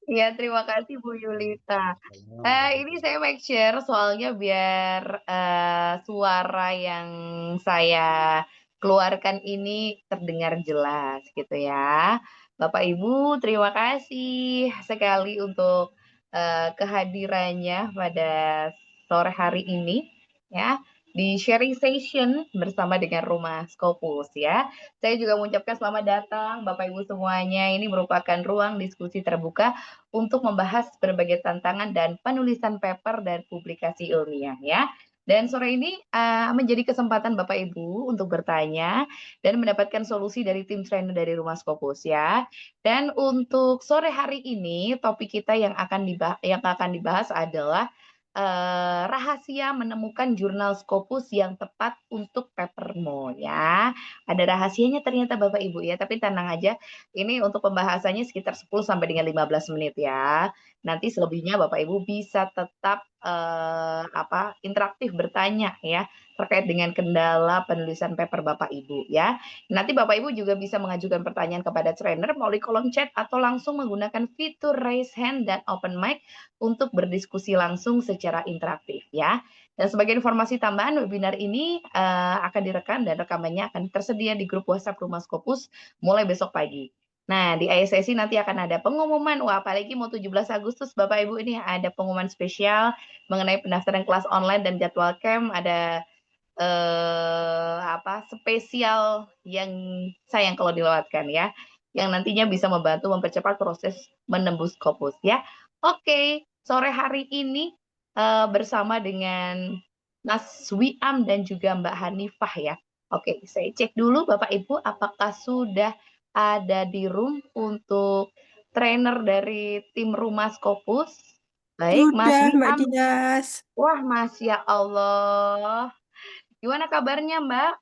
Iya, terima kasih Bu Yulita. Waalaikumsalam Ini warahmatullahi saya make share soalnya biar, suara yang saya keluarkan ini terdengar jelas gitu ya. Bapak Ibu terima kasih sekali untuk, kehadirannya pada sore hari ini ya, di sharing session bersama dengan Rumah Scopus ya. Saya juga mengucapkan selamat datang Bapak Ibu semuanya, ini merupakan ruang diskusi terbuka untuk membahas berbagai tantangan dan penulisan paper dan publikasi ilmiah ya. Dan sore ini menjadi kesempatan Bapak Ibu untuk bertanya dan mendapatkan solusi dari tim trainer dari Rumah Scopus ya. Dan untuk sore hari ini topik kita yang akan dibahas adalah rahasia menemukan jurnal Scopus yang tepat untuk papermu ya. Ada rahasianya ternyata Bapak Ibu ya, tapi tenang aja ini untuk pembahasannya sekitar 10 sampai dengan 15 menit ya. Nanti selebihnya Bapak Ibu bisa tetap, interaktif bertanya ya, terkait dengan kendala penulisan paper Bapak Ibu ya. Nanti Bapak Ibu juga bisa mengajukan pertanyaan kepada trainer melalui kolom chat atau langsung menggunakan fitur raise hand dan open mic untuk berdiskusi langsung secara interaktif ya. Dan sebagai informasi tambahan, webinar ini akan direkam dan rekamannya akan tersedia di grup WhatsApp Rumah Scopus mulai besok pagi. Nah, di akhir sesi nanti akan ada pengumuman. Wah, apalagi mau 17 Agustus, Bapak Ibu ini ada pengumuman spesial mengenai pendaftaran kelas online dan jadwal camp. Ada spesial yang sayang kalau dilewatkan ya. Yang nantinya bisa membantu mempercepat proses menembus Scopus ya. Oke, sore hari ini bersama dengan Mas Wiam dan juga Mbak Hanifah ya. Oke, saya cek dulu Bapak Ibu apakah sudah ada di room untuk trainer dari tim Rumah Scopus. Baik, Mas Sudah, Mbak Wiam. Dias. Wah, Masya Allah. Gimana kabarnya, Mbak?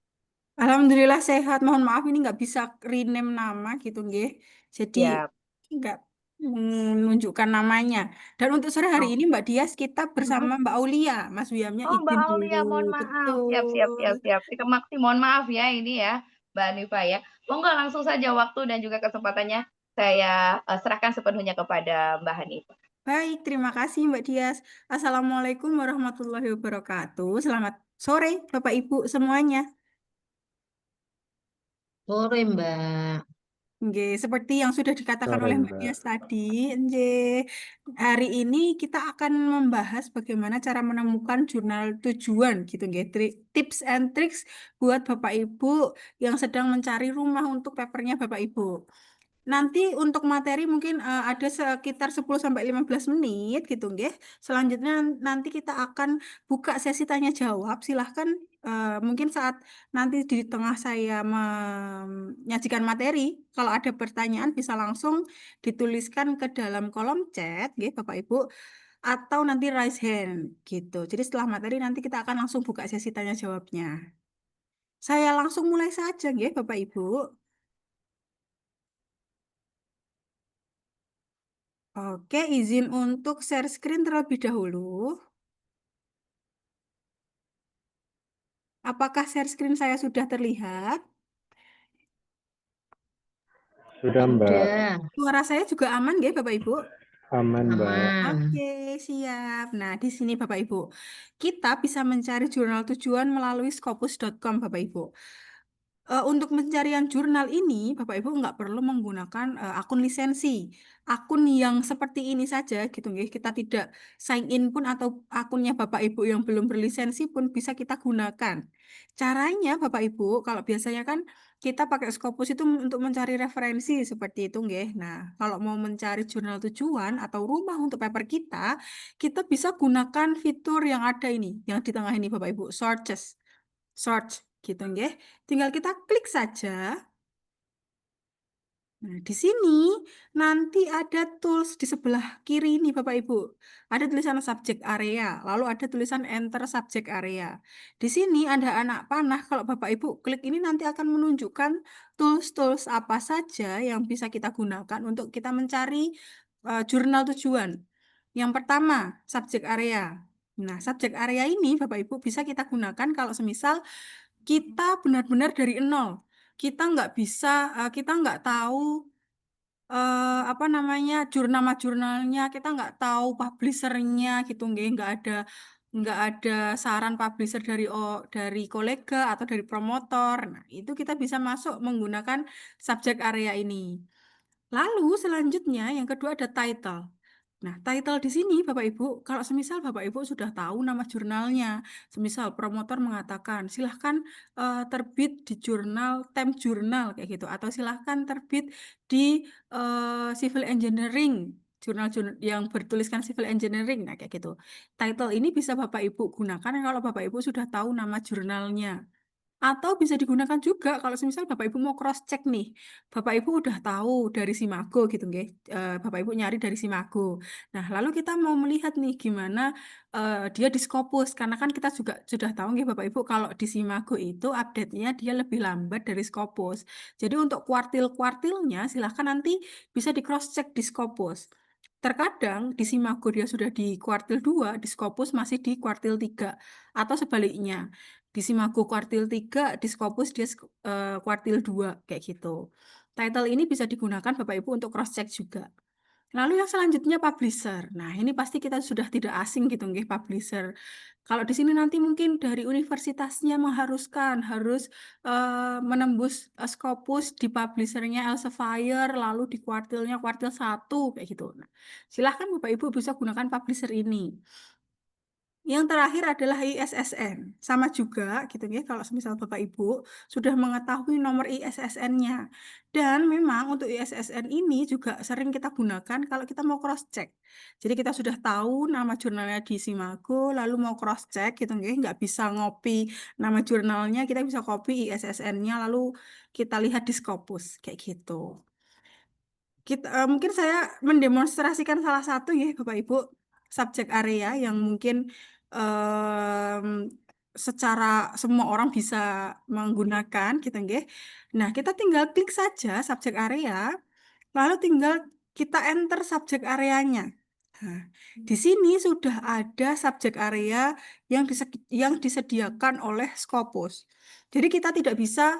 Alhamdulillah sehat. Mohon maaf ini nggak bisa rename nama gitu, nggih. Jadi Ya. nggak menunjukkan namanya. Dan untuk sore hari Oh. ini Mbak Dias kita Mhm. bersama Mbak Aulia. Mas Wiamnya Oh, Mbak izin dulu. Aulia, mohon maaf. Siap siap siap Betul. siap. Maksi mohon maaf ya ini ya, Mbak Hanifa ya. Monggo langsung saja waktu dan juga kesempatannya saya, serahkan sepenuhnya kepada Mbak Hanifa. Baik, terima kasih Mbak Dias. Assalamualaikum warahmatullahi wabarakatuh. Selamat sore Bapak Ibu semuanya. Sore, Mbak. Nggih, seperti yang sudah dikatakan Sore oleh Mbak Mbak. Dias tadi, nggih, hari ini kita akan membahas bagaimana cara menemukan jurnal tujuan gitu nggih. Tips and tricks buat Bapak Ibu yang sedang mencari rumah untuk papernya Bapak Ibu. Nanti untuk materi mungkin ada sekitar 10 sampai 15 menit gitu nggih. Selanjutnya nanti kita akan buka sesi tanya jawab. Silahkan mungkin saat nanti di tengah saya menyajikan materi, kalau ada pertanyaan bisa langsung dituliskan ke dalam kolom chat nggih Bapak Ibu atau nanti raise hand gitu. Jadi setelah materi nanti kita akan langsung buka sesi tanya jawabnya. Saya langsung mulai saja nggih Bapak Ibu. Oke, izin untuk share screen terlebih dahulu. Apakah share screen saya sudah terlihat? Sudah Mbak. Sudah Suara saya juga aman, nggih, Bapak Ibu? Aman Mbak. aman. Oke, siap. Nah, di sini Bapak Ibu, kita bisa mencari jurnal tujuan melalui scopus.com, Bapak Ibu. Untuk pencarian jurnal ini, Bapak Ibu nggak perlu menggunakan akun lisensi. Akun yang seperti ini saja, gitu nggih. Kita tidak sign in pun atau akunnya Bapak Ibu yang belum berlisensi pun bisa kita gunakan. Caranya, Bapak Ibu, kalau biasanya kan kita pakai Scopus itu untuk mencari referensi seperti itu, nggih. Nah, kalau mau mencari jurnal tujuan atau rumah untuk paper kita, kita bisa gunakan fitur yang ada ini, yang di tengah ini, Bapak Ibu, search gitu nggih. Tinggal kita klik saja. Nah, di sini nanti ada tools di sebelah kiri ini Bapak Ibu. Ada tulisan subject area, lalu ada tulisan enter subject area. Di sini ada anak panah. Kalau Bapak Ibu klik ini nanti akan menunjukkan tools-tools apa saja yang bisa kita gunakan untuk kita mencari jurnal tujuan. Yang pertama, subject area. Nah, subject area ini Bapak Ibu bisa kita gunakan kalau semisal kita benar-benar dari nol. Kita nggak bisa, kita nggak tahu apa namanya, nama-jurnalnya, kita nggak tahu publishernya gitu, nggak ada saran publisher dari kolega atau dari promotor. Nah, itu kita bisa masuk menggunakan subject area ini. Lalu selanjutnya yang kedua ada title. Nah, title di sini Bapak Ibu, kalau semisal Bapak Ibu sudah tahu nama jurnalnya, semisal promotor mengatakan silahkan terbit di jurnal Temp Jurnal kayak gitu, atau silahkan terbit di Civil Engineering, jurnal yang bertuliskan Civil Engineering, nah kayak gitu. Title ini bisa Bapak Ibu gunakan kalau Bapak Ibu sudah tahu nama jurnalnya. Atau bisa digunakan juga kalau semisal Bapak Ibu mau cross check nih. Bapak Ibu udah tahu dari Simago gitu nggih. Bapak Ibu nyari dari Simago. Nah, lalu kita mau melihat nih gimana dia di Scopus karena kan kita juga sudah tahu nggih Bapak Ibu kalau di Simago itu update-nya dia lebih lambat dari Scopus. Jadi untuk kuartil-kuartilnya silahkan nanti bisa di cross check di Scopus. Terkadang di Simago dia sudah di kuartil 2, di Scopus masih di kuartil 3 atau sebaliknya. Di Simago kuartil 3, di Scopus dia kuartil 2 kayak gitu. Title ini bisa digunakan Bapak Ibu untuk cross check juga. Lalu yang selanjutnya publisher. Nah, ini pasti kita sudah tidak asing gitu nggih publisher. Kalau di sini nanti mungkin dari universitasnya mengharuskan harus menembus Scopus di publishernya Elsevier, lalu di kuartilnya kuartil 1 kayak gitu. Nah, silahkan Bapak Ibu bisa gunakan publisher ini. Yang terakhir adalah ISSN. Sama juga gitu ya kalau misal Bapak Ibu sudah mengetahui nomor ISSN-nya. Dan memang untuk ISSN ini juga sering kita gunakan kalau kita mau cross check. Jadi kita sudah tahu nama jurnalnya di Simago, lalu mau cross check gitu ya, nggak bisa ngopi nama jurnalnya, kita bisa copy ISSN-nya lalu kita lihat di Scopus kayak gitu. Mungkin saya mendemonstrasikan salah satu ya Bapak Ibu subjek area yang mungkin em, secara semua orang bisa menggunakan gitu nggih. Nah, kita tinggal klik saja subjek area, lalu tinggal kita enter subjek areanya. Nah, di sini sudah ada subjek area yang disediakan oleh Scopus. Jadi kita tidak bisa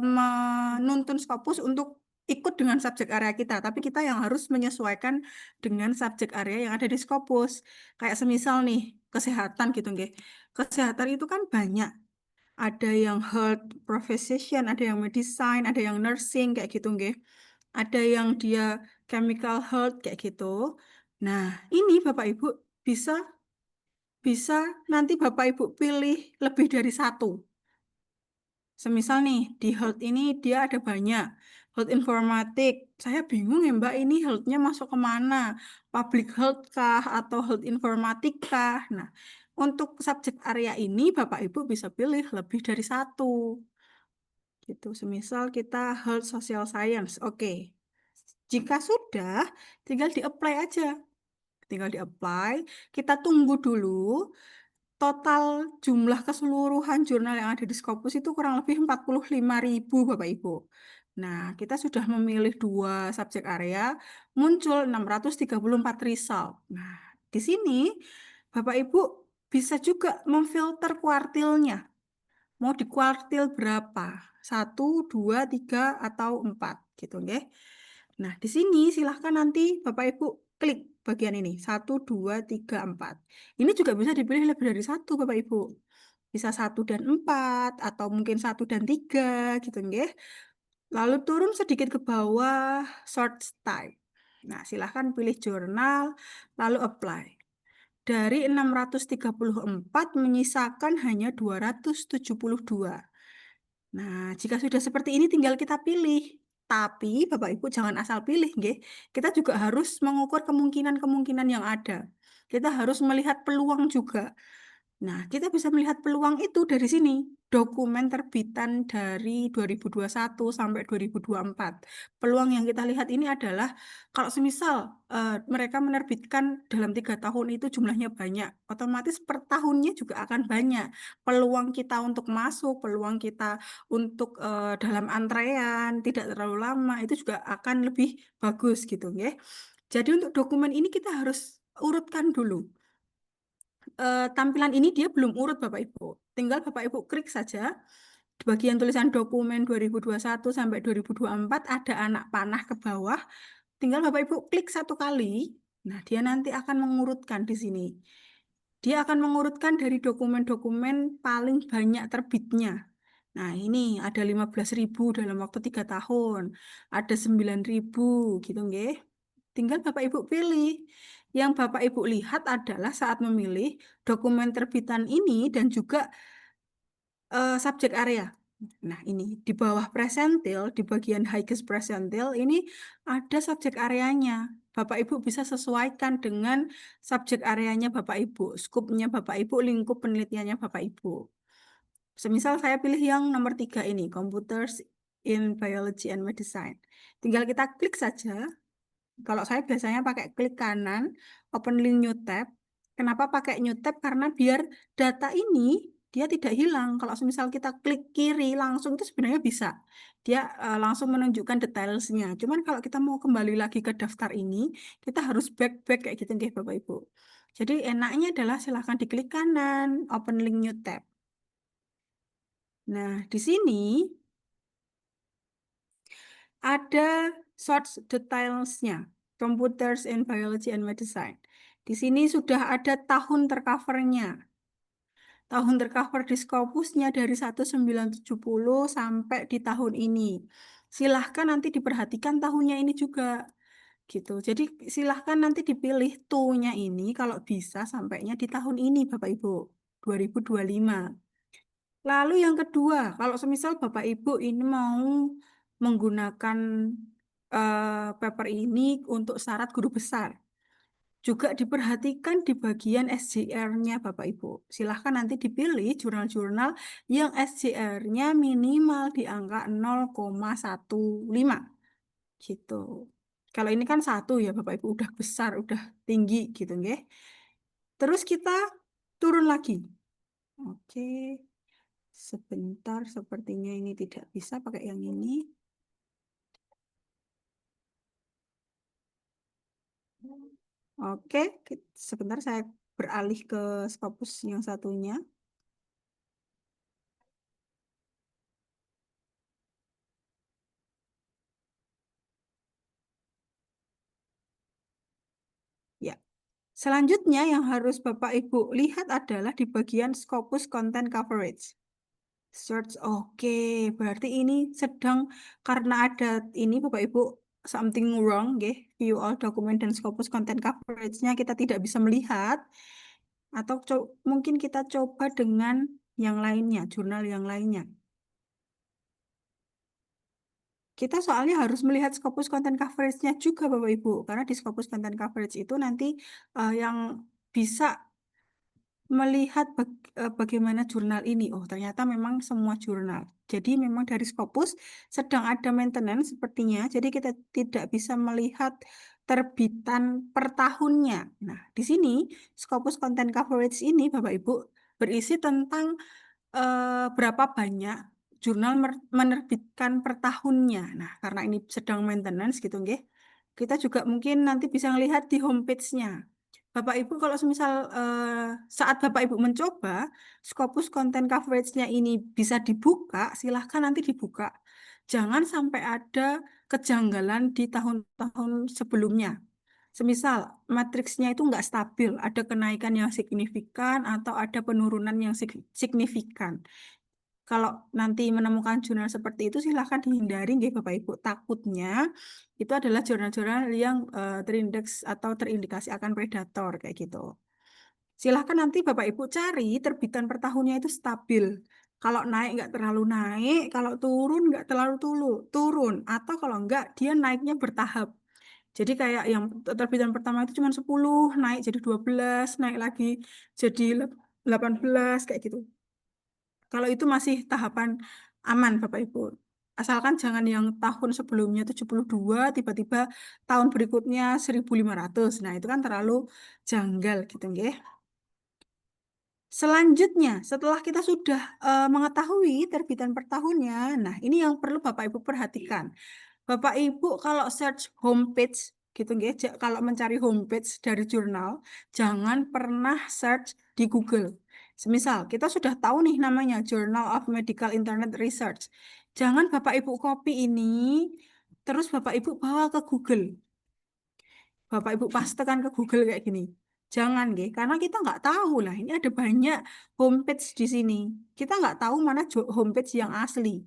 menuntun Scopus untuk ikut dengan subjek area kita, tapi kita yang harus menyesuaikan dengan subjek area yang ada di Scopus. Kayak semisal nih, kesehatan gitu nggih. Kesehatan itu kan banyak. Ada yang health profession, ada yang medicine, ada yang nursing kayak gitu nggih. Ada yang dia chemical health kayak gitu. Nah, ini Bapak Ibu bisa bisa nanti Bapak Ibu pilih lebih dari satu. Semisal nih, di health ini dia ada banyak. Health informatik, saya bingung ya Mbak, ini health-nya masuk kemana? Public health kah atau health informatik kah? Nah, untuk subjek area ini Bapak Ibu bisa pilih lebih dari satu. Gitu, semisal kita health social science, oke. Jika sudah, tinggal di-apply aja. Tinggal di-apply, kita tunggu dulu. Total jumlah keseluruhan jurnal yang ada di Scopus itu kurang lebih 45.000 Bapak Ibu. Nah, kita sudah memilih 2 subjek area, muncul 634 result. Nah, di sini Bapak Ibu bisa juga memfilter kuartilnya. Mau di kuartil berapa? 1, 2, 3, atau 4 gitu nggih. Nah, di sini silahkan nanti Bapak Ibu klik bagian ini. 1, 2, 3, 4. Ini juga bisa dipilih lebih dari 1 Bapak Ibu. Bisa 1 dan 4, atau mungkin 1 dan 3 gitu nggih. Lalu turun sedikit ke bawah, sort type. Nah, silahkan pilih jurnal, lalu apply. Dari 634 menyisakan hanya 272. Nah, jika sudah seperti ini tinggal kita pilih. Tapi Bapak Ibu jangan asal pilih, nggih. Kita juga harus mengukur kemungkinan-kemungkinan yang ada. Kita harus melihat peluang juga. Nah, kita bisa melihat peluang itu dari sini. Dokumen terbitan dari 2021 sampai 2024. Peluang yang kita lihat ini adalah kalau semisal mereka menerbitkan dalam 3 tahun itu jumlahnya banyak, otomatis per tahunnya juga akan banyak. Peluang kita untuk masuk, peluang kita untuk dalam antrean tidak terlalu lama itu juga akan lebih bagus gitu ya. Jadi untuk dokumen ini kita harus urutkan dulu. Tampilan ini dia belum urut Bapak Ibu. Tinggal Bapak Ibu klik saja. bagian tulisan dokumen 2021 sampai 2024 ada anak panah ke bawah. Tinggal Bapak Ibu klik satu kali. Nah, dia nanti akan mengurutkan di sini. Dia akan mengurutkan dari dokumen-dokumen paling banyak terbitnya. Nah, ini ada 15.000 dalam waktu 3 tahun. Ada 9.000 gitu nggih. Tinggal Bapak Ibu pilih. Yang Bapak Ibu lihat adalah saat memilih dokumen terbitan ini dan juga subjek area. Nah, ini di bawah presentil, di bagian highest presentil, ini ada subjek areanya. Bapak Ibu bisa sesuaikan dengan subjek areanya Bapak Ibu, skupnya Bapak Ibu, lingkup penelitiannya Bapak Ibu. Semisal saya pilih yang nomor 3 ini, Computers in Biology and Medicine. Tinggal kita klik saja. Kalau saya biasanya pakai klik kanan, open link new tab. Kenapa pakai new tab? Karena biar data ini dia tidak hilang. Kalau misal kita klik kiri langsung itu sebenarnya bisa. Dia langsung menunjukkan detailsnya. Cuman kalau kita mau kembali lagi ke daftar ini, kita harus back kayak gitu nggih Bapak Ibu. Jadi enaknya adalah silahkan diklik kanan, open link new tab. Nah, di sini ada source detailsnya, Computers in Biology and Medicine. Di sini sudah ada tahun tercovernya. Tahun tercover di Scopusnya dari 1970 sampai di tahun ini. Silahkan nanti diperhatikan tahunnya ini juga. Gitu. Jadi silahkan nanti dipilih to-nya ini kalau bisa sampainya di tahun ini Bapak Ibu, 2025. Lalu yang kedua, kalau semisal Bapak Ibu ini mau menggunakan paper ini untuk syarat guru besar, juga diperhatikan di bagian SJR-nya Bapak Ibu. Silahkan nanti dipilih jurnal-jurnal yang SJR-nya minimal di angka 0,15 gitu. Kalau ini kan 1 ya Bapak Ibu, udah besar, udah tinggi gitu nggih. Terus kita turun lagi. Oke. Sebentar, sepertinya ini tidak bisa pakai yang ini. Oke, sebentar saya beralih ke Scopus yang satunya. Ya. Selanjutnya yang harus Bapak Ibu lihat adalah di bagian Scopus Content Coverage. Search, oke, berarti ini sedang karena ada ini Bapak Ibu something wrong, nggih. View all document dan Scopus Content Coverage-nya kita tidak bisa melihat. Atau mungkin kita coba dengan yang lainnya, jurnal yang lainnya. Kita soalnya harus melihat Scopus Content Coverage-nya juga Bapak Ibu, karena di Scopus Content Coverage itu nanti yang bisa melihat bagaimana jurnal ini. Oh, ternyata memang semua jurnal. Jadi memang dari Scopus sedang ada maintenance sepertinya, jadi kita tidak bisa melihat terbitan per tahunnya. Nah, di sini Scopus Content Coverage ini Bapak Ibu berisi tentang berapa banyak jurnal menerbitkan per tahunnya. Nah, karena ini sedang maintenance gitu nggih. Kita juga mungkin nanti bisa melihat di homepage-nya. Bapak Ibu kalau semisal saat Bapak Ibu mencoba Scopus Content Coverage-nya ini bisa dibuka, silahkan nanti dibuka. Jangan sampai ada kejanggalan di tahun-tahun sebelumnya. Semisal matriksnya itu nggak stabil, ada kenaikan yang signifikan atau ada penurunan yang signifikan. Kalau nanti menemukan jurnal seperti itu, silahkan dihindari, nggih Bapak Ibu. Takutnya itu adalah jurnal-jurnal yang terindeks atau terindikasi akan predator kayak gitu. Silahkan nanti Bapak Ibu cari terbitan per tahunnya itu stabil. Kalau naik nggak terlalu naik, kalau turun nggak terlalu turun, atau kalau nggak dia naiknya bertahap. Jadi kayak yang terbitan pertama itu cuma 10, naik jadi 12, naik lagi jadi 18 kayak gitu. Kalau itu masih tahapan aman Bapak Ibu. Asalkan jangan yang tahun sebelumnya 72, tiba-tiba tahun berikutnya 1.500. Nah, itu kan terlalu janggal gitu nggih. Selanjutnya, setelah kita sudah mengetahui terbitan per tahunnya, nah ini yang perlu Bapak Ibu perhatikan. Bapak Ibu kalau search homepage gitu nggih, kalau mencari homepage dari jurnal, jangan pernah search di Google. Semisal kita sudah tahu nih namanya Journal of Medical Internet Research. Jangan Bapak Ibu copy ini, terus Bapak Ibu bawa ke Google. Bapak Ibu pastekan ke Google kayak gini. Jangan, nggih, karena kita nggak tahu lah. Ini ada banyak homepage di sini. Kita nggak tahu mana homepage yang asli.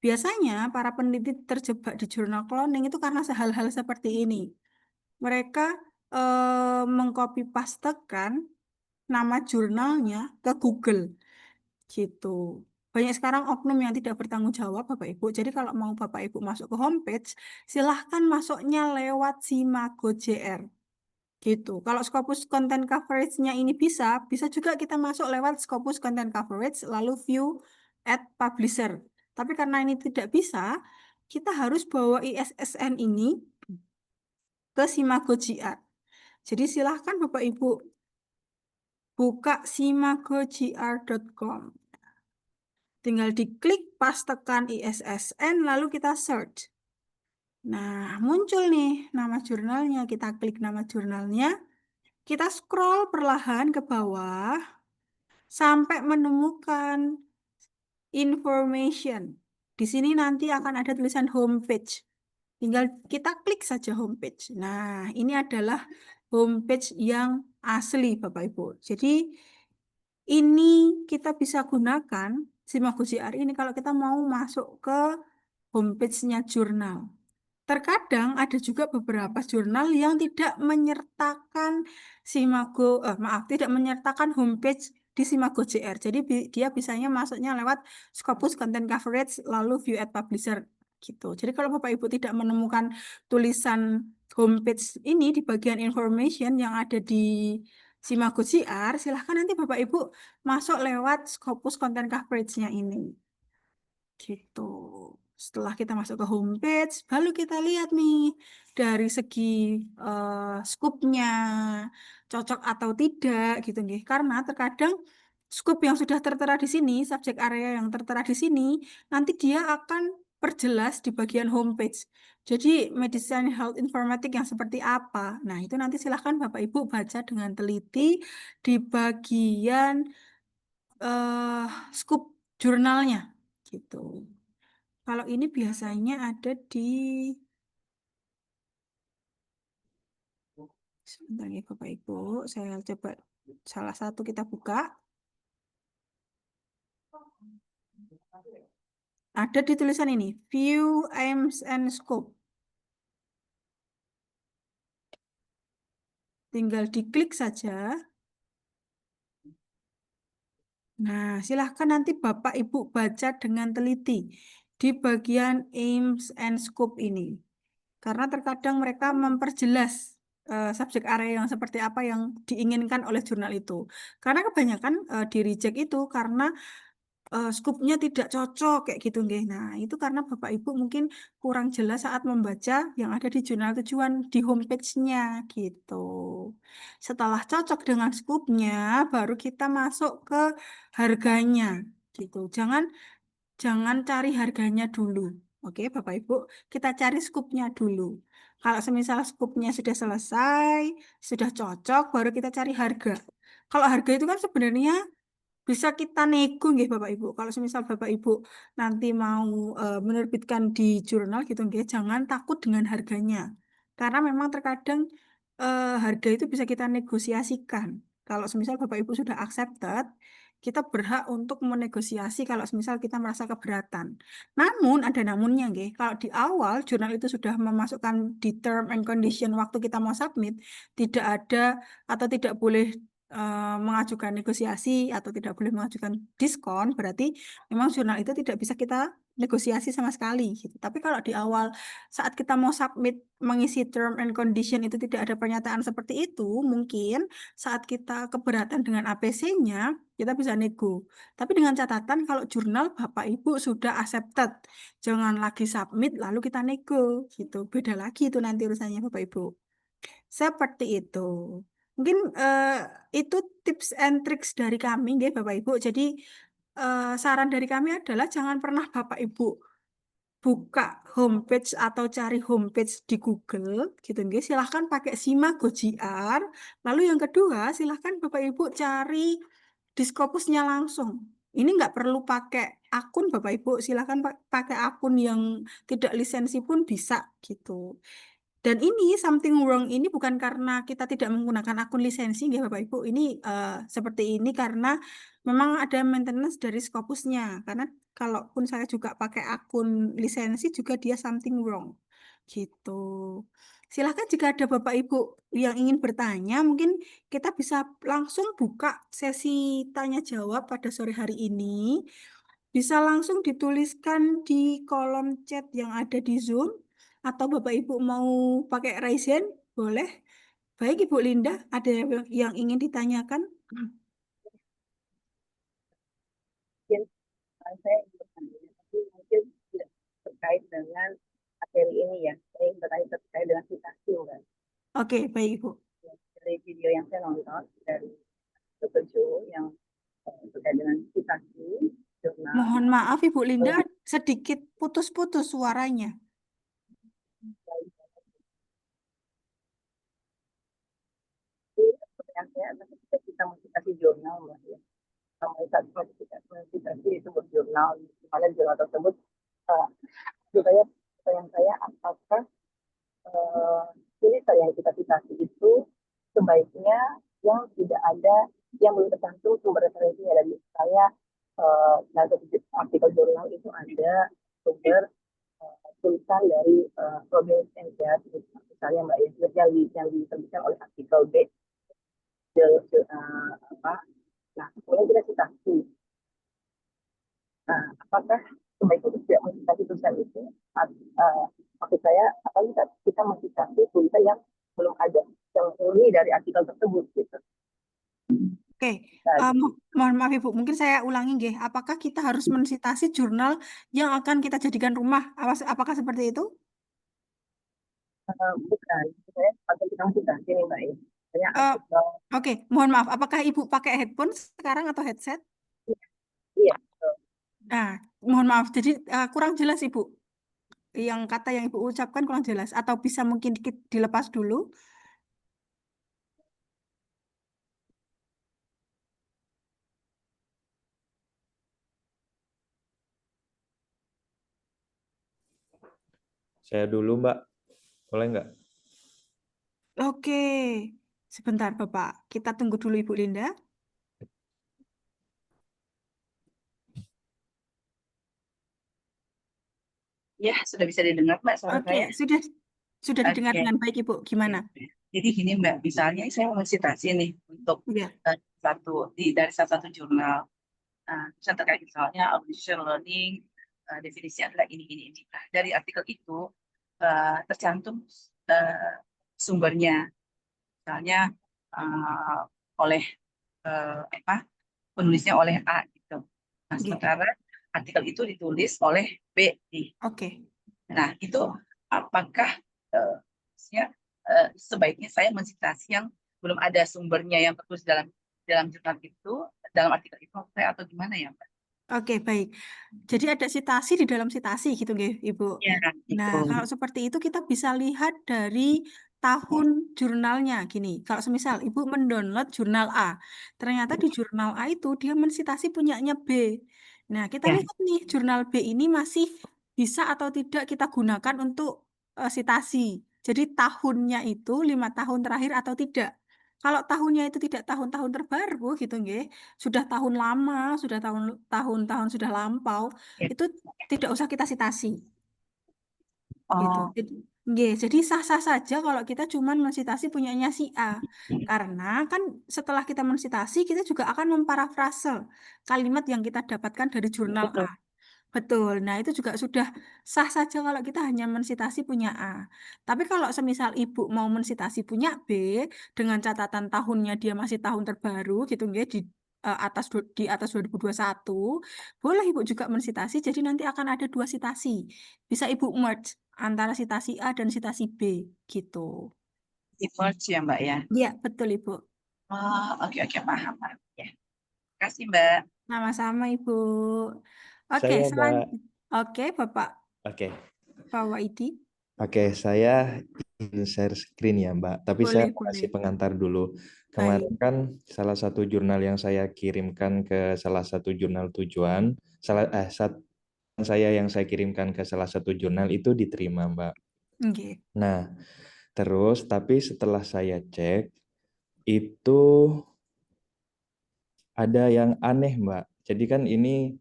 Biasanya para peneliti terjebak di jurnal cloning itu karena hal-hal seperti ini. Mereka mengcopy pastekan nama jurnalnya ke Google gitu. Banyak sekarang oknum yang tidak bertanggung jawab, Bapak Ibu. Jadi kalau mau Bapak Ibu masuk ke homepage, silahkan masuknya lewat Simago JR gitu. Kalau Scopus Content Coverage-nya ini bisa juga kita masuk lewat Scopus Content Coverage lalu view at Publisher. Tapi karena ini tidak bisa, kita harus bawa ISSN ini ke Simago JR. Jadi silahkan Bapak Ibu buka simagogr.com. Tinggal diklik pas tekan ISSN lalu kita search. Nah, muncul nih nama jurnalnya. Kita klik nama jurnalnya. Kita scroll perlahan ke bawah sampai menemukan information. Di sini nanti akan ada tulisan homepage. Tinggal kita klik saja homepage. Nah, ini adalah homepage yang asli, Bapak Ibu. Jadi, ini kita bisa gunakan Simago JR ini kalau kita mau masuk ke homepage-nya jurnal. Terkadang ada juga beberapa jurnal yang tidak menyertakan tidak menyertakan homepage di Simago JR. Jadi dia bisanya masuknya lewat Scopus Content Coverage lalu View at Publisher gitu. Jadi kalau Bapak Ibu tidak menemukan tulisan homepage ini di bagian information yang ada di Simago JR, silahkan nanti Bapak Ibu masuk lewat Scopus Content Coverage-nya ini. Gitu. Setelah kita masuk ke homepage, baru kita lihat nih dari segi scoop-nya cocok atau tidak gitu nih. Karena terkadang scoop yang sudah tertera di sini, subjek area yang tertera di sini, nanti dia akan perjelas di bagian homepage. Jadi medicine health informatics yang seperti apa? Nah, itu nanti silahkan Bapak Ibu baca dengan teliti di bagian scoop jurnalnya gitu. Kalau ini biasanya ada di sebentar ya Bapak Ibu, saya coba salah satu kita buka. Ada di tulisan ini, View Aims and Scope. Tinggal diklik saja. Nah, silahkan nanti Bapak Ibu baca dengan teliti di bagian Aims and Scope ini. Karena terkadang mereka memperjelas subjek area yang seperti apa yang diinginkan oleh jurnal itu. Karena kebanyakan di reject itu karena skupnya tidak cocok kayak gitu nggih. Nah, itu karena Bapak Ibu mungkin kurang jelas saat membaca yang ada di jurnal tujuan di homepage-nya gitu. Setelah cocok dengan skupnya, baru kita masuk ke harganya gitu. Jangan cari harganya dulu. Oke, Bapak Ibu, kita cari skupnya dulu. Kalau semisal skupnya sudah selesai, sudah cocok, baru kita cari harga. Kalau harga itu kan sebenarnya bisa kita nego nggih Bapak Ibu. Kalau semisal Bapak Ibu nanti mau menerbitkan di jurnal gitu nggih, jangan takut dengan harganya. Karena memang terkadang harga itu bisa kita negosiasikan. Kalau semisal Bapak Ibu sudah accepted, kita berhak untuk menegosiasi kalau semisal kita merasa keberatan. Namun ada namunnya nggih. Kalau di awal jurnal itu sudah memasukkan di term and condition waktu kita mau submit, tidak ada atau tidak boleh mengajukan negosiasi atau tidak boleh mengajukan diskon, berarti memang jurnal itu tidak bisa kita negosiasi sama sekali gitu. Tapi kalau di awal saat kita mau submit mengisi term and condition itu tidak ada pernyataan seperti itu, mungkin saat kita keberatan dengan APC-nya, kita bisa nego. Tapi dengan catatan kalau jurnal Bapak Ibu sudah accepted, jangan lagi submit lalu kita nego gitu. Beda lagi itu nanti urusannya Bapak Ibu. Seperti itu. Mungkin itu tips and tricks dari kami, nggih, Bapak Ibu. Jadi saran dari kami adalah jangan pernah Bapak Ibu buka homepage atau cari homepage di Google, gitu nggih. Silahkan pakai Simago JR. Lalu yang kedua, silahkan Bapak Ibu cari di Scopusnya langsung. Ini nggak perlu pakai akun Bapak Ibu, silakan pakai akun yang tidak lisensi pun bisa gitu. Dan ini something wrong ini bukan karena kita tidak menggunakan akun lisensi ya Bapak Ibu. Ini seperti ini karena memang ada maintenance dari Scopusnya. Karena kalaupun saya juga pakai akun lisensi juga dia something wrong gitu. Silahkan jika ada Bapak Ibu yang ingin bertanya, mungkin kita bisa langsung buka sesi tanya jawab pada sore hari ini. Bisa langsung dituliskan di kolom chat yang ada di Zoom, atau Bapak Ibu mau pakai raise hand, boleh. Baik Ibu Linda, ada yang ingin ditanyakan? Mungkin saya ingin bertanya, tapi mungkin tidak terkait dengan materi ini ya. Saya ingin bertanya terkait dengan citasi, Mbak. Oke, baik Ibu. Dari video yang saya nonton dari Dr. Joe yang terkait dengan citasi jurnal. Mohon maaf Ibu Linda, sedikit putus-putus suaranya. Pertanyaan saya adalah ketika kita mencitasi jurnal, Mbak, ya. Mencitasi itu jurnal, di mana jurnal tersebut, pertanyaan saya, apakah cerita yang kita citasi itu sebaiknya yang tidak ada, yang belum tercantum sumber referensinya. Dari saya dalam artikel jurnal itu ada sumber tulisan dari Robin Spencer, misalnya Mbak, yang diterbitkan oleh artikel B. Nah, kemudian kita citasi. Nah, apakah sebaiknya tidak mencitasi tulisan itu? Maksud saya, apakah kita mencitasi tulisan yang belum ada, yang murni dari artikel tersebut gitu. Oke, mohon maaf Ibu, mungkin saya ulangi nggih. Apakah kita harus mensitasi jurnal yang akan kita jadikan rumah? Apakah seperti itu? Bukan, saya pakai kita mencitasi nih Mbak. Oke, mohon maaf. Apakah Ibu pakai headphone sekarang atau headset? Iya. Nah, mohon maaf. Jadi kurang jelas Ibu. Yang kata yang Ibu ucapkan kurang jelas. Atau bisa mungkin dikit dilepas dulu. Saya dulu, Mbak. Boleh nggak? Oke. Sebentar, Bapak. Kita tunggu dulu Ibu Linda. Ya, sudah bisa didengar Mbak suara Oke, saya? sudah didengar Oke. dengan baik Ibu. Gimana? Jadi gini Mbak, misalnya saya mau citasi nih untuk Ya. dari satu jurnal. Misalnya terkait misalnya audition learning, definisinya adalah ini. Nah, dari artikel itu tercantum sumbernya, misalnya oleh penulisnya oleh A gitu. Nah, sementara artikel itu ditulis oleh B nih. Oke. Nah, itu apakah sebaiknya saya mensitasi yang belum ada sumbernya yang tertulis dalam jurnal itu, dalam artikel itu, atau gimana ya, Mbak? Oke, baik. Jadi ada citasi di dalam citasi gitu nggih, Ibu. Ya, Nah, gitu. kalau seperti itu kita bisa lihat dari tahun jurnalnya gini. Kalau semisal Ibu mendownload jurnal A, ternyata di jurnal A itu dia mensitasi punyanya B. Nah, kita Ya. lihat nih jurnal B ini masih bisa atau tidak kita gunakan untuk citasi. Jadi tahunnya itu 5 tahun terakhir atau tidak. Kalau tahunnya itu tidak tahun-tahun terbaru gitu nggih, sudah tahun lama, sudah tahun-tahun sudah lampau, Ya. itu tidak usah kita citasi. Gitu. Oh, Jadi sah-sah saja kalau kita cuma mensitasi punyanya si A. Karena kan setelah kita mensitasi, kita juga akan memparafrase kalimat yang kita dapatkan dari jurnal betul. A. Betul. Nah, itu juga sudah sah saja kalau kita hanya mensitasi punya A. Tapi kalau semisal Ibu mau mensitasi punya B dengan catatan tahunnya dia masih tahun terbaru gitu nggih di atas 2021, boleh Ibu juga mensitasi jadi nanti akan ada 2 sitasi. Bisa Ibu merge antara sitasi A dan sitasi B gitu. Di merge ya, Mbak ya. Iya, betul Ibu. Oh, oke, paham. Ya. Terima kasih, Mbak. Sama-sama Ibu. Oke, Saya, Mbak. Oke, Bapak Oke. Pak Waidi. Oke, saya ingin share screen ya, Mbak. Tapi saya Boleh, mau boleh. kasih pengantar dulu. Baik. Kemarin kan salah satu jurnal yang saya kirimkan ke salah satu jurnal tujuan, saya kirimkan ke salah satu jurnal itu diterima, Mbak. Nggih. Nah, terus tapi setelah saya cek itu ada yang aneh, Mbak. Jadi kan ini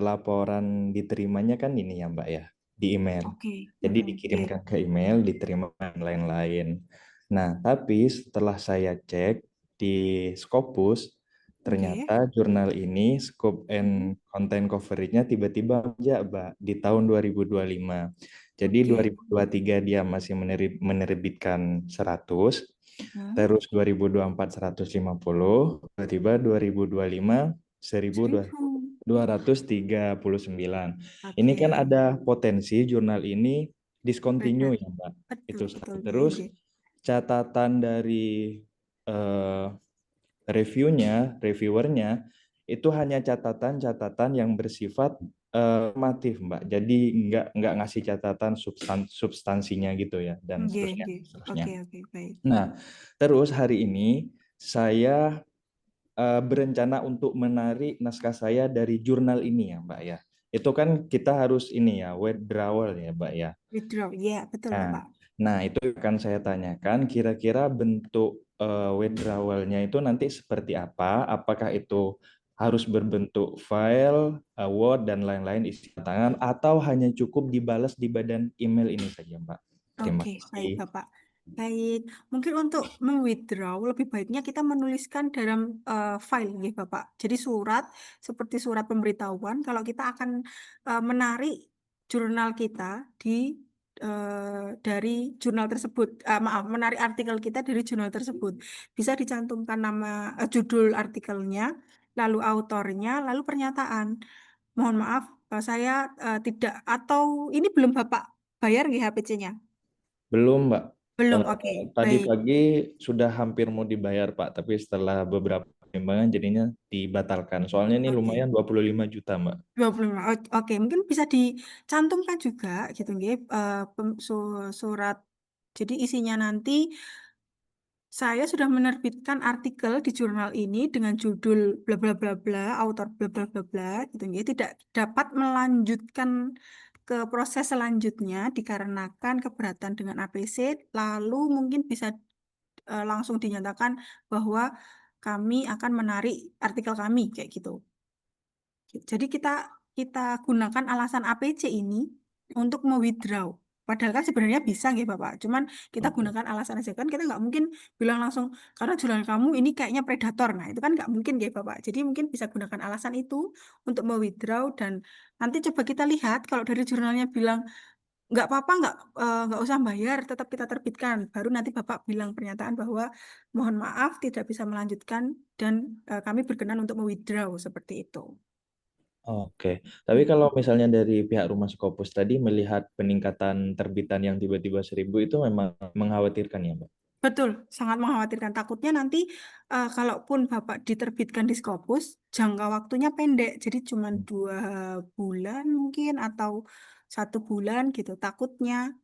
laporan diterimanya kan ini ya, Mbak ya, di email. Oke. Jadi Nggih. dikirimkan ke email, diterima dan lain-lain. Nah, tapi setelah saya cek di Scopus, Nggih. ternyata jurnal ini scope and content coverage-nya tiba-tiba aja, Mbak, di tahun 2025. Jadi Oke. 2023 dia masih menerbitkan 100, Hmm. terus 2024 150, tiba-tiba 2025 1000. 1239. Ini Oke. kan ada potensi jurnal ini Beredar. discontinue ya, Mbak. Betul, Itu betul. satu. Nggih, Terus nggih. catatan dari reviewernya itu hanya catatan-catatan yang bersifat normatif, Mbak. Jadi nggak ngasih catatan substansinya gitu ya, dan Nggih, seterusnya. nggih. seterusnya. Oke, oke, baik. Nah, terus hari ini saya berencana untuk menarik naskah saya dari jurnal ini ya, Mbak ya. Itu kan kita harus ini ya, withdrawal ya, Mbak ya. Withdraw. Ya, betul, Nah, Bapak. nah itu akan saya tanyakan kira-kira bentuk withdrawalnya itu nanti seperti apa? Apakah itu harus berbentuk file, Word dan lain-lain isi tangan, atau hanya cukup dibalas di badan email ini saja, Mbak? Terima Oke, baik, kasih. Bapak. Baik, mungkin untuk mewithdraw lebih baiknya kita menuliskan dalam file, ya, Bapak. Jadi surat seperti surat pemberitahuan kalau kita akan menarik jurnal kita dari jurnal tersebut. Maaf, menarik artikel kita dari jurnal tersebut. Bisa dicantumkan nama judul artikelnya, lalu autornya, lalu pernyataan. Mohon maaf, saya tidak atau ini belum Bapak bayar nggih HPC-nya? Belum, Mbak. Belum, oke, Tadi baik. pagi sudah hampir mau dibayar, Pak, tapi setelah beberapa pertimbangan jadinya dibatalkan. Soalnya ini Oke, lumayan 25 juta, Mbak. 25. Oke, mungkin bisa dicantumkan juga gitu nggih, surat. Jadi isinya nanti saya sudah menerbitkan artikel di jurnal ini dengan judul bla bla bla bla, autor bla bla bla bla gitu nggih, tidak dapat melanjutkan ke proses selanjutnya dikarenakan keberatan dengan APC, lalu mungkin bisa langsung dinyatakan bahwa kami akan menarik artikel kami kayak gitu. Jadi kita kita gunakan alasan APC ini untuk mewithdraw. Padahal kan sebenarnya bisa nggih Bapak. Cuman kita Oke. gunakan alasan aja kan kita nggak mungkin bilang langsung karena jurnal kamu ini kayaknya predator. Nah itu kan nggak mungkin nggih Bapak. Jadi mungkin bisa gunakan alasan itu untuk mewithdraw dan nanti coba kita lihat kalau dari jurnalnya bilang nggak apa-apa, nggak usah bayar, tetap kita terbitkan. Baru nanti Bapak bilang pernyataan bahwa mohon maaf tidak bisa melanjutkan dan kami berkenan untuk mewithdraw seperti itu. Oke. Tapi kalau misalnya dari pihak Rumah Scopus tadi melihat peningkatan terbitan yang tiba-tiba 1.000 itu memang mengkhawatirkan ya, Mbak? Betul, sangat mengkhawatirkan. Takutnya nanti kalaupun Bapak diterbitkan di Scopus, jangka waktunya pendek, jadi cuma 2 bulan mungkin atau 1 bulan gitu. Takutnya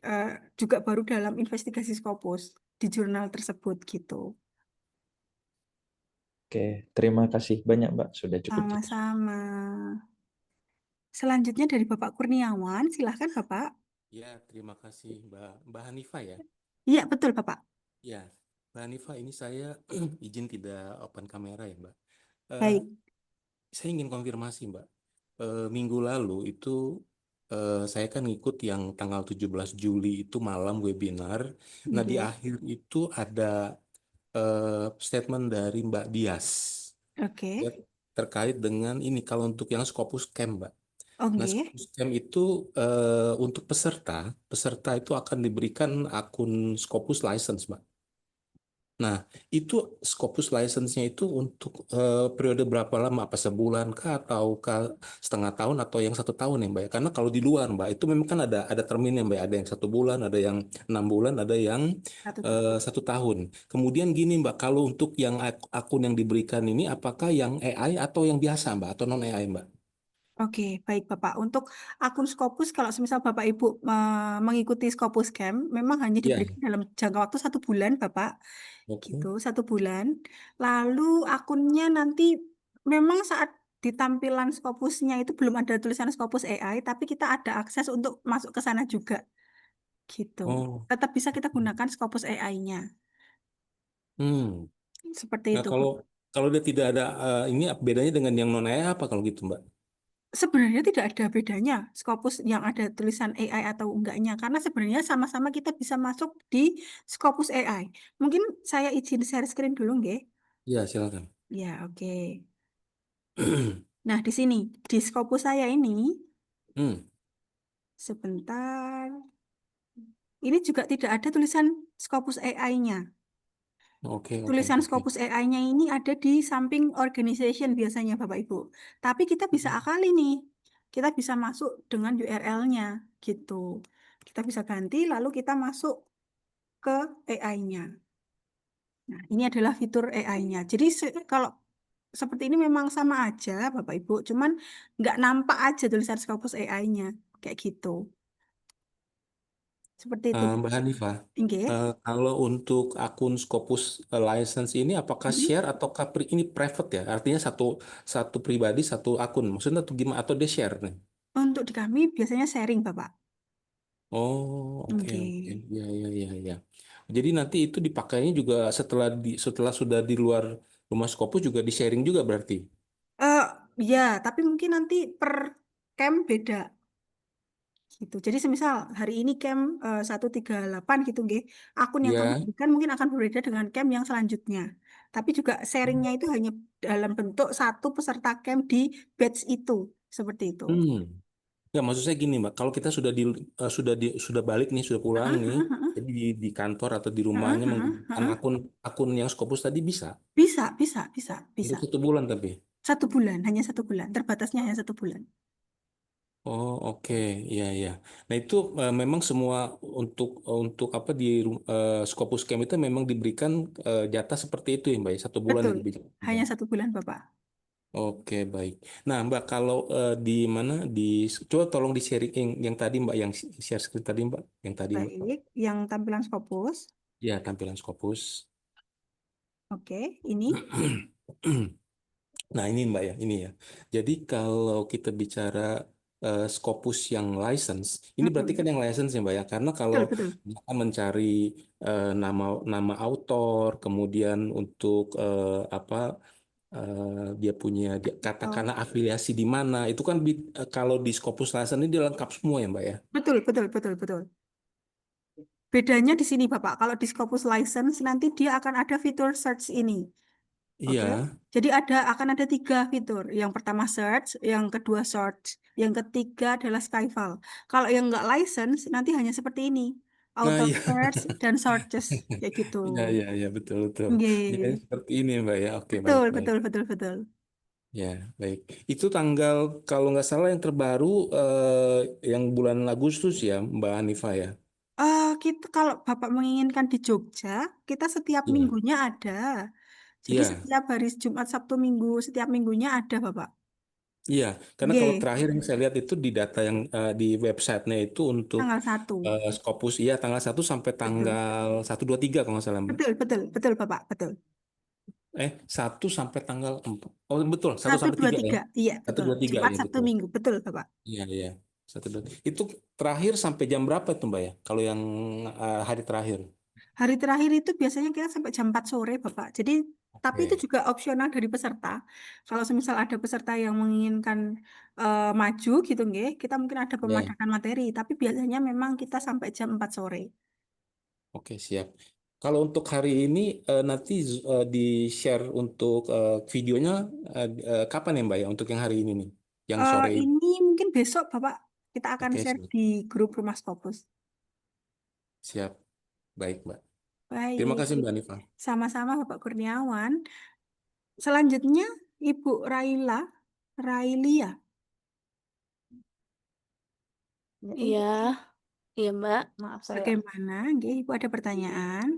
eh, juga baru dalam investigasi Scopus di jurnal tersebut gitu. Oke, terima kasih banyak, Mbak. Sudah cukup jelas. Sama-sama. Selanjutnya dari Bapak Kurniawan, silahkan Bapak. Ya, terima kasih Mbak Hanifah ya. Iya, betul Bapak. Ya, Mbak Hanifah ini saya izin tidak open kamera ya Mbak. Baik. Saya ingin konfirmasi Mbak. Minggu lalu itu saya kan ngikut yang tanggal 17 Juli itu malam webinar. Nah, di Oke. akhir itu ada statement dari Mbak Dias Oke. ya, terkait dengan ini kalau untuk yang Scopus Camp Mbak. Nah, Oke. Scopus Camp itu untuk peserta itu akan diberikan akun Scopus License, Mbak. Nah, itu Scopus License-nya itu untuk periode berapa lama? Apa sebulan kah atau setengah tahun atau yang 1 tahun ya, Mbak? Ya? Karena kalau di luar, Mbak, itu memang kan ada terminnya, Mbak. Ada yang 1 bulan, ada yang 6 bulan, ada yang 1 tahun. Kemudian gini, Mbak, kalau untuk yang akun yang diberikan ini, apakah yang AI atau yang biasa, Mbak, atau non AI, Mbak? Oke, baik Bapak. Untuk akun Scopus, kalau semisal Bapak Ibu mengikuti Scopus Camp, memang hanya Ya, diberikan dalam jangka waktu 1 bulan, Bapak. oke. Gitu, 1 bulan. Lalu akunnya nanti memang saat di tampilan Scopusnya itu belum ada tulisan Scopus AI, tapi kita ada akses untuk masuk ke sana juga. Gitu. Oh, Tetap bisa kita gunakan Scopus AI-nya. hmm. Seperti Nah, itu. kalau dia tidak ada ini bedanya dengan yang non AI apa kalau gitu, Mbak? Sebenarnya tidak ada bedanya Scopus yang ada tulisan AI atau enggaknya, karena sebenarnya sama-sama kita bisa masuk di Scopus AI. Mungkin saya izin share screen dulu, nggih? Ya, silakan. Ya, oke. Nah, di sini, di Scopus saya ini, Hmm. sebentar, ini juga tidak ada tulisan Scopus AI-nya. Oke, Tulisan oke. Scopus AI-nya ini ada di samping organization biasanya, Bapak Ibu. Tapi kita bisa akali nih. Kita bisa masuk dengan URL-nya gitu. Kita bisa ganti lalu kita masuk ke AI-nya. Nah, ini adalah fitur AI-nya. Jadi kalau seperti ini memang sama aja, Bapak Ibu. Cuman nggak nampak aja tulisan Scopus AI-nya. Kayak gitu. Seperti itu. Mbak Hanifah, Nggih. kalau untuk akun Scopus license ini apakah Mm-mm. share ataukah ini private ya? Artinya satu satu pribadi satu akun. Maksudnya atau gimana? Atau dia share nih? Untuk di kami biasanya sharing, Bapak. Oh, oke, oke. Nggih. Ya, ya, ya, ya. Jadi nanti itu dipakainya juga setelah sudah di luar rumah Scopus juga di sharing juga berarti. Eh, ya, tapi mungkin nanti per camp beda gitu. Jadi semisal hari ini camp 138 gitu nggih. Akun yang kami Ya. berikan mungkin akan berbeda dengan camp yang selanjutnya. Tapi juga sharingnya itu hanya dalam bentuk satu peserta camp di batch itu. Seperti itu. Hmm. Ya, maksud saya gini, Mbak. Kalau kita sudah balik nih, sudah pulang Heeh, nih, heeh, heeh, jadi di kantor atau di heeh, rumahnya heeh, menggunakan heeh. akun yang Scopus tadi bisa. Bisa, bisa, bisa, bisa. Untuk 1 bulan tapi. 1 bulan, hanya 1 bulan. Terbatasnya hanya 1 bulan. Oh, oke. Iya, iya. Nah, itu memang semua untuk apa Scopus Camp itu memang diberikan jatah seperti itu ya, Mbak, ya? 1 bulan Betul, itu bisa. hanya 1 bulan, Bapak. Oke, baik. Nah, Mbak, kalau di mana coba tolong di sharing yang tadi, Mbak, yang share screen tadi, Mbak, yang tadi, Mbak. Baik, yang tampilan Scopus. Ya, tampilan Scopus. Oke, ini. Nah, ini Mbak ya, ini ya. Jadi kalau kita bicara Scopus yang license, ini berarti kan Mm-mm. yang license ya Mbak ya. Karena kalau Betul, betul. kita mencari nama nama autor, kemudian untuk apa dia punya Oh, katakanlah afiliasi di mana, itu kan kalau di Scopus license ini dia lengkap semua ya Mbak ya. betul, betul, betul, betul. Bedanya di sini, Bapak. Kalau di Scopus License, nanti dia akan ada fitur search ini. Oke. Iya. Jadi akan ada 3 fitur. Yang pertama search, yang kedua search, yang ketiga adalah Skyfall. Kalau yang nggak license, nanti hanya seperti ini. Nah, Auto iya. search dan searches. Kayak gitu. Iya, iya, iya, betul, betul. Jadi Nggih. seperti ini Mbak ya. Oke, baik, Betul, baik. betul, betul, betul. Ya, baik. Itu tanggal kalau nggak salah yang terbaru yang bulan Agustus ya, Mbak Hanifah ya. Kita kalau Bapak menginginkan di Jogja, kita setiap Iya, minggunya ada. Jadi iya, setiap hari Jumat, Sabtu, Minggu, setiap minggunya ada, Bapak. iya. Karena kalau Nggih, terakhir yang saya lihat itu di data yang di websitenya itu untuk tanggal 1. Scopus, iya tanggal 1 sampai Betul. tanggal 1, 2, 3 kalau nggak salah Mbak. Betul, betul, betul, Bapak, betul. 1 sampai tanggal 4. Oh betul, satu Satu, sampai dua, 3 ya. tiga. Iya, Satu betul. 2, 3 Jumat, ya Sabtu, betul. Minggu. Betul, Bapak. Iya, iya. 1, 2. Itu terakhir sampai jam berapa itu Mbak ya? Kalau yang hari terakhir. Hari terakhir itu biasanya kita sampai jam 4 sore, Bapak. Jadi, tapi itu Oke. juga opsional dari peserta. Kalau semisal ada peserta yang menginginkan maju gitu, nggih, kita mungkin ada Ya. pemadakan materi. Tapi biasanya memang kita sampai jam 4 sore. Oke, siap. Kalau untuk hari ini nanti di-share untuk videonya kapan ya Mbak ya untuk yang hari ini nih, yang sore ini. Ini mungkin besok, Bapak, kita akan Oke, share siap. di grup Rumah Scopus. Siap. Baik, Mbak. Terima Baik, kasih Mbak Nifah. sama-sama Bapak Kurniawan. Selanjutnya, Ibu Railia. Iya, iya Mbak. Maaf saya. Bagaimana? Nggih, Ibu ada pertanyaan?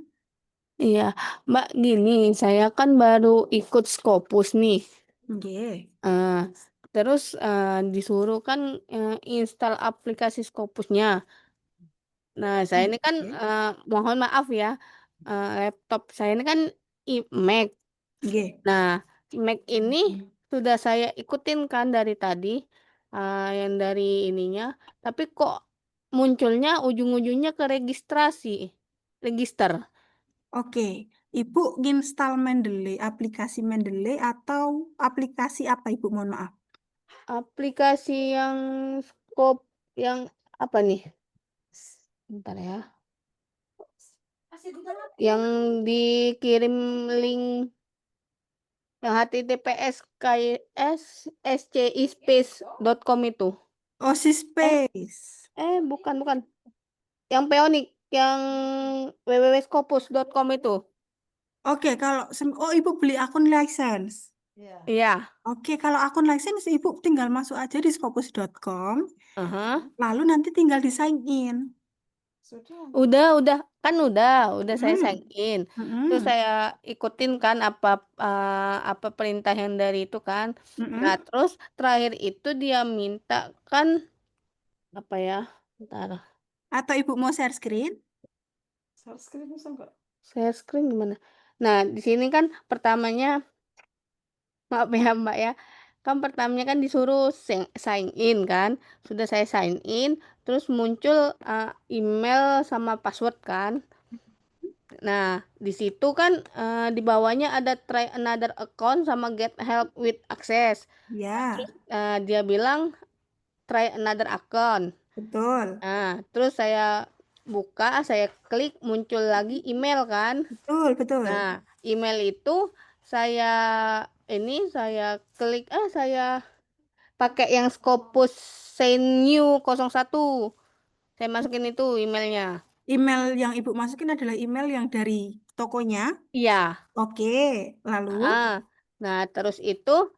Iya, Mbak gini, saya kan baru ikut Scopus nih. Nggih. Eh, terus disuruh kan install aplikasi Scopusnya. Nah, saya ini kan Oke. mohon maaf ya, laptop saya ini kan Mac. Nggih. Nah, Mac ini sudah saya ikutin kan dari tadi, yang dari ininya, tapi kok munculnya ujung-ujungnya ke register. Oke, Ibu nginstal Mendeley, aplikasi Mendeley atau aplikasi apa Ibu? Mohon maaf. Aplikasi yang yang apa nih? Bentar ya. Yang dikirim link yang https://scispace.com itu. OSIS Space. Bukan. Yang Peonic, yang www.scopus.com itu. Oke, kalau Ibu beli akun license. Iya. Oke, kalau akun license Ibu tinggal masuk aja di scopus.com, Aha. lalu nanti tinggal di sign in. Udah saya Mm-mm. sign in. Terus Mm-mm. saya ikutin kan apa perintah yang dari itu kan. Mm-mm. Nah, terus terakhir itu dia minta kan apa ya? Bentar. Atau Ibu mau share screen? Share screen gimana? Nah, di sini kan pertamanya maaf ya Mbak ya. Kan pertamanya kan disuruh sign in kan. Sudah saya sign in, terus muncul email sama password kan. Nah, di situ kan di bawahnya ada try another account sama get help with access. Ya, Dia bilang try another account. betul. Nah, terus saya buka, saya klik muncul lagi email kan. Betul. Nah, email itu saya klik saya pakai yang Scopus Send New 01. Saya masukin itu emailnya. Email yang Ibu masukin adalah email yang dari tokonya. Iya. Oke, lalu Nah, terus itu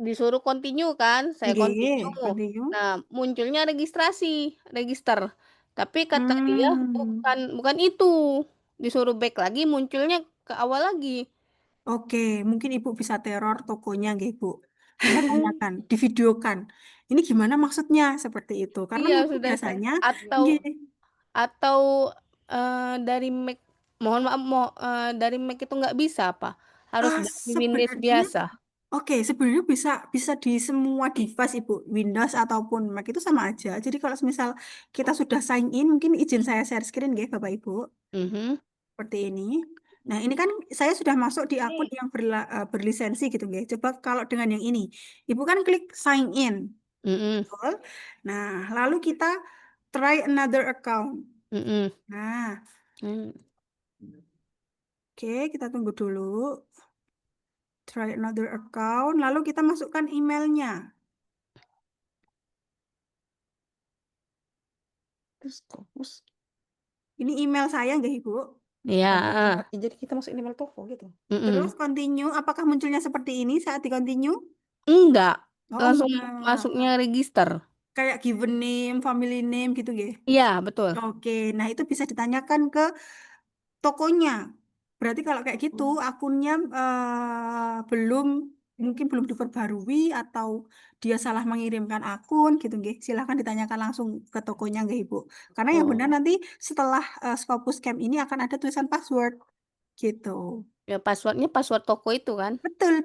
disuruh continue kan, saya continue. continue. Nah, munculnya register. Tapi kata dia Hmm. bukan itu. Disuruh back lagi, munculnya ke awal lagi. Oke, mungkin Ibu bisa teror tokonya, nggih, Ibu. Bisa tanyakan, divideokan. Ini gimana maksudnya seperti itu? Karena Iya, memang sudah saya. biasanya, Atau nggih. dari Mac, mohon maaf, dari Mac itu nggak bisa apa? Harus dari Windows Sebenarnya, biasa. oke, sebenarnya bisa di semua device Ibu, Windows ataupun Mac itu sama aja. Jadi kalau misal kita sudah sign in, mungkin izin saya share screen, nggih, Bapak Ibu. Seperti ini. Nah, ini kan saya sudah masuk di akun yang berlisensi gitu, nggih. Coba kalau dengan yang ini, Ibu kan klik sign in. Betul. Nah, lalu kita try another account. Nah, oke, kita tunggu dulu. Try another account, lalu kita masukkan emailnya. Ini email saya nggak, Ibu? Iya. Jadi kita masuk email toko gitu. Terus continue, apakah munculnya seperti ini saat di continue? Enggak, Oh, langsung enggak. masuknya register. Kayak given name, family name gitu, nggih? Iya, betul. Oke, nah itu bisa ditanyakan ke tokonya. Berarti kalau kayak gitu akunnya mungkin belum diperbarui atau dia salah mengirimkan akun gitu, nggih. Silahkan ditanyakan langsung ke tokonya, nggih, Ibu. Karena yang benar nanti setelah Scopus Camp ini akan ada tulisan password gitu. Ya, passwordnya password toko itu kan? Betul.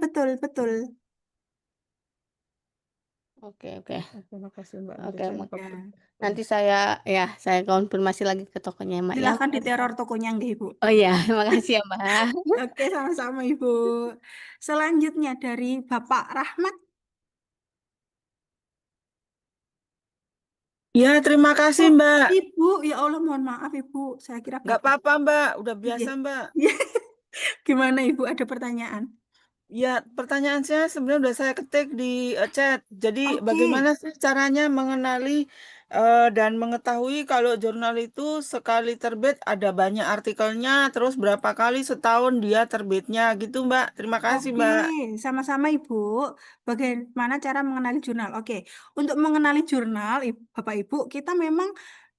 Oke. Terima kasih Mbak. Oke, Ya. nanti saya konfirmasi lagi ke tokonya Mbak ya. Silahkan diteror tokonya, nggih, Ibu. Oh iya, makasih ya Mbak. Oke, sama-sama Ibu. Selanjutnya dari Bapak Rahmat. Ya, terima kasih Mbak. Ibu, ya Allah mohon maaf Ibu. Saya kira Nggak Bapak. apa-apa Mbak, udah biasa Mbak. Gimana Ibu, ada pertanyaan? Ya, pertanyaan saya sebenarnya udah saya ketik di chat. Jadi bagaimana sih caranya mengenali dan mengetahui kalau jurnal itu sekali terbit ada banyak artikelnya, terus berapa kali setahun dia terbitnya gitu Mbak. Terima kasih Mbak. Sama-sama Ibu. Bagaimana cara mengenali jurnal? Oke, untuk mengenali jurnal, Bapak Ibu, kita memang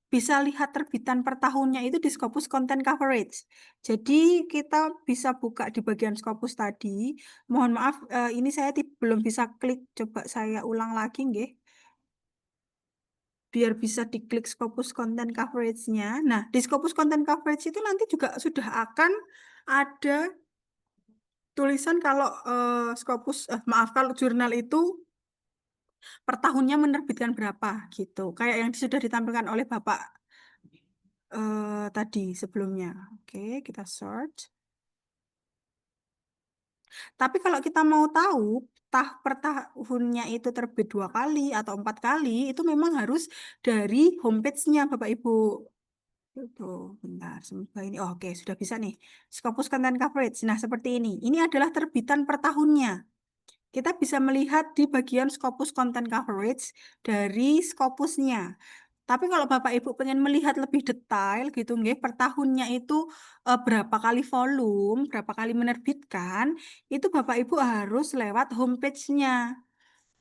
bisa lihat terbitan per tahunnya itu di Scopus Content Coverage. Jadi kita bisa buka di bagian Scopus tadi. Mohon maaf, ini saya belum bisa klik. Coba saya ulang lagi, nggih. Biar bisa diklik Scopus Content Coverage-nya. Nah, di Scopus Content Coverage itu nanti juga sudah akan ada tulisan kalau kalau jurnal itu per tahunnya menerbitkan berapa gitu. Kayak yang sudah ditampilkan oleh Bapak tadi sebelumnya. Oke, kita search. Tapi kalau kita mau tahu per tahunnya itu terbit 2 kali atau 4 kali, itu memang harus dari homepage-nya Bapak Ibu. Tuh, bentar, semoga ini. Oh, oke, sudah bisa nih. Scopus Content Coverage. Nah, seperti ini. Ini adalah terbitan per tahunnya. Kita bisa melihat di bagian Scopus Content Coverage dari Scopusnya. Tapi kalau Bapak Ibu pengen melihat lebih detail gitu nggih, per tahunnya itu berapa kali volume, berapa kali menerbitkan, itu Bapak Ibu harus lewat homepage-nya.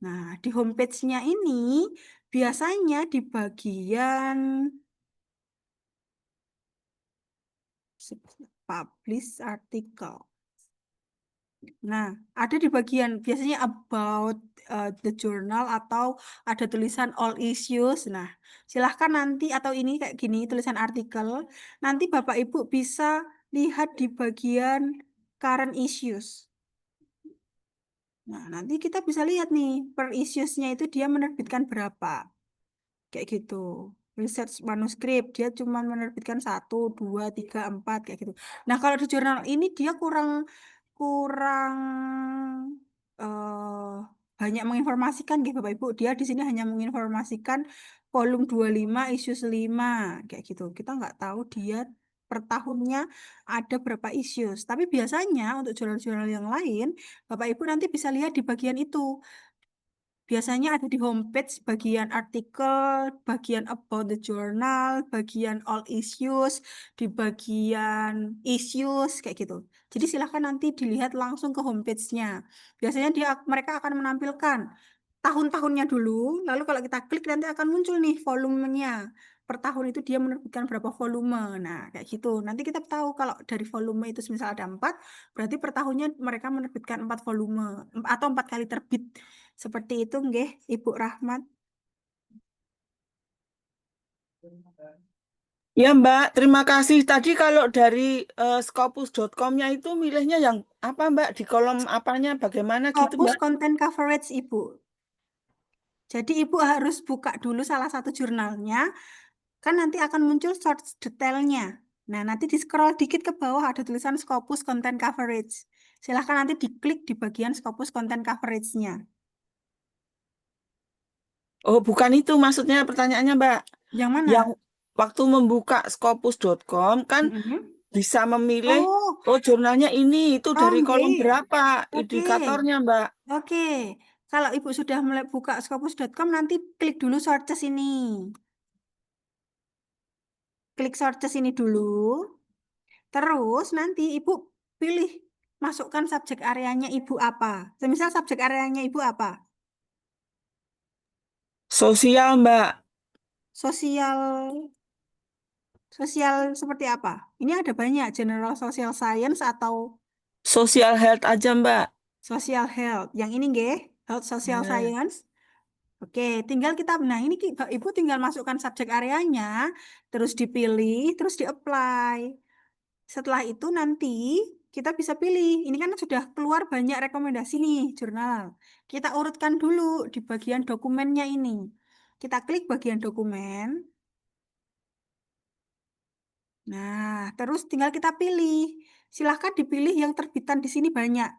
Nah, di homepage-nya ini biasanya di bagian publish article. Nah, ada di bagian biasanya about the journal atau ada tulisan all issues. Nah, silahkan nanti atau ini kayak gini tulisan artikel. Nanti Bapak Ibu bisa lihat di bagian current issues. Nah, nanti kita bisa lihat nih per issues-nya itu dia menerbitkan berapa. Kayak gitu. Research manuskrip dia cuma menerbitkan 1, 2, 3, 4 kayak gitu. Nah, kalau di jurnal ini dia kurang banyak menginformasikan gitu Bapak Ibu. Dia di sini hanya menginformasikan volume 25 issues 5 kayak gitu. Kita nggak tahu dia per tahunnya ada berapa issues. Tapi biasanya untuk jurnal-jurnal yang lain, Bapak Ibu nanti bisa lihat di bagian itu. Biasanya ada di homepage bagian artikel, bagian about the journal, bagian all issues, di bagian issues, kayak gitu. Jadi silahkan nanti dilihat langsung ke homepage-nya. Biasanya mereka akan menampilkan tahun-tahunnya dulu, lalu kalau kita klik nanti akan muncul nih volumenya. Per tahun itu dia menerbitkan berapa volume. Nah, kayak gitu. Nanti kita tahu kalau dari volume itu misal ada 4, berarti per tahunnya mereka menerbitkan 4 volume atau 4 kali terbit. Seperti itu nggih, Ibu Rahmat. Ya Mbak, terima kasih. Tadi kalau dari scopus.com-nya itu milihnya yang apa Mbak? Di kolom apanya bagaimana gitu Scopus Mbak? Content Coverage Ibu. Jadi Ibu harus buka dulu salah satu jurnalnya, kan nanti akan muncul source detailnya. Nah, nanti di scroll dikit ke bawah ada tulisan Scopus Content Coverage. Silahkan nanti diklik di bagian Scopus Content Coverage-nya. Oh, bukan itu maksudnya pertanyaannya Mbak. Yang mana? Yang waktu membuka scopus.com kan bisa memilih, Oh, jurnalnya ini itu dari kolom nggih. berapa Oke. indikatornya Mbak. Oke. Kalau Ibu sudah buka scopus.com, nanti klik dulu searches ini. Klik searches ini dulu. Terus nanti Ibu pilih, masukkan subjek areanya Ibu apa. Semisal subjek areanya Ibu apa? Sosial Mbak. Sosial seperti apa? Ini ada banyak, general social science atau Social health aja Mbak. social health. Yang ini nggih, health social science. Oke, tinggal kita, nah ini Ibu tinggal masukkan subjek areanya, terus dipilih, terus di-apply. Setelah itu nanti kita bisa pilih, ini kan sudah keluar banyak rekomendasi nih, jurnal. Kita urutkan dulu di bagian dokumennya ini. Kita klik bagian dokumen. Nah, terus tinggal kita pilih. Silahkan dipilih yang terbitan di sini banyak.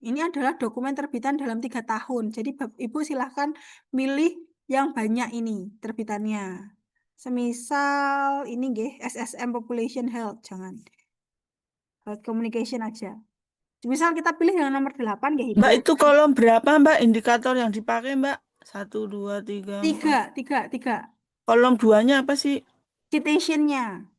Ini adalah dokumen terbitan dalam 3 tahun. Jadi Ibu silahkan milih yang banyak ini terbitannya. Semisal ini nggih, SSM Population Health, jangan. Health Communication aja. Misal kita pilih yang nomor 8 nggih Ibu. Mbak itu kolom berapa Mbak indikator yang dipakai Mbak? 1, 2, 3, 4. 3. Kolom 2-nya apa sih? Citation-nya.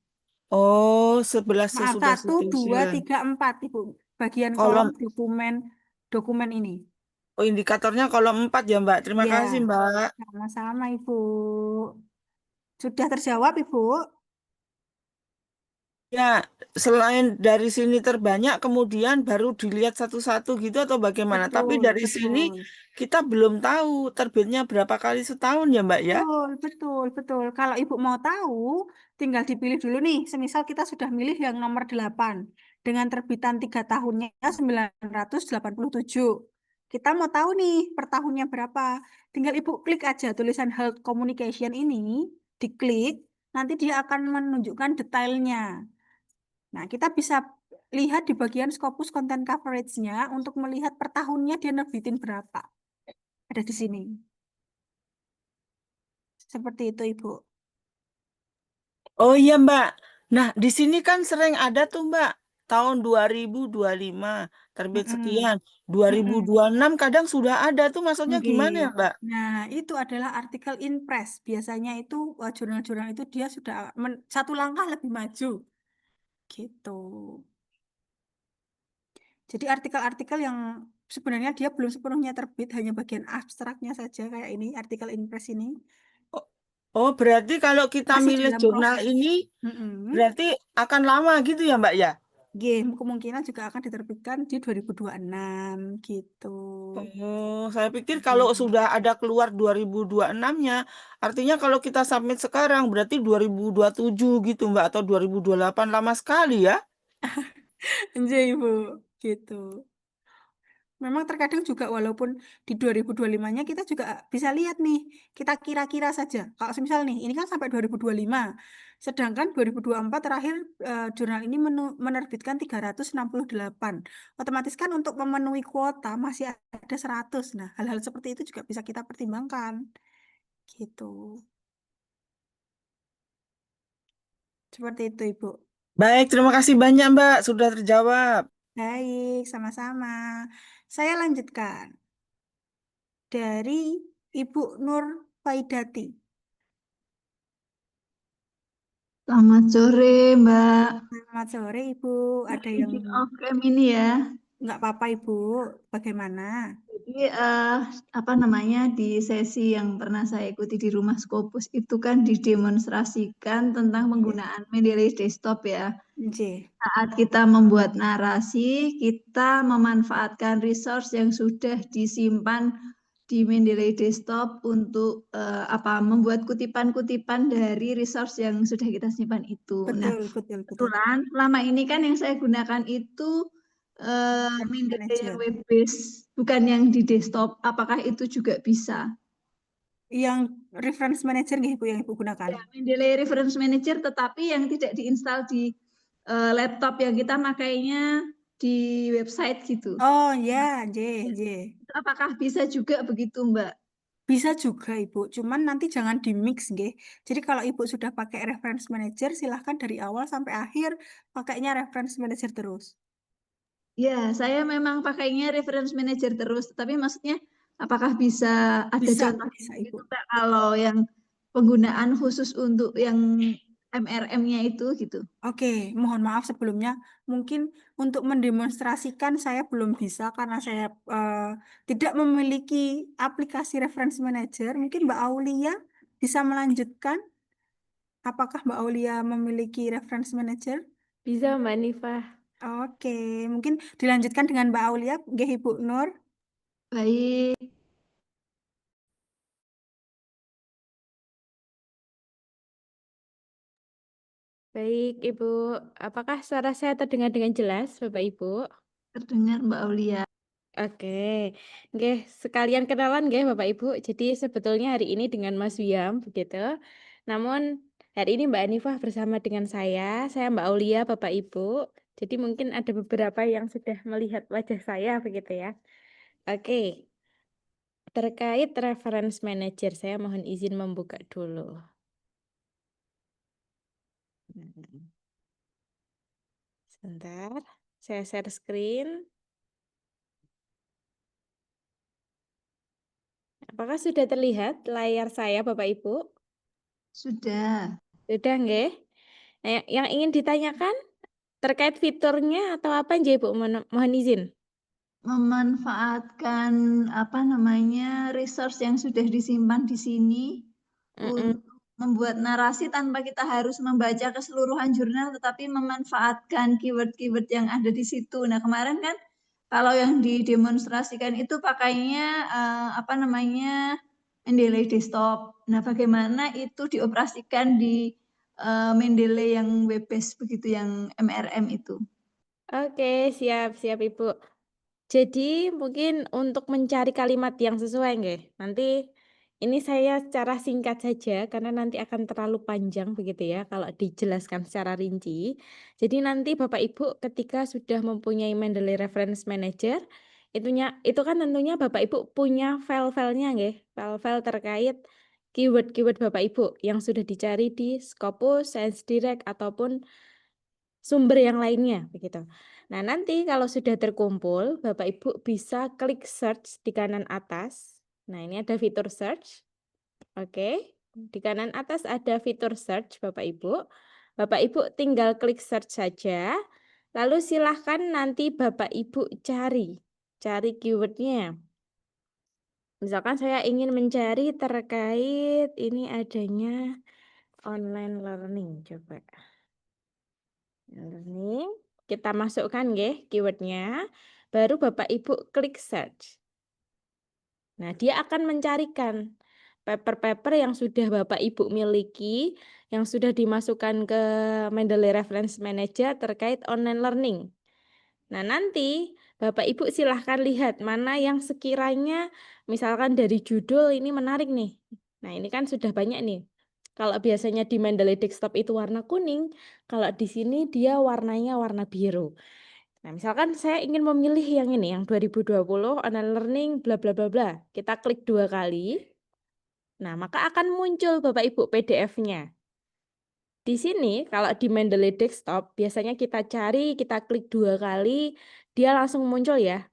Oh, 11 Maaf, sesudah 1, 2, citation. 3, 4 Ibu. Bagian Kolom kolom dokumen ini. Oh, indikatornya kolom 4 ya Mbak. Terima Ya, kasih Mbak. sama-sama Ibu. Sudah terjawab, Ibu? Ya, selain dari sini terbanyak, kemudian baru dilihat satu-satu gitu atau bagaimana? Tapi Betul, dari sini betul. kita belum tahu terbitnya berapa kali setahun ya, Mbak ya? Betul, betul, betul. Kalau Ibu mau tahu, tinggal dipilih dulu nih. Semisal kita sudah milih yang nomor 8 dengan terbitan 3 tahunnya 987. Kita mau tahu nih per tahunnya berapa. Tinggal Ibu klik aja tulisan Health Communication ini, diklik, nanti dia akan menunjukkan detailnya. Nah, kita bisa lihat di bagian Scopus Content Coverage-nya untuk melihat per tahunnya dia nerbitin berapa. Ada di sini. Seperti itu, Ibu. Oh iya, Mbak. Nah, di sini kan sering ada tuh, Mbak. Tahun 2025 terbit Mm-mm. sekian. Mm-mm. 2026 kadang sudah ada tuh, maksudnya gimana ya, Nggih. Mbak? Nah, itu adalah artikel in press. Biasanya itu jurnal-jurnal itu dia sudah satu langkah lebih maju. Gitu. Jadi artikel-artikel yang sebenarnya dia belum sepenuhnya terbit, hanya bagian abstraknya saja kayak ini, artikel in press ini. Oh, berarti kalau kita Masih milih dalam jurnal proses. ini, Mm-mm. berarti akan lama gitu ya, Mbak ya? Game kemungkinan juga akan diterbitkan di 2026 gitu. Oh, saya pikir kalau sudah ada keluar 2026-nya, artinya kalau kita submit sekarang berarti 2027 gitu, Mbak, atau 2028 lama sekali ya? Anjay, Ibu, gitu. Memang terkadang juga walaupun di 2025-nya kita juga bisa lihat nih, kita kira-kira saja. Kalau misal nih, ini kan sampai 2025. Sedangkan 2024 terakhir jurnal ini menerbitkan 368. Otomatis kan untuk memenuhi kuota masih ada 100. Nah, hal-hal seperti itu juga bisa kita pertimbangkan. Gitu. Seperti itu, Ibu. Baik, terima kasih banyak, Mbak, sudah terjawab. Baik, sama-sama. Saya lanjutkan. Dari Ibu Nur Faidati. Selamat sore, Mbak. Selamat sore, Ibu. Ada Saya yang izin off cam ini ya. nggak apa-apa, Ibu. Bagaimana? Jadi apa namanya di sesi yang pernah saya ikuti di Rumah Scopus itu kan didemonstrasikan tentang penggunaan Mendeley Desktop ya. J. Saat kita membuat narasi, kita memanfaatkan resource yang sudah disimpan di Mendeley Desktop untuk membuat kutipan-kutipan dari resource yang sudah kita simpan itu. Nah, Betul. kebetulan lama ini kan yang saya gunakan itu Mendeley yang web base, bukan yang di desktop. Apakah itu juga bisa? Yang reference manager nggih, Ibu, yang Ibu gunakan? Ya, Mendeley Reference Manager, tetapi yang tidak diinstal di laptop yang kita makainya di website gitu. Oh ya, J. Apakah bisa juga begitu, Mbak? Bisa juga, Ibu. Cuman nanti jangan di-mix, nggih. Jadi kalau Ibu sudah pakai reference manager, silahkan dari awal sampai akhir pakainya reference manager terus. Ya, saya memang pakainya Reference Manager terus, tapi maksudnya apakah bisa ada contoh Bisa, gitu, Ibu. Mbak, kalau yang penggunaan khusus untuk yang MRM-nya itu gitu? Oke, mohon maaf sebelumnya. Mungkin untuk mendemonstrasikan saya belum bisa karena saya tidak memiliki aplikasi reference manager. Mungkin Mbak Aulia bisa melanjutkan. Apakah Mbak Aulia memiliki reference manager? Bisa, Mbak Nifah. Oke, mungkin dilanjutkan dengan Mbak Aulia, nggih, Ibu Nur. Baik. Baik, Ibu. Apakah suara saya terdengar dengan jelas, Bapak Ibu? Terdengar, Mbak Aulia. Oke, nggih, sekalian kenalan nggih Bapak Ibu. Jadi sebetulnya hari ini dengan Mas Wiam begitu. Namun hari ini Mbak Anifah bersama dengan saya Mbak Aulia Bapak Ibu. Jadi mungkin ada beberapa yang sudah melihat wajah saya begitu ya. Oke. Terkait reference manager, saya mohon izin membuka dulu. Sebentar, saya share screen. Apakah sudah terlihat layar saya, Bapak Ibu? Sudah. Sudah, nggih? Nah, yang ingin ditanyakan terkait fiturnya atau apa, nggih, Ibu? Mohon izin. Memanfaatkan resource yang sudah disimpan di sini untuk membuat narasi tanpa kita harus membaca keseluruhan jurnal, tetapi memanfaatkan keyword-keyword yang ada di situ. Nah, kemarin kan kalau yang didemonstrasikan itu pakainya Mendeley Desktop. Nah, bagaimana itu dioperasikan di Mendeley yang web-based begitu, yang MRM itu? Oke, siap Ibu. Jadi mungkin untuk mencari kalimat yang sesuai nggih. Nanti ini saya secara singkat saja karena nanti akan terlalu panjang begitu ya kalau dijelaskan secara rinci. Jadi nanti Bapak Ibu ketika sudah mempunyai Mendeley Reference Manager itu kan tentunya Bapak Ibu punya file-filenya nggih, file-file terkait keyword-keyword Bapak Ibu yang sudah dicari di Scopus, ScienceDirect ataupun sumber yang lainnya begitu. Nah, nanti kalau sudah terkumpul, Bapak Ibu bisa klik search di kanan atas. Nah, ini ada fitur search. Oke. Di kanan atas ada fitur search, Bapak Ibu. Bapak Ibu tinggal klik search saja. Lalu silahkan nanti Bapak Ibu cari keywordnya. Misalkan saya ingin mencari terkait ini adanya online learning. Coba. Learning. Kita masukkan nggih keywordnya, baru Bapak Ibu klik search. Nah, dia akan mencarikan paper-paper yang sudah Bapak Ibu miliki, yang sudah dimasukkan ke Mendeley Reference Manager terkait online learning. Nah, nanti Bapak Ibu silahkan lihat mana yang sekiranya misalkan dari judul ini menarik nih. Nah, ini kan sudah banyak nih. Kalau biasanya di Mendeley Desktop itu warna kuning, kalau di sini dia warnanya warna biru. Nah, misalkan saya ingin memilih yang ini, yang 2020 online learning bla bla bla bla. Kita klik 2 kali. Nah, maka akan muncul Bapak Ibu PDF-nya. Di sini kalau di Mendeley Desktop biasanya kita cari, kita klik 2 kali, dia langsung muncul ya.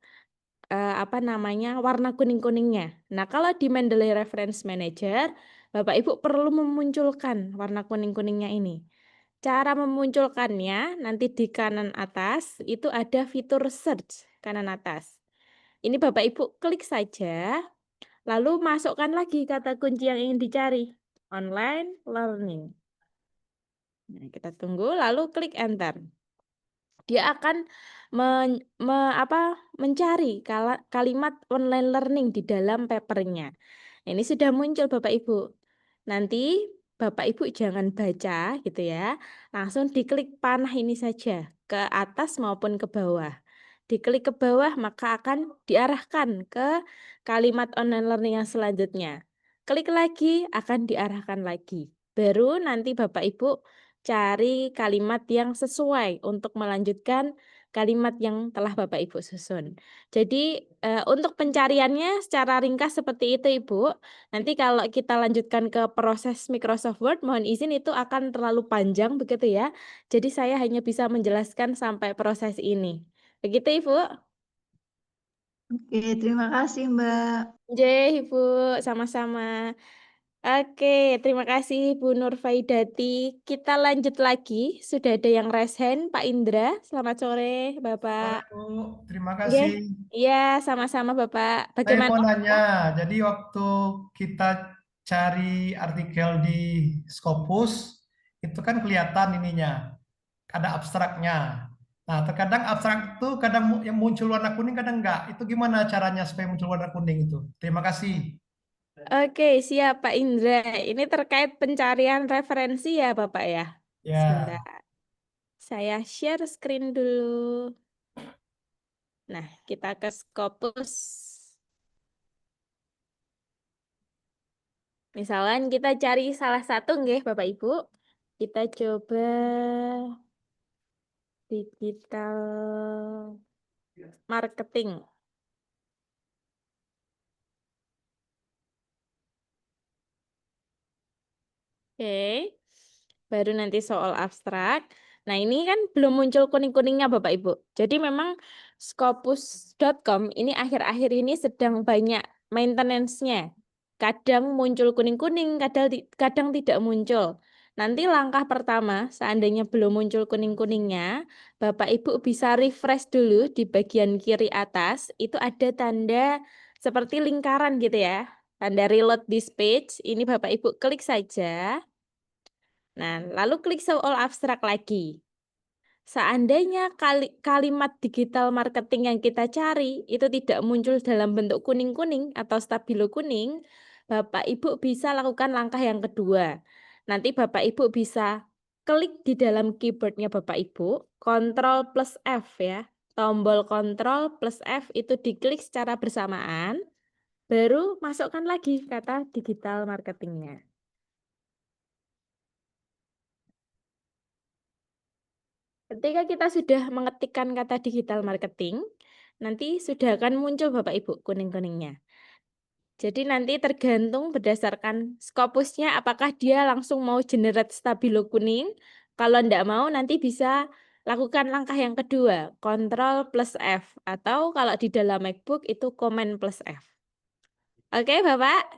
Warna kuning-kuningnya. Nah, kalau di Mendeley Reference Manager, Bapak Ibu perlu memunculkan warna kuning-kuningnya ini. Cara memunculkannya nanti di kanan atas itu ada fitur search kanan atas. Ini Bapak Ibu klik saja, lalu masukkan lagi kata kunci yang ingin dicari, online learning. Nah, kita tunggu, lalu klik enter. Dia akan mencari kalimat online learning di dalam papernya. Ini sudah muncul Bapak Ibu. Nanti Bapak Ibu jangan baca gitu ya. Langsung diklik panah ini saja ke atas maupun ke bawah. Diklik ke bawah maka akan diarahkan ke kalimat online learning yang selanjutnya. Klik lagi akan diarahkan lagi. Baru nanti Bapak Ibu cari kalimat yang sesuai untuk melanjutkan kalimat yang telah Bapak Ibu susun. Jadi untuk pencariannya secara ringkas seperti itu Ibu. Nanti kalau kita lanjutkan ke proses Microsoft Word, mohon izin itu akan terlalu panjang begitu ya. Jadi saya hanya bisa menjelaskan sampai proses ini. Begitu Ibu. Oke, terima kasih Mbak. Ibu, sama-sama. Oke, terima kasih Bu Nurfaidati. Kita lanjut lagi. Sudah ada yang raise hand, Pak Indra. Selamat sore, Bapak. Sore, Bu. Terima Nggih. kasih. Iya, sama-sama Bapak. Saya Bagaimana? mau nanya, jadi waktu kita cari artikel di Scopus, itu kan kelihatan ininya, ada abstraknya. Nah, terkadang abstrak itu kadang yang muncul warna kuning, kadang enggak. Itu gimana caranya supaya muncul warna kuning itu? Terima kasih. Oke, siap Pak Indra. Ini terkait pencarian referensi ya Bapak ya? Ya. Sebentar. Saya share screen dulu. Nah, kita ke Scopus. Misalkan kita cari salah satu nggih Bapak Ibu. Kita coba digital marketing. Oke. Baru nanti soal abstrak. Nah, ini kan belum muncul kuning-kuningnya Bapak Ibu. Jadi memang Scopus.com ini akhir-akhir ini sedang banyak maintenance-nya. Kadang muncul kuning-kuning, kadang tidak muncul. Nanti langkah pertama, seandainya belum muncul kuning-kuningnya, Bapak Ibu bisa refresh dulu di bagian kiri atas, itu ada tanda seperti lingkaran gitu ya. Tanda reload this page, ini Bapak Ibu klik saja. Nah, lalu klik Show All Abstract lagi. Seandainya kalimat digital marketing yang kita cari itu tidak muncul dalam bentuk kuning-kuning atau stabilo kuning, Bapak Ibu bisa lakukan langkah yang kedua. Nanti Bapak Ibu bisa klik di dalam keyboardnya Bapak Ibu, Ctrl plus F ya. Tombol Ctrl plus F itu diklik secara bersamaan, baru masukkan lagi kata digital marketingnya. Ketika kita sudah mengetikkan kata digital marketing, nanti sudah akan muncul Bapak Ibu kuning-kuningnya. Jadi nanti tergantung berdasarkan Scopusnya apakah dia langsung mau generate stabilo kuning. Kalau enggak mau nanti bisa lakukan langkah yang kedua, Ctrl plus F. Atau kalau di dalam MacBook itu Command plus F. Oke Bapak?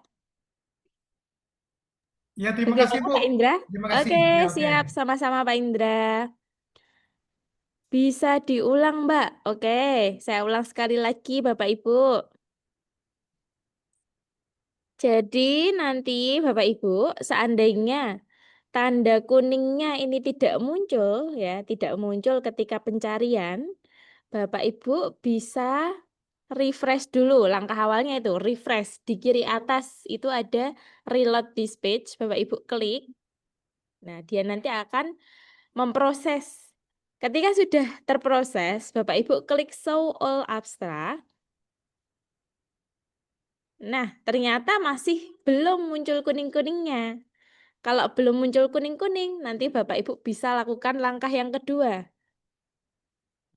Ya, terima kasih Bagaimana Bu. Pak Indra? Terima kasih. Oke, Ya, oke. siap. Sama-sama Pak Indra. Bisa diulang, Mbak. Oke, saya ulang sekali lagi, Bapak Ibu. Jadi nanti Bapak Ibu, seandainya tanda kuningnya ini tidak muncul, ya, tidak muncul ketika pencarian, Bapak Ibu bisa refresh dulu. Langkah awalnya itu refresh. Di kiri atas itu ada reload this page, Bapak Ibu klik. Nah, dia nanti akan memproses. Ketika sudah terproses, Bapak Ibu klik Show All Abstract. Nah, ternyata masih belum muncul kuning-kuningnya. Kalau belum muncul kuning-kuning, nanti Bapak Ibu bisa lakukan langkah yang kedua.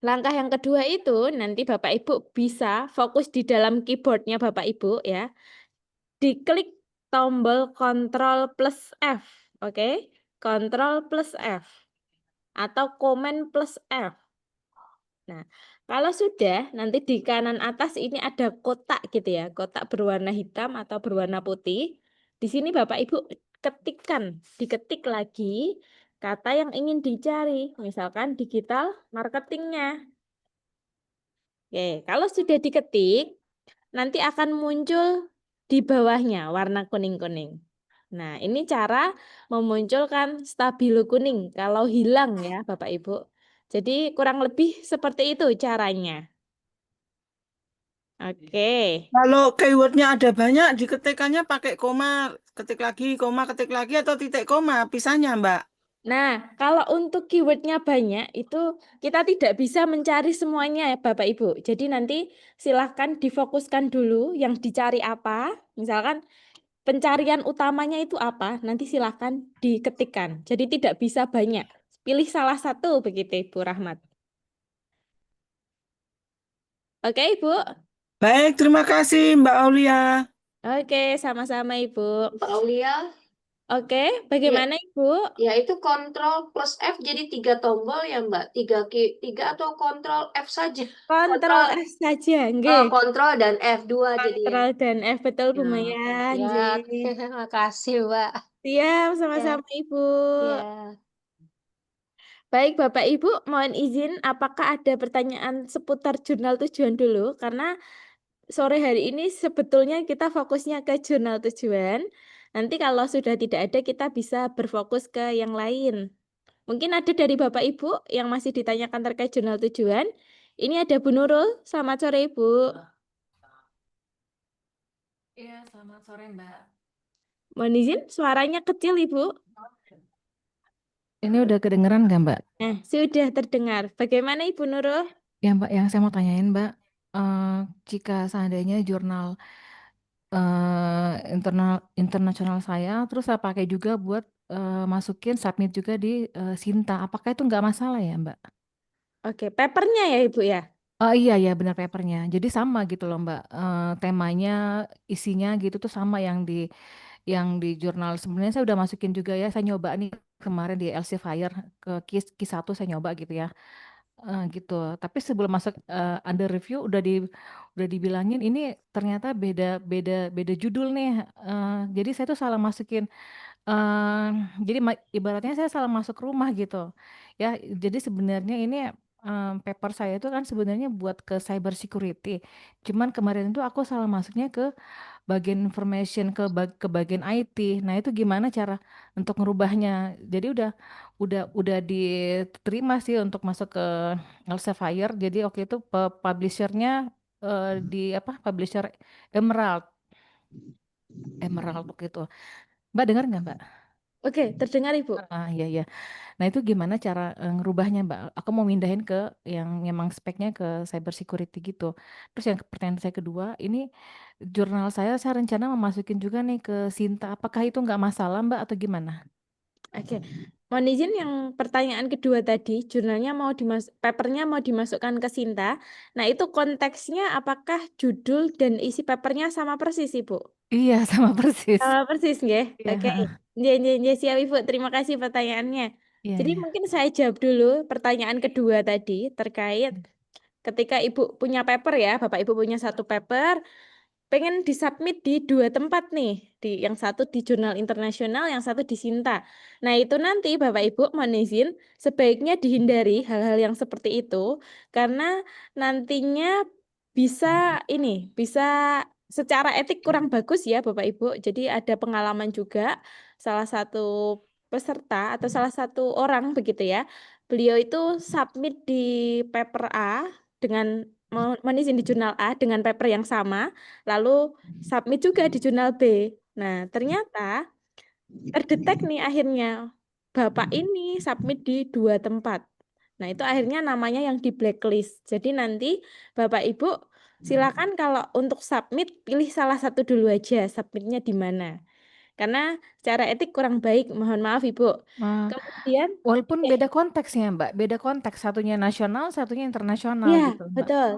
Langkah yang kedua itu nanti Bapak Ibu bisa fokus di dalam keyboardnya Bapak Ibu ya. Diklik tombol Ctrl plus F, oke? Ctrl plus F atau Command plus F. Nah, kalau sudah, nanti di kanan atas ini ada kotak gitu ya, kotak berwarna hitam atau berwarna putih. Di sini Bapak Ibu diketik lagi kata yang ingin dicari, misalkan digital marketingnya. Oke, kalau sudah diketik, nanti akan muncul di bawahnya warna kuning-kuning. Nah, ini cara memunculkan stabilo kuning kalau hilang ya Bapak Ibu. Jadi kurang lebih seperti itu caranya. Oke. Kalau keywordnya ada banyak, diketikkannya pakai koma, ketik lagi, atau titik koma, pisahnya, Mbak. Nah, kalau untuk keywordnya banyak, itu kita tidak bisa mencari semuanya ya Bapak Ibu. Jadi nanti silahkan difokuskan dulu yang dicari apa. Misalkan pencarian utamanya itu apa, nanti silahkan diketikkan. Jadi tidak bisa banyak. Pilih salah satu begitu Ibu Rahmat. Oke Ibu? Baik, terima kasih Mbak Aulia. Oke, sama-sama Ibu. Mbak Aulia, Oke, ya, bagaimana Ibu? ya itu Ctrl plus F jadi 3 tombol ya Mbak, 3 atau Ctrl F saja. Ctrl F saja, nggih. Ctrl dan F2 jadi ya. Ctrl dan F, betul Bu Ya, Maya, ya, nggih. makasih Mbak. Siap, Ya, sama-sama Ibu. ya. Baik Bapak Ibu, mohon izin apakah ada pertanyaan seputar jurnal tujuan dulu? Karena sore hari ini sebetulnya kita fokusnya ke jurnal tujuan. Nanti kalau sudah tidak ada kita bisa berfokus ke yang lain. Mungkin ada dari Bapak Ibu yang masih ditanyakan terkait jurnal tujuan. Ini ada Bu Nurul, selamat sore Ibu. Iya, selamat sore Mbak. Mohon izin suaranya kecil Ibu. Ini udah kedengeran nggak Mbak? Nah, sudah terdengar. Bagaimana Ibu Nurul? Ya Mbak, yang saya mau tanyain Mbak, jika seandainya jurnal internasional saya, terus saya pakai juga buat masukin submit juga di Sinta, apakah itu nggak masalah ya Mbak? Oke, papernya ya Ibu ya? Oh iya ya benar papernya. Jadi sama gitu loh Mbak. Temanya, isinya gitu tuh sama yang di jurnal. Sebenarnya saya udah masukin juga ya. Saya nyoba nih kemarin di Elsevier ke Q1 saya nyoba gitu ya. Gitu. Tapi sebelum masuk under review udah dibilangin ini ternyata beda judul nih. Jadi saya tuh salah masukin. eh jadi ibaratnya saya salah masuk rumah gitu. Ya, jadi sebenarnya ini paper saya itu kan sebenarnya buat ke cyber security. Cuman kemarin itu aku salah masuknya ke bagian information ke bagian IT. Nah, itu gimana cara untuk ngerubahnya? Jadi udah diterima sih untuk masuk ke Elsevier. Jadi waktu itu publishernya di apa? Publisher Emerald waktu itu. Mbak dengar nggak, Mbak? Oke, terdengar Ibu. Iya, iya. Nah, itu gimana cara ngerubahnya, Mbak? Aku mau mindahin ke yang memang speknya ke cyber security gitu. Terus yang pertanyaan saya kedua, ini jurnal saya rencana memasukin juga nih ke Sinta. Apakah itu nggak masalah, Mbak, atau gimana? Oke, mohon izin yang pertanyaan kedua tadi, papernya mau dimasukkan ke Sinta. Nah, itu konteksnya apakah judul dan isi papernya sama persis, Ibu? Iya, sama persis. Sama persis, nggih. Iya, Oke. Nggih, siap Ibu. Terima kasih pertanyaannya. iya, Jadi iya. mungkin saya jawab dulu pertanyaan kedua tadi terkait ketika Ibu punya paper ya, Bapak Ibu punya satu paper, pengen disubmit di dua tempat nih, yang satu di jurnal internasional, yang satu di Sinta. Nah, itu nanti Bapak Ibu mohon izin sebaiknya dihindari hal-hal yang seperti itu karena nantinya bisa secara etik kurang bagus ya Bapak Ibu. Jadi ada pengalaman juga salah satu peserta atau salah satu orang begitu ya. Beliau itu submit di paper A dengan mohon izin di jurnal A dengan paper yang sama, lalu submit juga di jurnal B. Nah, ternyata terdetek nih akhirnya Bapak ini submit di dua tempat. Nah, itu akhirnya namanya yang di blacklist. Jadi nanti Bapak Ibu silakan kalau untuk submit pilih salah satu dulu aja, submitnya di mana. Karena secara etik kurang baik, mohon maaf Ibu. Kemudian Walaupun beda konteksnya, Mbak, beda konteks, satunya nasional, satunya internasional ya, gitu, Mbak. betul,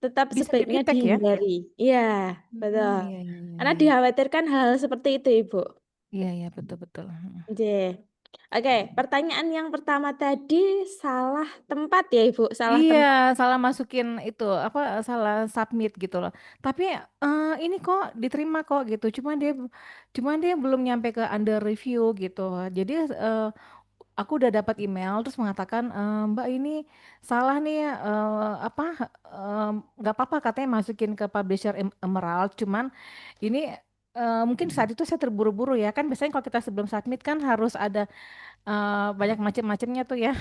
tetap Bisa sebaiknya di-detect ya? dihindari. Iya, betul. Iya, iya, iya, Karena iya. dikhawatirkan hal seperti itu, Ibu. Iya, iya, betul. Oke. Oke, pertanyaan yang pertama tadi salah tempat ya, Ibu? Salah tempat. Iya, salah masukin itu apa salah submit gitu loh. Tapi ini kok diterima kok gitu. Cuma dia belum nyampe ke under review gitu. Jadi aku udah dapat email terus mengatakan Mbak ini salah nih nggak apa-apa katanya masukin ke publisher Emerald. Cuman ini mungkin saat itu saya terburu-buru ya kan biasanya kalau kita sebelum submit kan harus ada banyak macam-macamnya tuh ya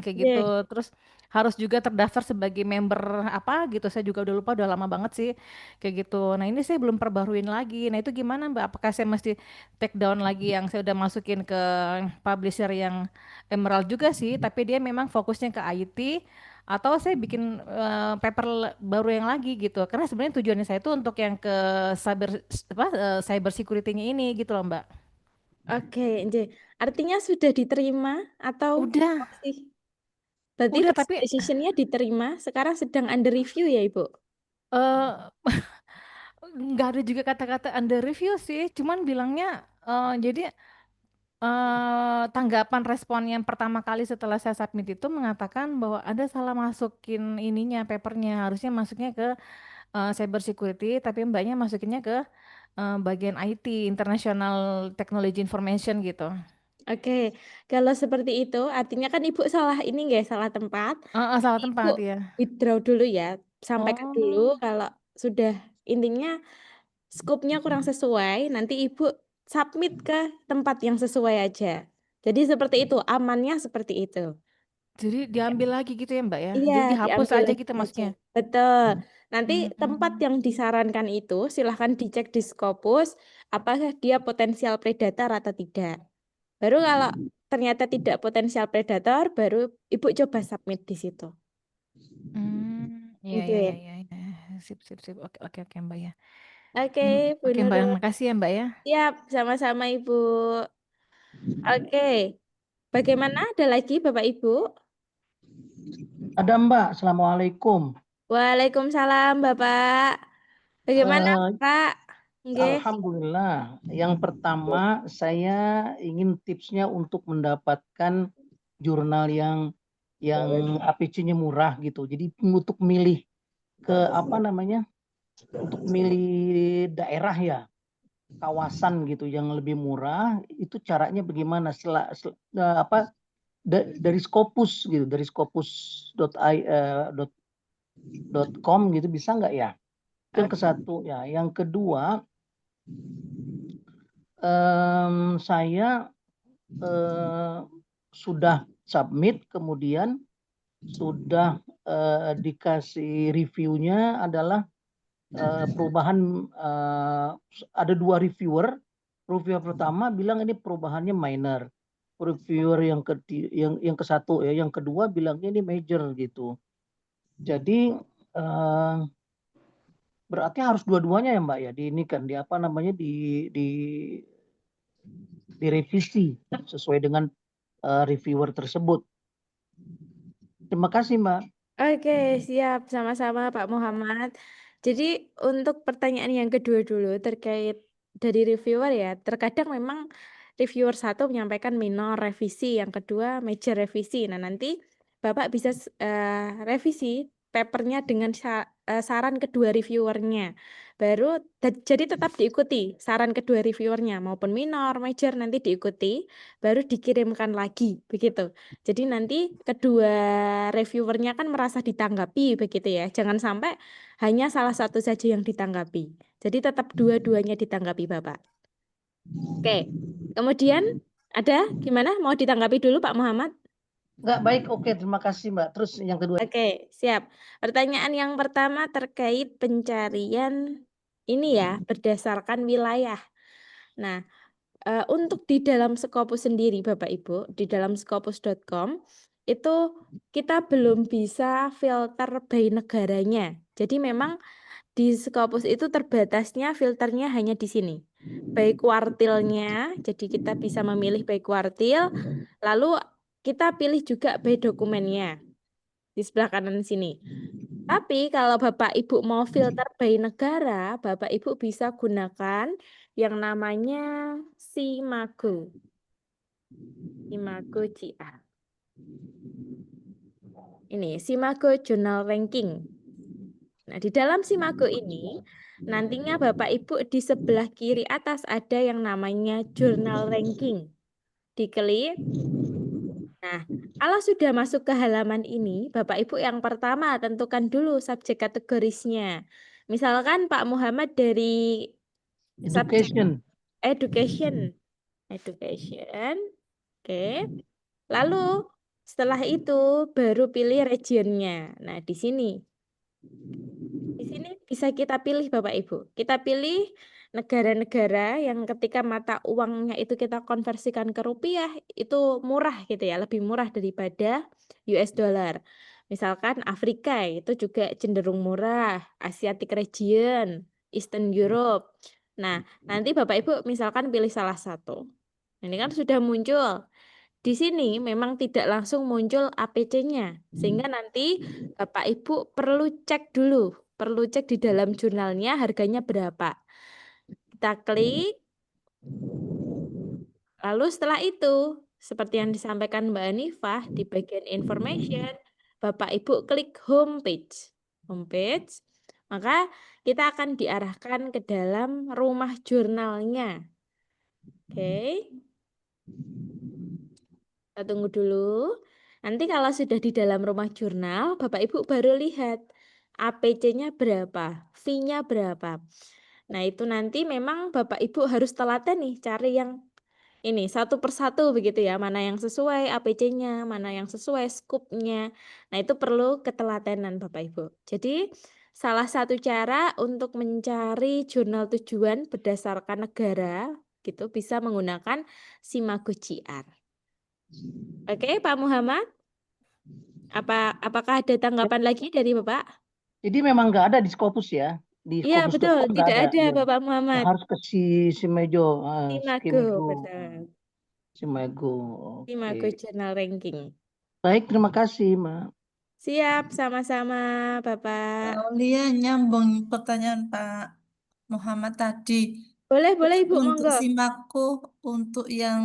kayak gitu Iya. terus harus juga terdaftar sebagai member apa gitu saya juga udah lupa udah lama banget sih kayak gitu nah ini saya belum perbaruin lagi nah itu gimana Mbak apakah saya mesti take down lagi yang saya udah masukin ke publisher yang Emerald juga sih tapi dia memang fokusnya ke IT atau saya bikin paper baru yang lagi gitu karena sebenarnya tujuannya saya itu untuk yang ke cyber security-nya ini gitu loh Mbak. Oke, Nje. Artinya sudah diterima atau Udah masih? Berarti first tapi decision-nya diterima, sekarang sedang under review ya, Ibu? eh nggak ada juga kata-kata under review sih, cuman bilangnya jadi tanggapan respon yang pertama kali setelah saya submit itu mengatakan bahwa ada salah masukin ininya papernya harusnya masuknya ke cyber security tapi mbaknya masukinnya ke bagian IT International Technology Information gitu. Oke, kalau seperti itu artinya kan Ibu salah ini nggak salah tempat. Salah Ibu tempat ya. withdraw dulu ya, sampaikan dulu Oh. kalau sudah intinya skupnya kurang sesuai, nanti Ibu submit ke tempat yang sesuai aja. Jadi seperti itu, amannya seperti itu. Jadi diambil lagi gitu ya Mbak ya? Iya, Jadi dihapus diambil aja lagi gitu aja. maksudnya? Betul. Nanti tempat yang disarankan itu silahkan dicek di Scopus apakah dia potensial predator atau tidak. Baru kalau ternyata tidak potensial predator, baru Ibu coba submit di situ. Iya, Gitu iya, ya. iya, iya. Sip. Oke Mbak ya. Oke, Bu Oke Mbak, Nurul. makasih ya Mbak ya. Siap, sama-sama Ibu. Oke. Bagaimana? Ada lagi Bapak Ibu? Ada Mbak, Assalamualaikum. Waalaikumsalam Bapak. Bagaimana Pak? Nggih. Alhamdulillah. Yang pertama saya ingin tipsnya untuk mendapatkan jurnal yang APC-nya murah gitu. Jadi untuk milih untuk milih daerah ya, kawasan gitu yang lebih murah itu caranya bagaimana? Dari Scopus gitu, dari scopus.com gitu bisa nggak ya? Itu yang ke satu ya. Yang kedua, saya sudah submit, kemudian sudah dikasih reviewnya adalah perubahan, ada 2 reviewer. Reviewer pertama bilang ini perubahannya minor. Reviewer yang ke satu ya, yang kedua bilangnya ini major gitu. Jadi berarti harus dua-duanya ya Mbak ya, ini kan di apa namanya direvisi sesuai dengan reviewer tersebut. Terima kasih Mbak. Oke, siap. Sama-sama Pak Muhammad. Jadi untuk pertanyaan yang kedua dulu terkait dari reviewer ya, terkadang memang reviewer satu menyampaikan minor revisi, yang kedua major revisi. Nah, nanti Bapak bisa revisi papernya dengan saran kedua reviewernya. Baru jadi tetap diikuti saran kedua reviewernya, maupun minor, major nanti diikuti, baru dikirimkan lagi, begitu. Jadi nanti kedua reviewernya kan merasa ditanggapi, begitu ya. Jangan sampai hanya salah satu saja yang ditanggapi. Jadi tetap dua-duanya ditanggapi Bapak. Oke, kemudian ada gimana? Mau ditanggapi dulu Pak Muhammad? Enggak, baik, oke, terima kasih Mbak. Terus yang kedua. Oke, siap. Pertanyaan yang pertama terkait pencarian ini ya, berdasarkan wilayah. Nah, untuk di dalam Scopus sendiri Bapak Ibu, di dalam scopus.com itu kita belum bisa filter by negaranya. Jadi memang di Scopus itu terbatasnya filternya hanya di sini. By kuartilnya, jadi kita bisa memilih by kuartil, lalu kita pilih juga by dokumennya di sebelah kanan sini. Tapi kalau Bapak Ibu mau filter by negara, Bapak Ibu bisa gunakan yang namanya Simago. Simago GR. Ini Simago Journal Ranking. Nah, di dalam Simago ini nantinya Bapak Ibu di sebelah kiri atas ada yang namanya Journal Ranking. Diklik. Nah, kalau sudah masuk ke halaman ini, Bapak Ibu yang pertama tentukan dulu subjek kategorisnya. Misalkan Pak Muhammad dari subjek education. Oke. Lalu setelah itu baru pilih regionnya. Nah, di sini bisa kita pilih Bapak Ibu. Kita pilih negara-negara yang ketika mata uangnya itu kita konversikan ke rupiah itu murah gitu ya, lebih murah daripada US dollar. Misalkan Afrika itu juga cenderung murah, Asiatic region, Eastern Europe. Nah, nanti Bapak Ibu misalkan pilih salah satu. Ini kan sudah muncul. Di sini memang tidak langsung muncul APC-nya, sehingga nanti Bapak Ibu perlu cek dulu, perlu cek di dalam jurnalnya harganya berapa. Kita klik, lalu setelah itu, seperti yang disampaikan Mbak Hanifah di bagian information, Bapak Ibu klik homepage. Maka kita akan diarahkan ke dalam rumah jurnalnya. Oke. Kita tunggu dulu. Nanti kalau sudah di dalam rumah jurnal, Bapak Ibu baru lihat APC-nya berapa, fee-nya berapa. Nah, itu nanti memang Bapak Ibu harus telaten nih cari yang ini satu persatu begitu ya, mana yang sesuai APC-nya, mana yang sesuai scoop-nya. Nah, itu perlu ketelatenan Bapak Ibu. Jadi, salah satu cara untuk mencari jurnal tujuan berdasarkan negara gitu bisa menggunakan Simago GR. Oke, Pak Muhammad. Apakah ada tanggapan lagi dari Bapak? Jadi memang nggak ada di Scopus ya? Di Iya, Scopus.com betul. nggak Tidak ada, ya. Bapak Muhammad. Harus ke Simago. Betul. Simago. Simago Journal Ranking. Baik, terima kasih, Mbak. Siap, sama-sama, Bapak. Aulia nyambung pertanyaan Pak Muhammad tadi. Boleh, Ibu, Untuk monggo. Simago, untuk yang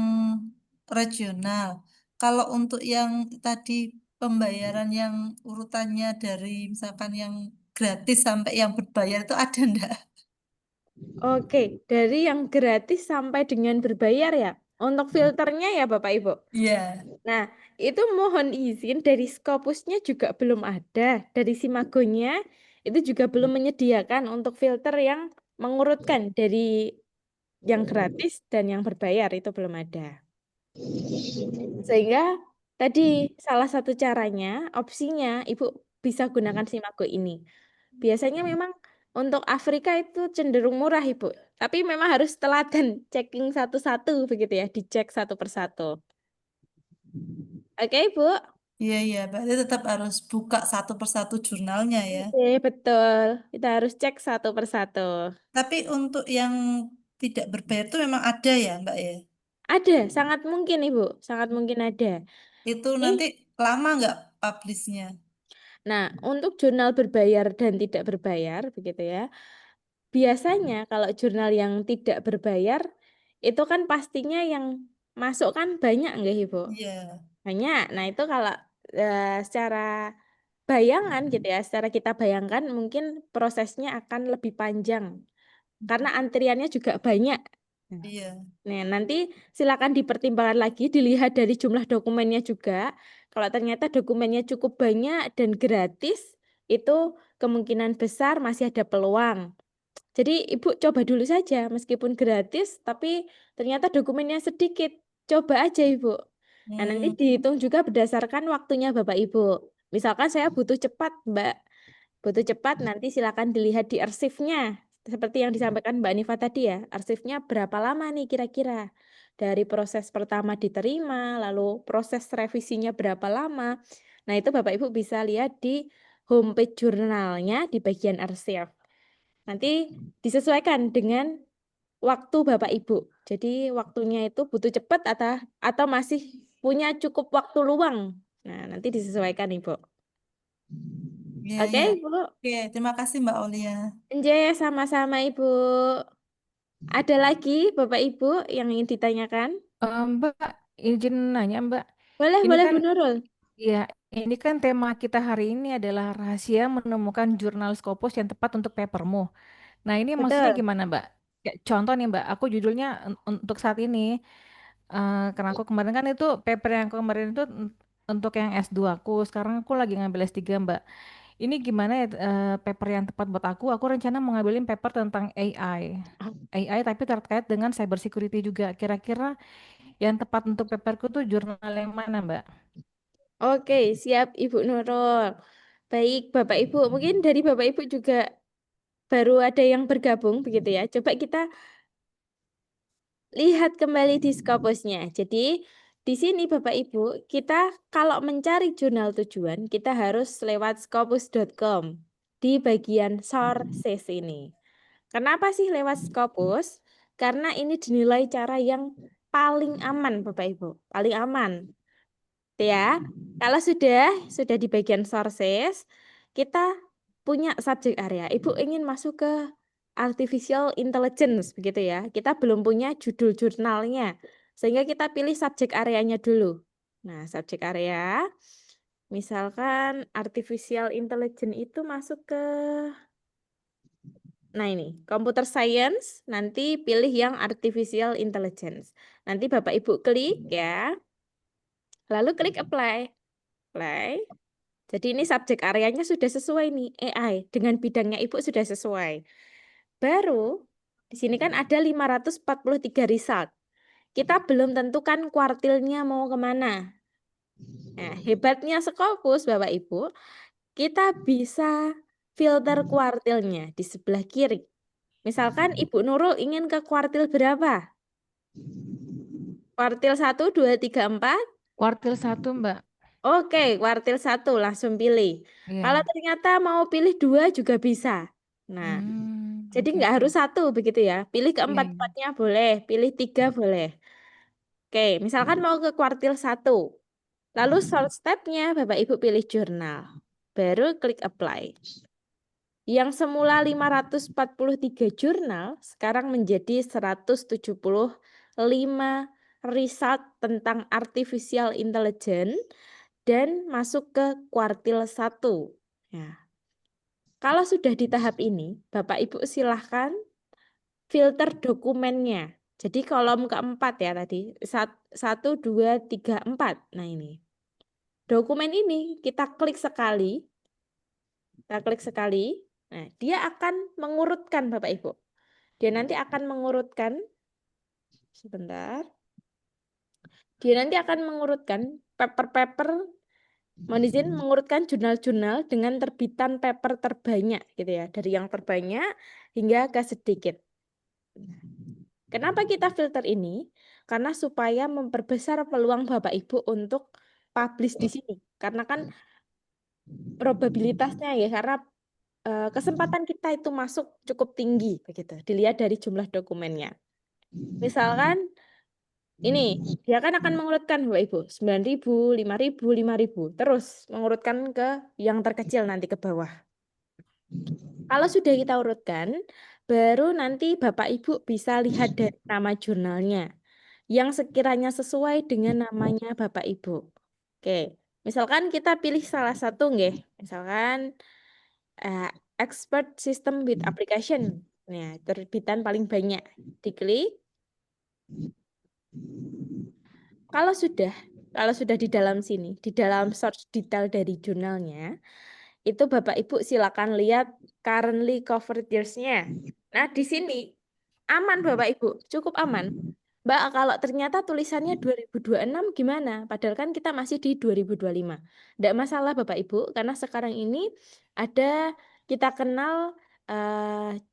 regional. Kalau untuk yang tadi pembayaran yang urutannya dari misalkan yang gratis sampai yang berbayar itu ada enggak? Oke, dari yang gratis sampai dengan berbayar ya. Untuk filternya ya Bapak Ibu. Iya. Nah, itu mohon izin dari Scopusnya juga belum ada. Dari Simagonya itu juga belum menyediakan untuk filter yang mengurutkan dari yang gratis dan yang berbayar, itu belum ada. Sehingga tadi salah satu caranya, opsinya Ibu bisa gunakan Simago ini. Biasanya memang untuk Afrika itu cenderung murah Ibu, tapi memang harus telaten checking satu-satu begitu ya, dicek satu persatu. Oke Ibu? Iya, berarti tetap harus buka satu persatu jurnalnya ya. Oke, betul. Kita harus cek satu persatu. Tapi untuk yang tidak berbayar itu memang ada ya, Mbak ya? Ada, sangat mungkin Ibu, sangat mungkin ada. Itu Ini, nanti lama nggak publishnya? nah, untuk jurnal berbayar dan tidak berbayar, begitu ya. Biasanya kalau jurnal yang tidak berbayar, itu kan pastinya yang masuk kan banyak nggak Ibu? Iya. Banyak. Nah, itu kalau secara bayangan gitu ya, secara kita bayangkan mungkin prosesnya akan lebih panjang. Karena antriannya juga banyak. Iya. Nah, nanti silakan dipertimbangkan lagi, dilihat dari jumlah dokumennya juga. Kalau ternyata dokumennya cukup banyak dan gratis, itu kemungkinan besar masih ada peluang. Jadi Ibu coba dulu saja, meskipun gratis, tapi ternyata dokumennya sedikit. Coba aja Ibu. Nah, nanti dihitung juga berdasarkan waktunya Bapak Ibu. Misalkan saya butuh cepat, Mbak. Butuh cepat, nanti silakan dilihat di arsipnya. Seperti yang disampaikan Mbak Nifa tadi ya, arsipnya berapa lama nih kira-kira? Dari proses pertama diterima, lalu proses revisinya berapa lama. Nah, itu Bapak Ibu bisa lihat di homepage jurnalnya di bagian arsip. Nanti disesuaikan dengan waktu Bapak Ibu. Jadi waktunya itu butuh cepat atau masih punya cukup waktu luang. Nah, nanti disesuaikan Ibu. Iya, Oke, iya. Ibu. Oke, terima kasih Mbak Aulia. Nje, sama-sama Ibu. Ada lagi Bapak Ibu yang ingin ditanyakan? Mbak, izin nanya Mbak. Boleh, Ini boleh kan Bu Nurul. ya, ini kan tema kita hari ini adalah rahasia menemukan jurnal Scopus yang tepat untuk papermu. Nah, ini maksudnya Betul. gimana, Mbak? Kayak contoh nih, Mbak, aku judulnya untuk saat ini, karena aku kemarin kan itu paper yang aku kemarin itu untuk yang S2 aku, sekarang aku lagi ngambil S3, Mbak. Ini gimana ya paper yang tepat buat aku? Aku rencana mau ngambilin paper tentang AI. AI tapi terkait dengan cyber security juga. Kira-kira yang tepat untuk paperku tuh jurnal yang mana, Mbak? Oke, siap Ibu Nurul. Baik, Bapak Ibu. Mungkin dari Bapak Ibu juga baru ada yang bergabung begitu ya. Coba kita lihat kembali di Scopusnya. Jadi di sini Bapak Ibu, kita kalau mencari jurnal tujuan, kita harus lewat scopus.com di bagian sources ini. Kenapa sih lewat Scopus? Karena ini dinilai cara yang paling aman Bapak Ibu, paling aman. Ya, kalau sudah di bagian sources, kita punya subject area. Ibu ingin masuk ke artificial intelligence begitu ya. Kita belum punya judul jurnalnya. Sehingga kita pilih subject areanya dulu. Nah, subject area misalkan artificial intelligence itu masuk ke ini, computer science, nanti pilih yang artificial intelligence. Nanti Bapak Ibu klik ya. Lalu klik apply. Apply. Jadi ini subjek areanya sudah sesuai nih, AI. Dengan bidangnya Ibu sudah sesuai. Baru, di sini kan ada 543 result. Kita belum tentukan kuartilnya mau kemana. Nah, hebatnya Scopus, Bapak Ibu, kita bisa filter kuartilnya di sebelah kiri. Misalkan Ibu Nurul ingin ke kuartil berapa? Kuartil 1, 2, 3, 4? Kuartil 1, Mbak. Oke, kuartil 1 langsung pilih. Iya. Kalau ternyata mau pilih 2 juga bisa. Nah, jadi nggak harus 1 begitu ya. Pilih keempat-empatnya boleh, pilih 3 boleh. Oke, misalkan mau ke kuartil 1. Lalu short step-nya Bapak Ibu pilih jurnal. Baru klik apply. Yang semula 543 jurnal sekarang menjadi 175 result tentang artificial intelligence dan masuk ke kuartil 1. Ya. Kalau sudah di tahap ini, Bapak Ibu silahkan filter dokumennya. Jadi kolom keempat ya tadi, 1, 2, 3, 4. Nah ini. Dokumen ini kita klik sekali. Kita klik sekali. Nah, dia akan mengurutkan Bapak Ibu. Dia nanti akan mengurutkan, sebentar. Dia nanti akan mengurutkan paper-paper, mohon izin mengurutkan jurnal-jurnal dengan terbitan paper terbanyak gitu ya, dari yang terbanyak hingga ke sedikit. Kenapa kita filter ini? Karena supaya memperbesar peluang Bapak Ibu untuk publish di sini. Karena kan probabilitasnya ya, karena kesempatan kita itu masuk cukup tinggi begitu. Dilihat dari jumlah dokumennya. Misalkan ini dia kan akan mengurutkan Bapak Ibu 9.000, 5.000, 5.000, terus mengurutkan ke yang terkecil nanti ke bawah. Kalau sudah kita urutkan, baru nanti Bapak Ibu bisa lihat dari nama jurnalnya yang sekiranya sesuai dengan namanya Bapak Ibu. Oke, misalkan kita pilih salah satu nggih. Misalkan Expert System with Application. Nah, terbitan paling banyak. Diklik. Kalau sudah di dalam sini, di dalam search detail dari jurnalnya, itu Bapak Ibu silakan lihat currently covered years-nya. Nah, di sini aman Bapak Ibu, cukup aman. Mbak, kalau ternyata tulisannya 2026 gimana? Padahal kan kita masih di 2025. Tidak masalah Bapak Ibu, karena sekarang ini ada kita kenal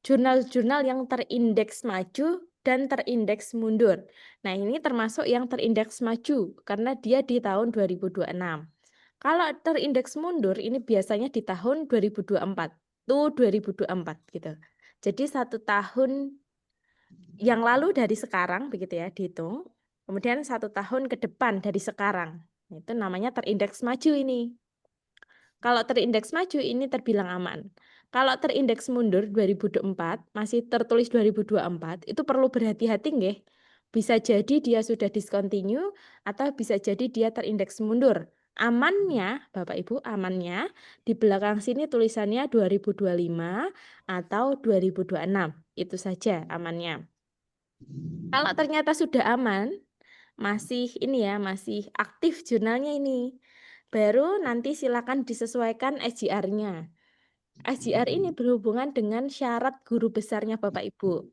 jurnal-jurnal yang terindeks maju dan terindeks mundur. Nah, ini termasuk yang terindeks maju karena dia di tahun 2026. Kalau terindeks mundur ini biasanya di tahun 2024 tuh 2024 gitu. Jadi 1 tahun yang lalu dari sekarang begitu ya dihitung. Kemudian 1 tahun ke depan dari sekarang. Itu namanya terindeks maju ini. Kalau terindeks maju ini terbilang aman. Kalau terindeks mundur 2024 masih tertulis 2024 itu perlu berhati-hati nggih. Bisa jadi dia sudah discontinue atau bisa jadi dia terindeks mundur. Amannya, Bapak Ibu, amannya di belakang sini tulisannya 2025 atau 2026. Itu saja amannya. Kalau ternyata sudah aman, masih ini ya, masih aktif jurnalnya ini. Baru nanti silakan disesuaikan SGR-nya. SGR ini berhubungan dengan syarat guru besarnya Bapak Ibu.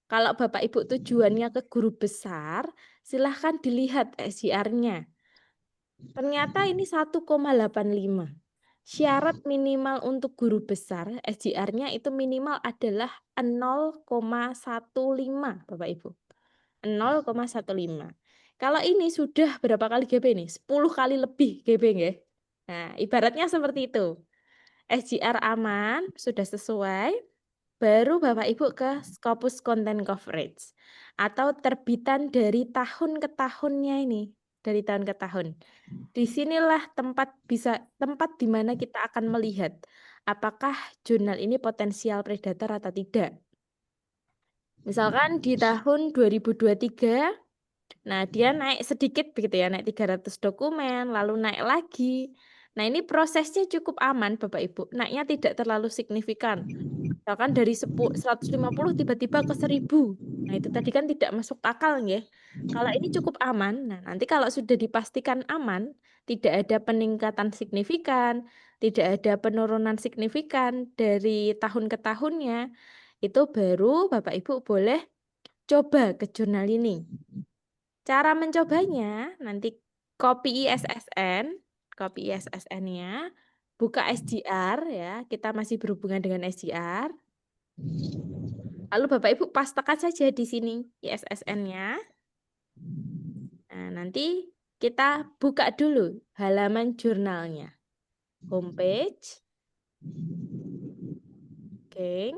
Kalau Bapak Ibu tujuannya ke guru besar, silahkan dilihat SGR-nya. Ternyata ini 1,85. Syarat minimal untuk guru besar, SGR-nya itu minimal adalah 0,15 Bapak Ibu. 0,15. Kalau ini sudah berapa kali GB ini? 10 kali lebih GB nggih. Nah, ibaratnya seperti itu. SGR aman, sudah sesuai, baru Bapak Ibu ke Scopus Content Coverage atau terbitan dari tahun ke tahunnya ini, dari tahun ke tahun. Disinilah tempat di mana kita akan melihat apakah jurnal ini potensial predator atau tidak. Misalkan di tahun 2023, nah dia naik sedikit begitu ya, naik 300 dokumen, lalu naik lagi. Nah ini prosesnya cukup aman Bapak Ibu, naiknya tidak terlalu signifikan. Misalkan dari 150 tiba-tiba ke 1000. Nah itu tadi kan tidak masuk akal ya. Kalau ini cukup aman, nah nanti kalau sudah dipastikan aman, tidak ada peningkatan signifikan, tidak ada penurunan signifikan dari tahun ke tahunnya, itu baru Bapak Ibu boleh coba ke jurnal ini. Cara mencobanya nanti copy ISSN-nya, buka SGR ya, kita masih berhubungan dengan SGR. Lalu Bapak Ibu pastekan saja di sini ISSN-nya. Nah, nanti kita buka dulu halaman jurnalnya. Homepage. Oke.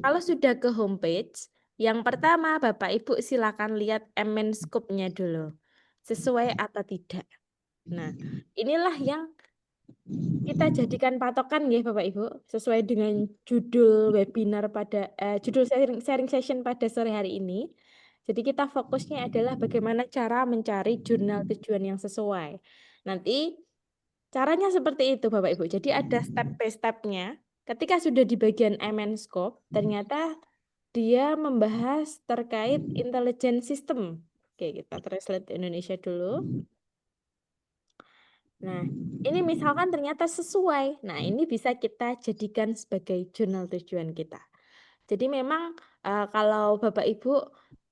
Kalau sudah ke homepage, yang pertama Bapak Ibu silakan lihat MN Scope-nya dulu. Sesuai atau tidak. Nah, inilah yang kita jadikan patokan ya Bapak Ibu, sesuai dengan judul webinar pada judul sharing session pada sore hari ini. Jadi kita fokusnya adalah bagaimana cara mencari jurnal tujuan yang sesuai. Nanti caranya seperti itu Bapak Ibu. Jadi ada step by step-nya. Ketika sudah di bagian MN Scope, ternyata dia membahas terkait intelligent system. Oke, kita translate Indonesia dulu. Nah, ini misalkan ternyata sesuai. Nah, ini bisa kita jadikan sebagai jurnal tujuan kita. Jadi memang kalau Bapak Ibu,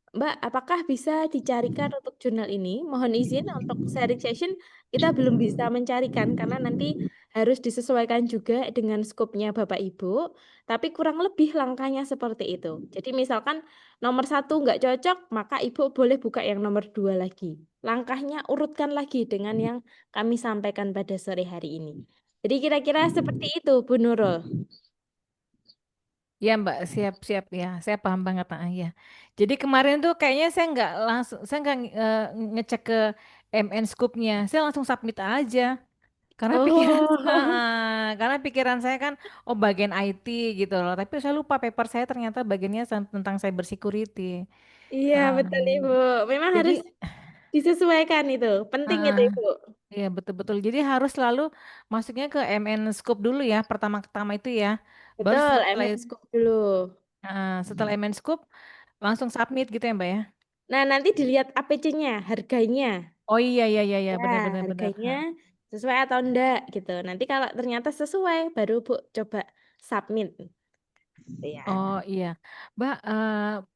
Mbak, apakah bisa dicarikan untuk jurnal ini? Mohon izin untuk sharing session kita belum bisa mencarikan karena nanti harus disesuaikan juga dengan skopnya Bapak Ibu. Tapi kurang lebih langkahnya seperti itu. Jadi misalkan nomor 1 nggak cocok, maka Ibu boleh buka yang nomor 2 lagi. Langkahnya urutkan lagi dengan yang kami sampaikan pada sore hari ini. Jadi kira-kira seperti itu, Bu Nurul. Ya Mbak, siap-siap ya. Saya paham banget. Ya. Jadi kemarin tuh kayaknya saya nggak ngecek ke MN Scoop-nya. Saya langsung submit aja. Karena pikiran, Oh, karena pikiran saya kan, oh bagian IT gitu loh. Tapi saya lupa paper saya ternyata bagiannya tentang cyber security. iya betul Ibu. Memang Jadi, harus disesuaikan itu. Penting itu Ibu. iya betul-betul. Jadi harus selalu masuknya ke MN Scoop dulu ya, pertama-tama itu ya. Baru Betul, setelah MN Scoop dulu. setelah MN Scoop langsung submit gitu ya Mbak ya. Nah, nanti dilihat APC-nya, harganya. Oh iya iya iya iya Ya, benar-benar benar. harganya sesuai atau enggak gitu. Nanti kalau ternyata sesuai, baru Bu coba submit. Ya. Oh iya, Mbak,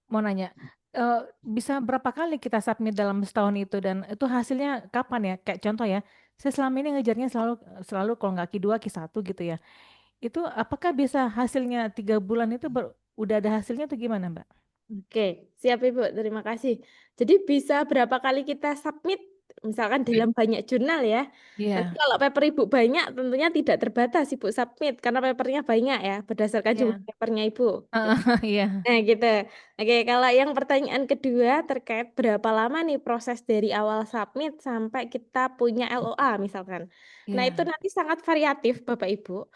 mau nanya, eh, bisa berapa kali kita submit dalam setahun itu dan itu hasilnya kapan ya? Kayak contoh ya, saya selama ini ngejarnya selalu selalu kalau nggak Q2 Q1 gitu ya. Itu apakah bisa hasilnya 3 bulan itu udah ada hasilnya tuh gimana Mbak? Oke, siap Ibu. Terima kasih. Jadi bisa berapa kali kita submit, misalkan dalam banyak jurnal ya. Nanti Iya, kalau paper Ibu banyak, tentunya tidak terbatas Ibu submit karena papernya banyak ya, berdasarkan jumlah iya, papernya Ibu. iya. Nah, gitu. Oke, kalau yang pertanyaan kedua terkait berapa lama nih proses dari awal submit sampai kita punya LOA misalkan. Nah, itu Iya. nanti sangat variatif Bapak Ibu.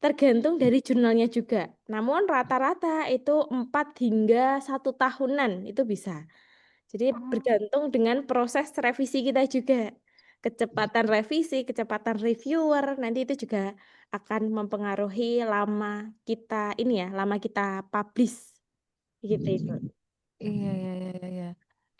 Tergantung dari jurnalnya juga. Namun rata-rata itu 4 hingga 1 tahunan itu bisa. Jadi bergantung dengan proses revisi kita juga. Kecepatan revisi, kecepatan reviewer, nanti itu juga akan mempengaruhi lama kita ini ya, lama kita publish. Gitu itu. Iya, iya, iya, iya, iya.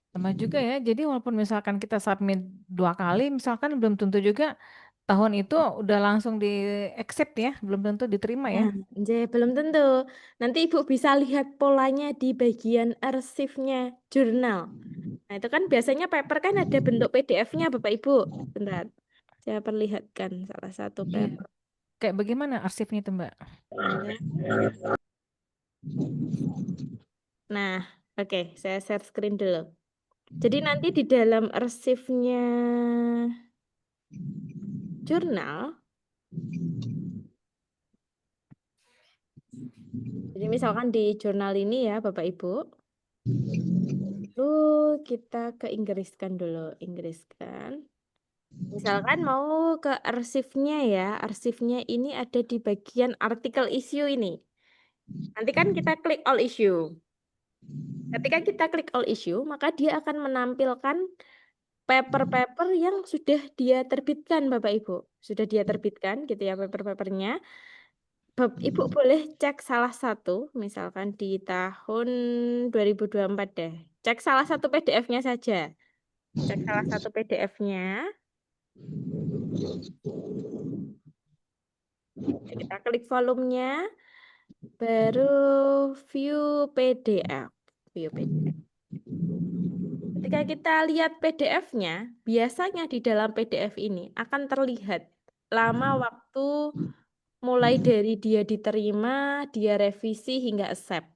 Sama juga ya. Jadi walaupun misalkan kita submit 2 kali, misalkan belum tentu juga tahun itu udah langsung di accept ya, belum tentu diterima ya. Nah, belum tentu. Nanti Ibu bisa lihat polanya di bagian arsipnya jurnal. Nah, itu kan biasanya paper kan ada bentuk PDF-nya Bapak Ibu. Bentar, saya perlihatkan salah satu Iya. paper. Kayak bagaimana arsipnya itu Mbak? Bentar. Nah, oke, saya share screen dulu. Jadi nanti di dalam arsipnya jurnal, jadi misalkan di jurnal ini ya Bapak Ibu, lalu kita ke Inggriskan dulu, Inggriskan. Misalkan mau ke arsipnya ya, arsipnya ini ada di bagian artikel issue ini. Nanti kan kita klik all issue. Ketika kita klik all issue, maka dia akan menampilkan paper-paper yang sudah dia terbitkan, Bapak Ibu. Sudah dia terbitkan gitu ya paper-papernya. Ibu boleh cek salah satu, misalkan di tahun 2024 deh. Cek salah satu PDF-nya saja. Cek salah satu PDF-nya. Kita klik volumenya, baru view PDF. View PDF. Ketika kita lihat PDF-nya, biasanya di dalam PDF ini akan terlihat lama waktu mulai dari dia diterima, dia revisi hingga accept.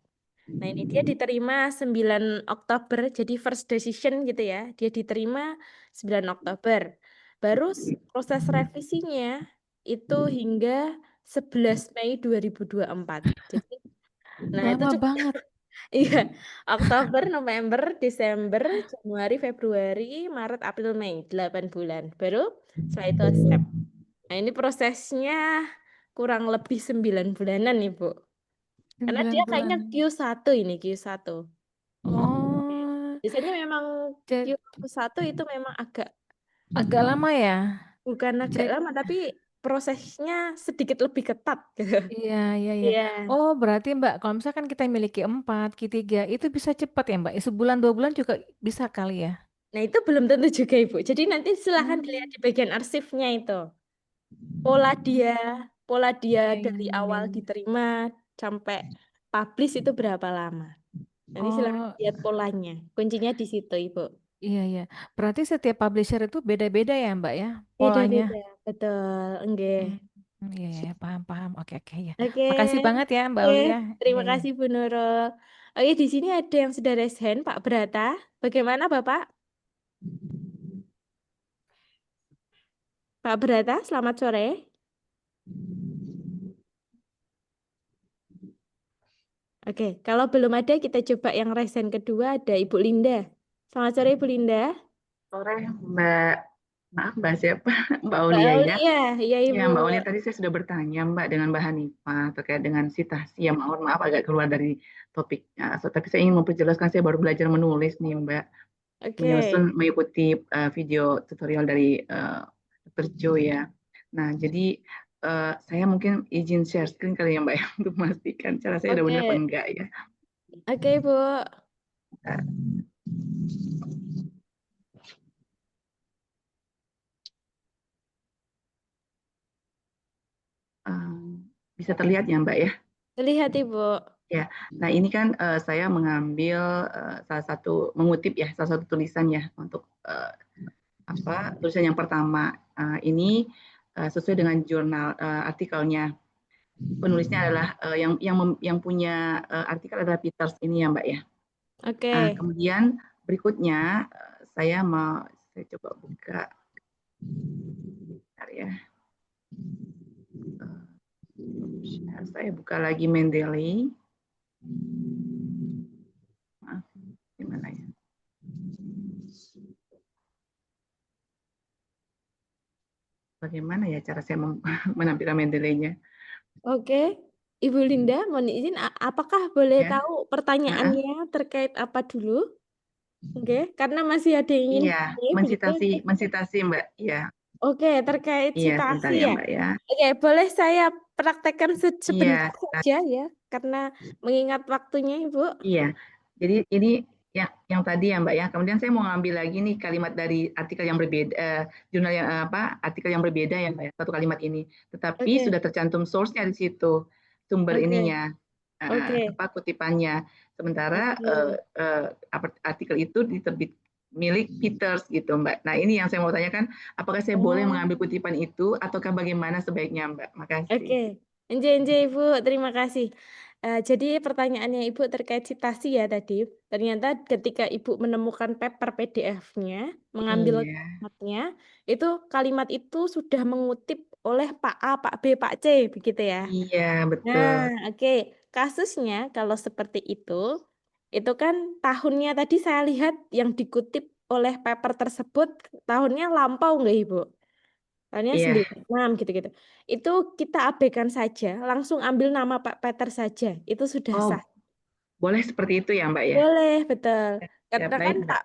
Nah, ini dia diterima 9 Oktober, jadi first decision gitu ya. Dia diterima 9 Oktober. Baru proses revisinya itu hingga 11 Mei 2024. Jadi, nah itu Lama cukup banget. iya, Oktober, November, Desember, Januari, Februari, Maret, April, Mei, 8 bulan. Baru setelah itu accept. Nah, ini prosesnya kurang lebih 9 bulanan, Ibu. Karena 9 dia bulan. kayaknya Q1 ini, Q1. Oh, Biasanya memang jadi Q1 itu memang agak lama ya. bukan agak Jadi, lama, tapi prosesnya sedikit lebih ketat gitu. iya, iya, iya. Iya. Oh, berarti Mbak, kalau misalkan kita miliki 4, Q3, itu bisa cepat ya Mbak? Sebulan, 2 bulan juga bisa kali ya? Nah, itu belum tentu juga, Ibu. Jadi nanti silahkan dilihat di bagian arsipnya itu. Pola dia dari awal diterima sampai publish itu berapa lama. Nanti silahkan Oh, lihat polanya. Kuncinya di situ, Ibu. iya iya. Berarti setiap publisher itu beda-beda ya, Mbak ya, polanya. Beda-beda, betul. Enggak. Iya, iya, paham. Oke, ya. Oke, Makasih banget ya, Mbak oke. Aulia. Terima Iya. kasih, Bu Nurul. Oke, di sini ada yang sudah raise hand, Pak Brata. Bagaimana, Bapak? Pak Brata, selamat sore. Oke, kalau belum ada kita coba yang raise hand kedua, ada Ibu Linda. Selamat sore, Ibu Linda. Sore Mbak, maaf Mbak siapa? Mbak Mbak Aulia ya? Aulia, iya Ya Ibu. Mbak Aulia tadi saya sudah bertanya Mbak dengan Mbak Hanifah terkait dengan citasi. Ya mohon maaf agak keluar dari topiknya. Tapi saya ingin memperjelaskan, saya baru belajar menulis nih Mbak. Oke. Mengikuti video tutorial dari Dr. Jo ya. Nah jadi saya mungkin izin share screen kali ya Mbak ya, untuk memastikan cara saya udah benar apa Oke. enggak ya. Oke, Bu. Bisa terlihat ya Mbak ya? Terlihat Ibu. Ya, nah ini kan saya mengambil mengutip ya salah satu tulisan ya untuk tulisan yang pertama. Ini sesuai dengan jurnal artikelnya. Penulisnya adalah yang punya artikel adalah Peters ini ya Mbak ya. Oke. Kemudian berikutnya saya coba buka. Bentar ya. Saya buka lagi Mendeley. Maaf, gimana ya? Bagaimana ya cara saya menampilkan Mendeley-nya? Oke, Ibu Linda, mohon izin, apakah boleh tahu pertanyaannya terkait apa dulu? Oke, karena masih ada yang ingin Iya, begitu. mensitasi Mbak, ya. Oke, terkait Iya, sebentar citasi ya ya. Mbak ya. Oke, boleh saya praktekkan sebentar Iya. saja ya, karena mengingat waktunya Ibu. Iya, jadi ini yang tadi ya Mbak ya. Kemudian saya mau ngambil lagi nih kalimat dari artikel yang berbeda, jurnal yang artikel yang berbeda ya Mbak ya, satu kalimat ini. Tetapi sudah tercantum source-nya di situ, sumber ininya, kutipannya. Sementara artikel itu diterbit milik Peters gitu Mbak. Nah ini yang saya mau tanyakan, apakah saya boleh mengambil kutipan itu ataukah bagaimana sebaiknya Mbak? Makasih. Oke, enjoy Ibu, terima kasih. Jadi pertanyaannya Ibu terkait citasi ya tadi. Ternyata ketika Ibu menemukan paper PDF-nya, mengambil kalimatnya, itu kalimat itu sudah mengutip oleh Pak A, Pak B, Pak C, begitu ya. Iya, betul. Nah, oke. Kasusnya kalau seperti itu kan tahunnya tadi saya lihat yang dikutip oleh paper tersebut tahunnya lampau nggak Ibu? Tahunnya 96 gitu-gitu. Itu kita abaikan saja, langsung ambil nama Pak Peter saja, itu sudah sah. Boleh seperti itu ya Mbak ya? Boleh, betul. Karena kan baik, Mbak. Pak,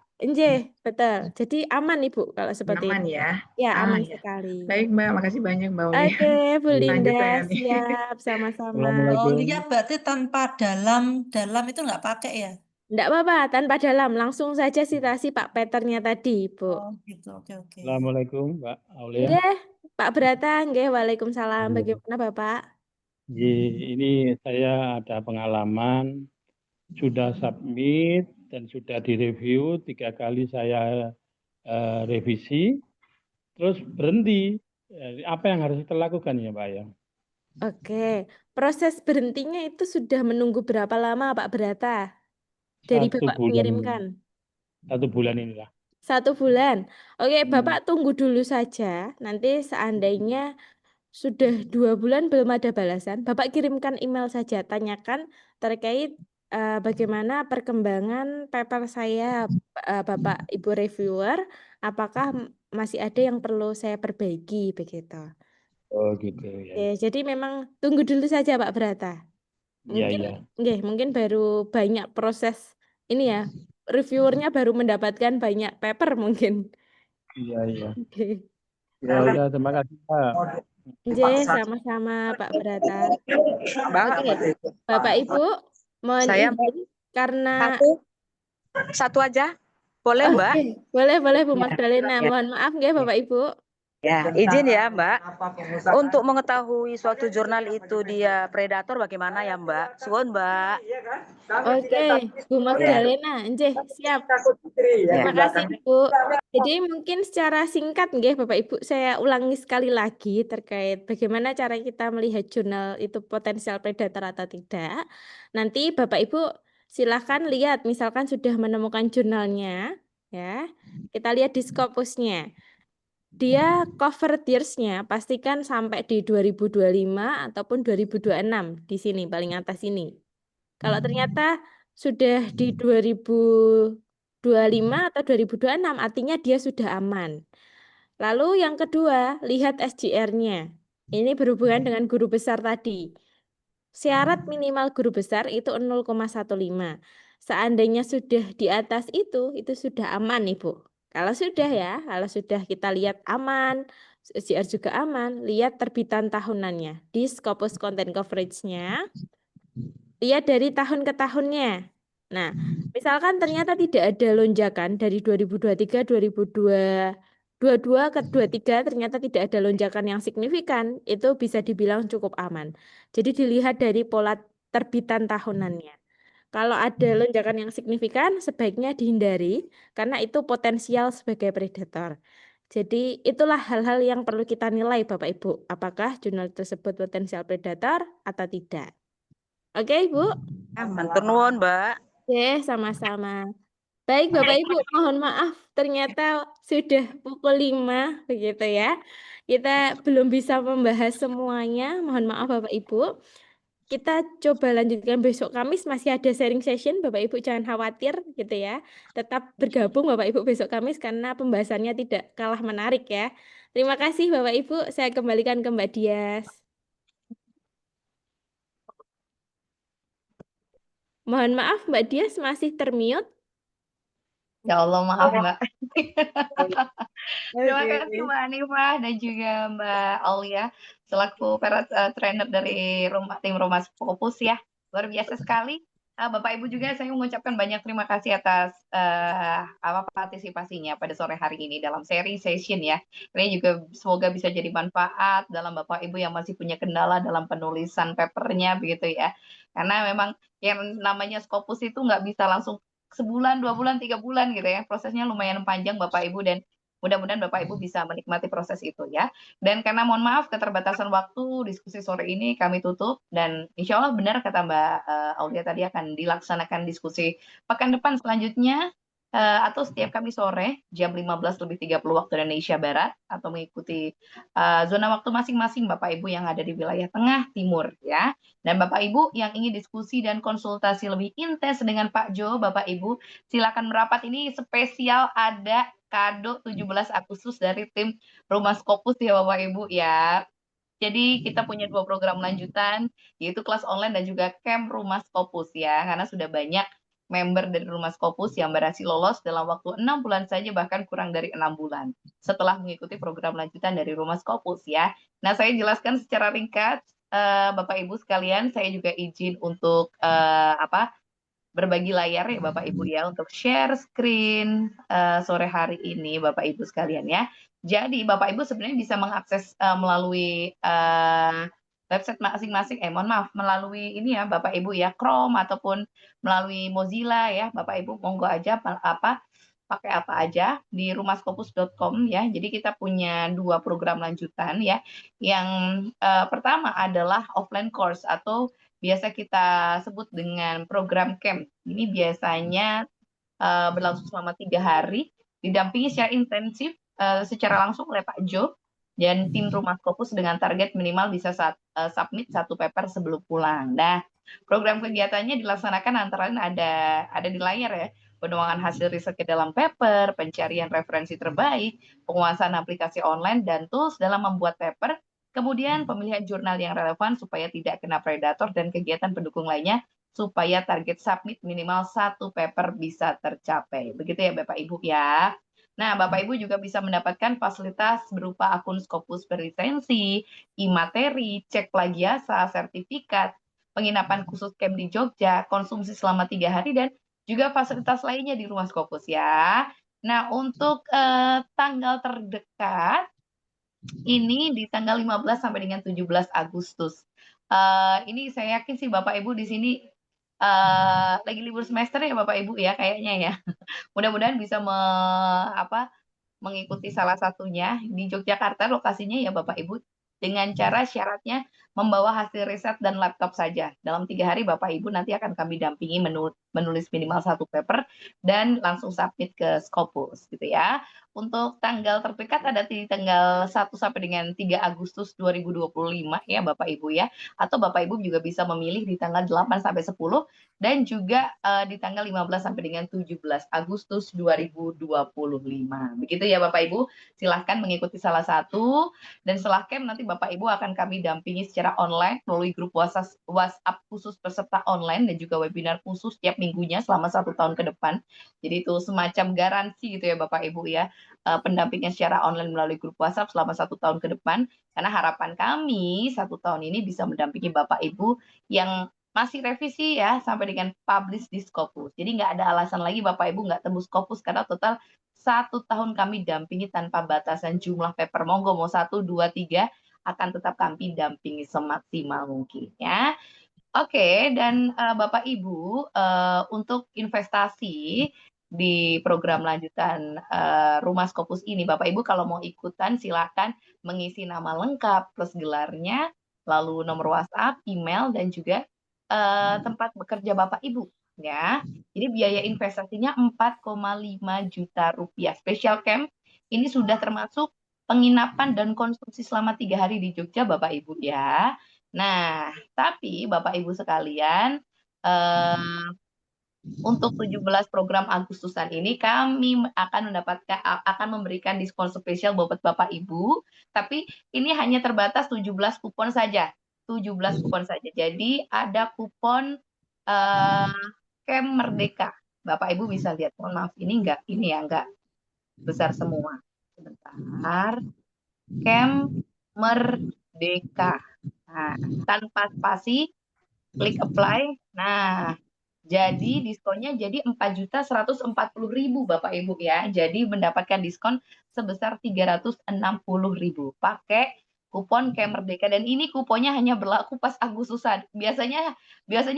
betul. Jadi aman Ibu kalau seperti Aman itu. ya? Ya, aman Ya. sekali. Baik Mbak, makasih banyak Mbak Aulia. Oke, Bu Lanjut Linda, saya nih. siap, sama-sama. Aulia berarti tanpa dalam itu nggak pakai ya? Enggak apa-apa, tanpa dalam, langsung saja citasi Pak Peternya tadi, Bu. Oh gitu, oke. Assalamualaikum Mbak Aulia. Nggih, Pak Brata, nggih, Waalaikumsalam. Bagaimana Bapak? Ini saya ada pengalaman, sudah submit dan sudah direview, 3 kali saya revisi, terus berhenti. Apa yang harus kita lakukan ya Mbak ya? Oke, proses berhentinya itu sudah menunggu berapa lama Pak Brata? Dari 1 Bapak bulan, mengirimkan? 1 bulan inilah. 1 bulan. Oke, Bapak tunggu dulu saja. Nanti seandainya sudah 2 bulan belum ada balasan, Bapak kirimkan email saja, tanyakan terkait bagaimana perkembangan paper saya, Bapak Ibu reviewer, apakah masih ada yang perlu saya perbaiki begitu. Oh gitu ya. Oke, jadi memang tunggu dulu saja Pak Brata. Iya. Mungkin baru banyak proses ini ya, reviewernya baru mendapatkan banyak paper mungkin. Iya. Oke. Ya udah, terima kasih Pak. Nggih, sama-sama Pak Brata. Oke, Bapak Ibu, mohon Saya izin karena satu aja. Boleh, Mbak? Oke, boleh Bu Ya, Magdalena. ya, Mohon maaf ya Bapak Ibu. ya, izin ya, Mbak. Untuk mengetahui suatu jurnal itu dia predator bagaimana ya, Mbak? Suwun, Mbak. Oke, Bu Ya, Magdalena, nggih, siap. ya. Terima kasih Bu. Jadi mungkin secara singkat nggih Bapak Ibu saya ulangi sekali lagi terkait bagaimana cara kita melihat jurnal itu potensial predator atau tidak. Nanti Bapak Ibu silakan lihat misalkan sudah menemukan jurnalnya ya. Kita lihat di Scopusnya. Dia cover years-nya pastikan sampai di 2025 ataupun 2026 di sini paling atas ini. Kalau ternyata sudah di 2025 atau 2026 artinya dia sudah aman. Lalu yang kedua, lihat SGR-nya. Ini berhubungan dengan guru besar tadi. Syarat minimal guru besar itu 0,15. Seandainya sudah di atas itu sudah aman nih Bu. Kalau sudah ya, kalau sudah kita lihat aman, SGR juga aman, lihat terbitan tahunannya. Di Scopus Content Coverage-nya, lihat dari tahun ke tahunnya. Nah, misalkan ternyata tidak ada lonjakan dari 2023, 2022 ke 23 ternyata tidak ada lonjakan yang signifikan, itu bisa dibilang cukup aman. Jadi dilihat dari pola terbitan tahunannya. Kalau ada lonjakan yang signifikan, sebaiknya dihindari karena itu potensial sebagai predator. Jadi itulah hal-hal yang perlu kita nilai Bapak Ibu. Apakah jurnal tersebut potensial predator atau tidak. Oke, Bu. Matur nuwun, Mbak. Oke, sama-sama. Baik, Bapak Ibu, mohon maaf ternyata sudah pukul 5 begitu ya. Kita belum bisa membahas semuanya. Mohon maaf Bapak Ibu. Kita coba lanjutkan besok Kamis, masih ada sharing session. Bapak Ibu jangan khawatir gitu ya. Tetap bergabung Bapak Ibu besok Kamis karena pembahasannya tidak kalah menarik ya. Terima kasih Bapak Ibu. Saya kembalikan ke Mbak Dias. Mohon maaf Mbak Dias masih termute. Ya Allah, maaf Mbak. Terima Oke. kasih Mbak Hanifah dan juga Mbak Aulia selaku trainer dari tim Rumah Scopus ya. Luar biasa sekali. Bapak Ibu juga saya mengucapkan banyak terima kasih atas partisipasinya pada sore hari ini dalam sharing session ya. Ini juga semoga bisa jadi manfaat dalam Bapak Ibu yang masih punya kendala dalam penulisan papernya begitu ya. Karena memang yang namanya Scopus itu nggak bisa langsung sebulan, 2 bulan, 3 bulan gitu ya. Prosesnya lumayan panjang Bapak Ibu dan mudah-mudahan Bapak Ibu bisa menikmati proses itu ya. Dan karena mohon maaf keterbatasan waktu, diskusi sore ini kami tutup dan insya Allah benar kata Mbak Aulia tadi akan dilaksanakan diskusi pekan depan selanjutnya atau setiap kami sore jam 15.30 waktu Indonesia Barat atau mengikuti zona waktu masing-masing Bapak Ibu yang ada di wilayah tengah timur ya. Dan Bapak Ibu yang ingin diskusi dan konsultasi lebih intens dengan Pak Jo, Bapak Ibu silakan merapat. Ini spesial ada kado 17 Agustus dari tim Rumah Scopus ya Bapak Ibu ya. Jadi kita punya 2 program lanjutan yaitu kelas online dan juga camp Rumah Scopus ya. Karena sudah banyak member dari Rumah Scopus yang berhasil lolos dalam waktu 6 bulan saja bahkan kurang dari 6 bulan setelah mengikuti program lanjutan dari Rumah Scopus ya. Nah, saya jelaskan secara ringkas Bapak Ibu sekalian, saya juga izin untuk berbagi layar ya Bapak Ibu ya untuk share screen sore hari ini Bapak Ibu sekalian ya. Jadi Bapak Ibu sebenarnya bisa mengakses melalui website masing-masing, mohon maaf, melalui ini ya Bapak Ibu ya, Chrome ataupun melalui Mozilla ya Bapak Ibu, monggo aja pakai apa aja di rumahscopus.com ya. Jadi kita punya 2 program lanjutan ya. Yang pertama adalah offline course atau biasa kita sebut dengan program camp. Ini biasanya berlangsung selama 3 hari, didampingi secara intensif secara langsung oleh Pak Jo dan tim Rumah Scopus dengan target minimal bisa submit 1 paper sebelum pulang. Nah, program kegiatannya dilaksanakan antara lain ada di layar ya. Penuangan hasil riset ke dalam paper, pencarian referensi terbaik, penguasaan aplikasi online dan tools dalam membuat paper, kemudian pemilihan jurnal yang relevan supaya tidak kena predator dan kegiatan pendukung lainnya supaya target submit minimal 1 paper bisa tercapai. Begitu ya Bapak Ibu ya. Nah, Bapak Ibu juga bisa mendapatkan fasilitas berupa akun Scopus berlisensi, e-materi, cek plagiasa, sertifikat, penginapan khusus camp di Jogja, konsumsi selama 3 hari, dan juga fasilitas lainnya di Rumah Scopus ya. Nah, untuk tanggal terdekat ini di tanggal 15 sampai dengan 17 Agustus. Ini saya yakin sih Bapak Ibu di sini lagi libur semester ya Bapak Ibu ya kayaknya ya. Mudah-mudahan bisa mengikuti salah satunya di Yogyakarta lokasinya ya Bapak Ibu dengan cara syaratnya membawa hasil riset dan laptop saja. Dalam 3 hari Bapak Ibu nanti akan kami dampingi menulis minimal 1 paper dan langsung submit ke Scopus gitu ya. Untuk tanggal terdekat ada di tanggal 1 sampai dengan 3 Agustus 2025 ya Bapak Ibu ya. Atau Bapak Ibu juga bisa memilih di tanggal 8 sampai 10 dan juga di tanggal 15 sampai dengan 17 Agustus 2025. Begitu ya Bapak Ibu, silahkan mengikuti salah satu dan setelah camp nanti Bapak Ibu akan kami dampingi secara online melalui grup WhatsApp khusus peserta online dan juga webinar khusus tiap minggunya selama 1 tahun ke depan. Jadi itu semacam garansi gitu ya Bapak Ibu ya, pendampingan secara online melalui grup WhatsApp selama 1 tahun ke depan. Karena harapan kami 1 tahun ini bisa mendampingi Bapak Ibu yang masih revisi ya sampai dengan publish di Scopus. Jadi nggak ada alasan lagi Bapak Ibu nggak tembus Scopus karena total 1 tahun kami dampingi tanpa batasan jumlah paper. Monggo mau 1, 2, 3 akan tetap kami dampingi semaksimal mungkin ya. Oke, dan Bapak Ibu untuk investasi di program lanjutan Rumah Scopus ini, Bapak Ibu kalau mau ikutan silakan mengisi nama lengkap plus gelarnya, lalu nomor WhatsApp, email dan juga tempat bekerja Bapak Ibu ya. Jadi biaya investasinya 4,5 juta rupiah. Special camp ini sudah termasuk penginapan dan konsumsi selama 3 hari di Jogja Bapak Ibu ya. Nah, tapi Bapak Ibu sekalian, untuk 17 program Agustusan ini kami akan memberikan diskon spesial buat Bapak Ibu, tapi ini hanya terbatas 17 kupon saja. 17 kupon saja. Jadi ada kupon Camp Merdeka. Bapak Ibu bisa lihat. Mohon maaf, ini enggak besar semua. Sebentar. Camp Merdeka. Nah, tanpa spasi, klik apply. Nah, jadi diskonnya jadi 4.140.000 Bapak Ibu ya. Jadi mendapatkan diskon sebesar 360.000. Pakai kupon Camp Merdeka dan ini kuponnya hanya berlaku pas Agustusan. Biasanya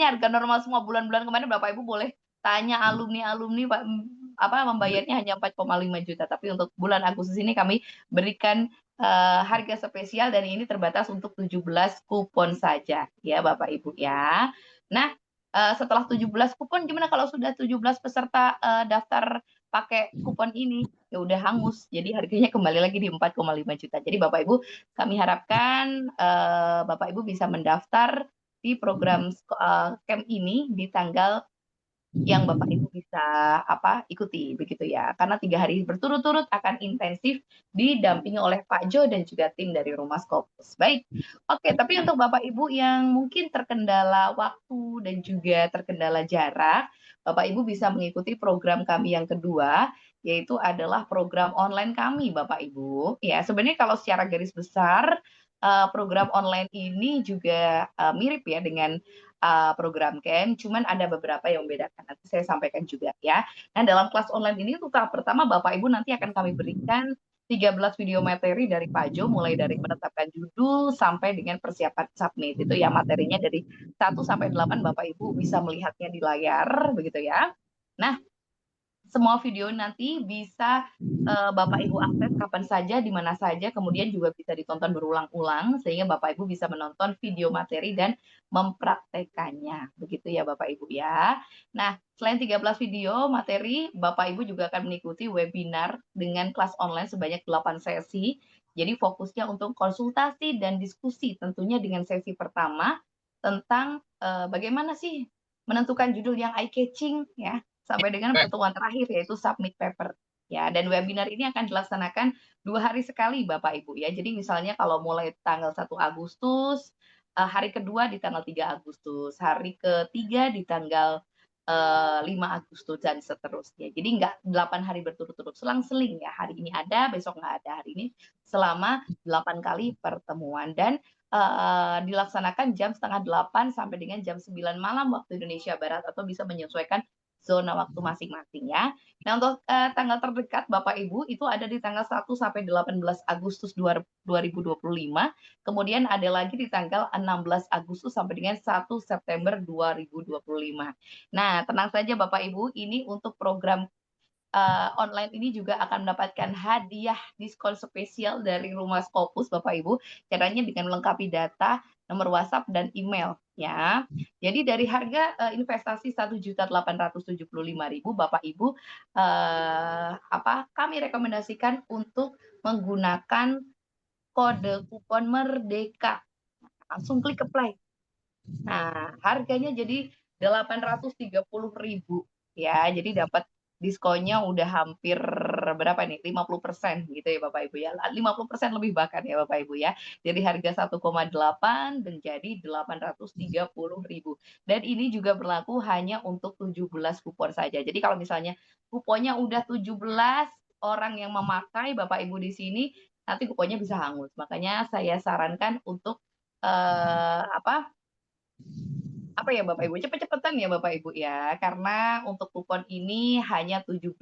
harga normal semua bulan-bulan kemarin Bapak Ibu boleh tanya alumni membayarnya hanya 4,5 juta. Tapi untuk bulan Agustus ini kami berikan harga spesial dan ini terbatas untuk 17 kupon saja ya Bapak Ibu ya. Nah, setelah 17 kupon gimana kalau sudah 17 peserta daftar pakai kupon ini? Ya udah hangus. Jadi harganya kembali lagi di 4,5 juta. Jadi Bapak Ibu kami harapkan Bapak Ibu bisa mendaftar di program camp ini di tanggal yang Bapak Ibu bisa ikuti begitu ya. Karena 3 hari berturut-turut akan intensif didampingi oleh Pak Jo dan juga tim dari Rumah Scopus. Baik. Oke, tapi untuk Bapak Ibu yang mungkin terkendala waktu dan juga terkendala jarak, Bapak Ibu bisa mengikuti program kami yang kedua, yaitu adalah program online kami Bapak Ibu. Ya, sebenarnya kalau secara garis besar program online ini juga mirip ya dengan program camp, cuman ada beberapa yang membedakan. Nanti saya sampaikan juga ya. Nah, dalam kelas online ini untuk tahap pertama Bapak Ibu nanti akan kami berikan 13 video materi dari Pak Jo, mulai dari menetapkan judul sampai dengan persiapan submit. Itu ya materinya dari 1 sampai 8 Bapak Ibu bisa melihatnya di layar begitu ya. Nah, semua video nanti bisa Bapak Ibu akses kapan saja, di mana saja, kemudian juga bisa ditonton berulang-ulang sehingga Bapak Ibu bisa menonton video materi dan mempraktekannya. Begitu ya Bapak Ibu ya. Nah, selain 13 video materi, Bapak Ibu juga akan mengikuti webinar dengan kelas online sebanyak 8 sesi. Jadi fokusnya untuk konsultasi dan diskusi tentunya dengan sesi pertama tentang bagaimana sih menentukan judul yang eye-catching ya, sampai dengan pertemuan terakhir yaitu submit paper. Ya, dan webinar ini akan dilaksanakan 2 hari sekali Bapak Ibu ya. Jadi misalnya kalau mulai tanggal 1 Agustus, hari kedua di tanggal 3 Agustus, hari ketiga di tanggal 5 Agustus dan seterusnya. Jadi nggak 8 hari berturut-turut, selang-seling ya. Hari ini ada, besok nggak ada. Hari ini selama 8 kali pertemuan dan dilaksanakan jam 7:30 sampai dengan jam 9 malam waktu Indonesia Barat atau bisa menyesuaikan zona waktu masing-masing ya. Nah, untuk tanggal terdekat Bapak Ibu itu ada di tanggal 1 sampai 18 Agustus 2025, kemudian ada lagi di tanggal 16 Agustus sampai dengan 1 September 2025. Nah, tenang saja Bapak Ibu, ini untuk program online ini juga akan mendapatkan hadiah diskon spesial dari Rumah Scopus Bapak Ibu. Caranya dengan melengkapi data, nomor WhatsApp dan email ya. Jadi dari harga investasi 1.875.000 Bapak Ibu kami rekomendasikan untuk menggunakan kode kupon Merdeka. Langsung klik apply. Nah, harganya jadi 830.000 ya. Jadi dapat diskonnya udah hampir berapa nih? 50% gitu ya Bapak Ibu ya. 50% lebih bahkan ya Bapak Ibu ya. Dari harga 1,8 menjadi 830.000. Dan ini juga berlaku hanya untuk 17 kupon saja. Jadi kalau misalnya kuponnya udah 17 orang yang memakai Bapak Ibu di sini, nanti kuponnya bisa hangus. Makanya saya sarankan untuk apa ya Bapak Ibu, cepet-cepetan ya Bapak Ibu ya, karena untuk kupon ini hanya 17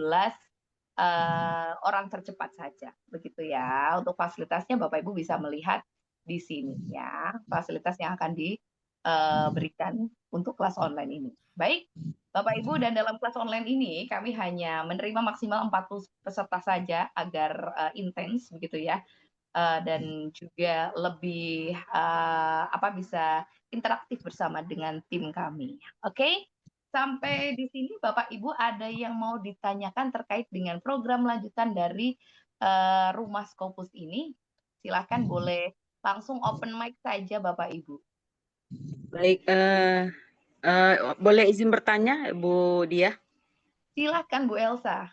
orang tercepat saja, begitu ya. Untuk fasilitasnya Bapak Ibu bisa melihat di sini ya, fasilitas yang akan diberikan untuk kelas online ini. Baik, Bapak Ibu, dan dalam kelas online ini kami hanya menerima maksimal 40 peserta saja agar intens begitu ya. Dan juga lebih bisa interaktif bersama dengan tim kami. Oke, sampai di sini Bapak Ibu ada yang mau ditanyakan terkait dengan program lanjutan dari Rumah Scopus ini? Silakan boleh langsung open mic saja Bapak Ibu. Baik, boleh izin bertanya Bu Dia? Silakan Bu Elsa.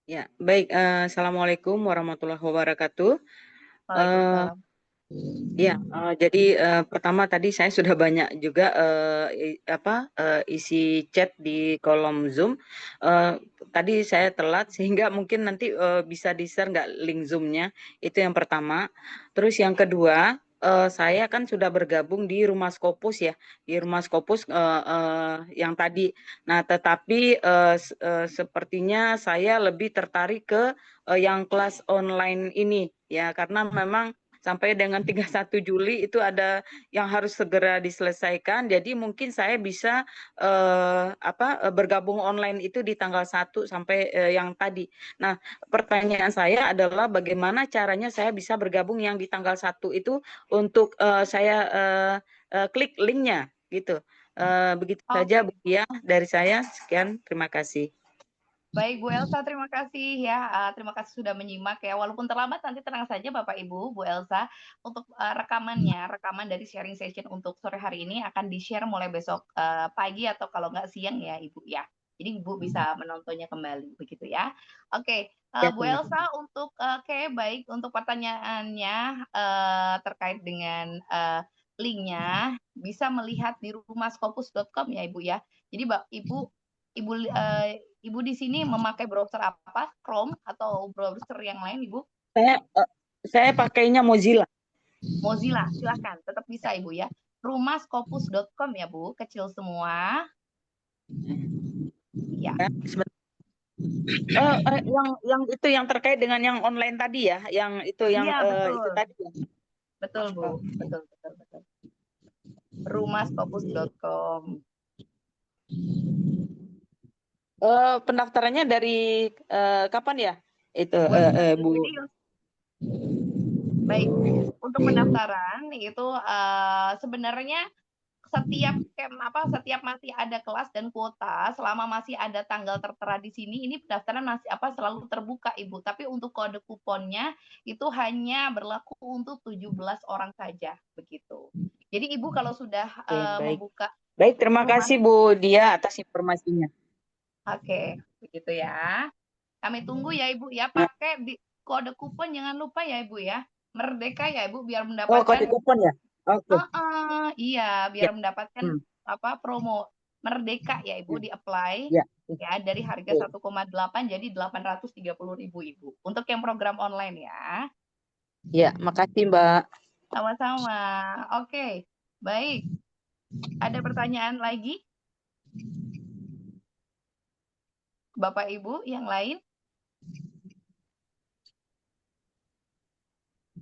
Ya, baik. Assalamualaikum warahmatullahi wabarakatuh. Waalaikumsalam. Ya, jadi pertama tadi saya sudah banyak juga isi chat di kolom Zoom. Tadi saya telat sehingga mungkin nanti bisa di-share nggak link Zoom-nya. Itu yang pertama. Terus yang kedua, saya kan sudah bergabung di Rumah Scopus ya, di Rumah Scopus yang tadi. Nah, tetapi sepertinya saya lebih tertarik ke yang kelas online ini ya, karena memang sampai dengan 31 Juli itu ada yang harus segera diselesaikan. Jadi mungkin saya bisa bergabung online itu di tanggal 1 sampai yang tadi. Nah, pertanyaan saya adalah bagaimana caranya saya bisa bergabung yang di tanggal 1 itu untuk saya klik linknya gitu. Begitu saja Bu Dia dari saya. Sekian, terima kasih. Baik Bu Elsa, terima kasih ya. Terima kasih sudah menyimak ya. Walaupun terlambat, nanti tenang saja Bapak Ibu, Bu Elsa, untuk rekaman dari sharing session untuk sore hari ini akan di-share mulai besok pagi atau kalau nggak siang ya Ibu ya. Jadi Ibu bisa menontonnya kembali begitu ya. Oke, Ya, Bu Elsa untuk baik untuk pertanyaannya terkait dengan linknya bisa melihat di rumahscopus.com ya Ibu ya. Jadi Ibu di sini memakai browser apa? Chrome atau browser yang lain, Ibu? Saya pakainya Mozilla. Mozilla, silakan. Tetap bisa, Ibu ya. Rumahscopus.com ya, Bu. Kecil semua. Iya. Yang itu yang terkait dengan yang online tadi ya, yang itu yang betul. itu tadi ya. Betul, Bu. Betul. Rumahscopus.com. Pendaftarannya dari kapan ya? Itu Bu. Baik, untuk pendaftaran itu sebenarnya setiap masih ada kelas dan kuota, selama masih ada tanggal tertera di sini, ini pendaftaran masih selalu terbuka Ibu. Tapi untuk kode kuponnya itu hanya berlaku untuk 17 orang saja begitu. Jadi Ibu kalau sudah membuka. Baik, terima kasih Bu Dia atas informasinya. Oke, begitu ya. Kami tunggu ya Ibu ya, pakai kode kupon jangan lupa ya Ibu ya. Merdeka ya Ibu biar mendapatkan. Oh, kode kupon ya. Oke. Iya, biar mendapatkan promo Merdeka ya Ibu di-apply ya dari harga 1,8 jadi 830.000 Ibu. Untuk yang program online ya. Ya, makasih Mbak. Sama-sama. Oke. Baik. Ada pertanyaan lagi? Bapak Ibu yang lain?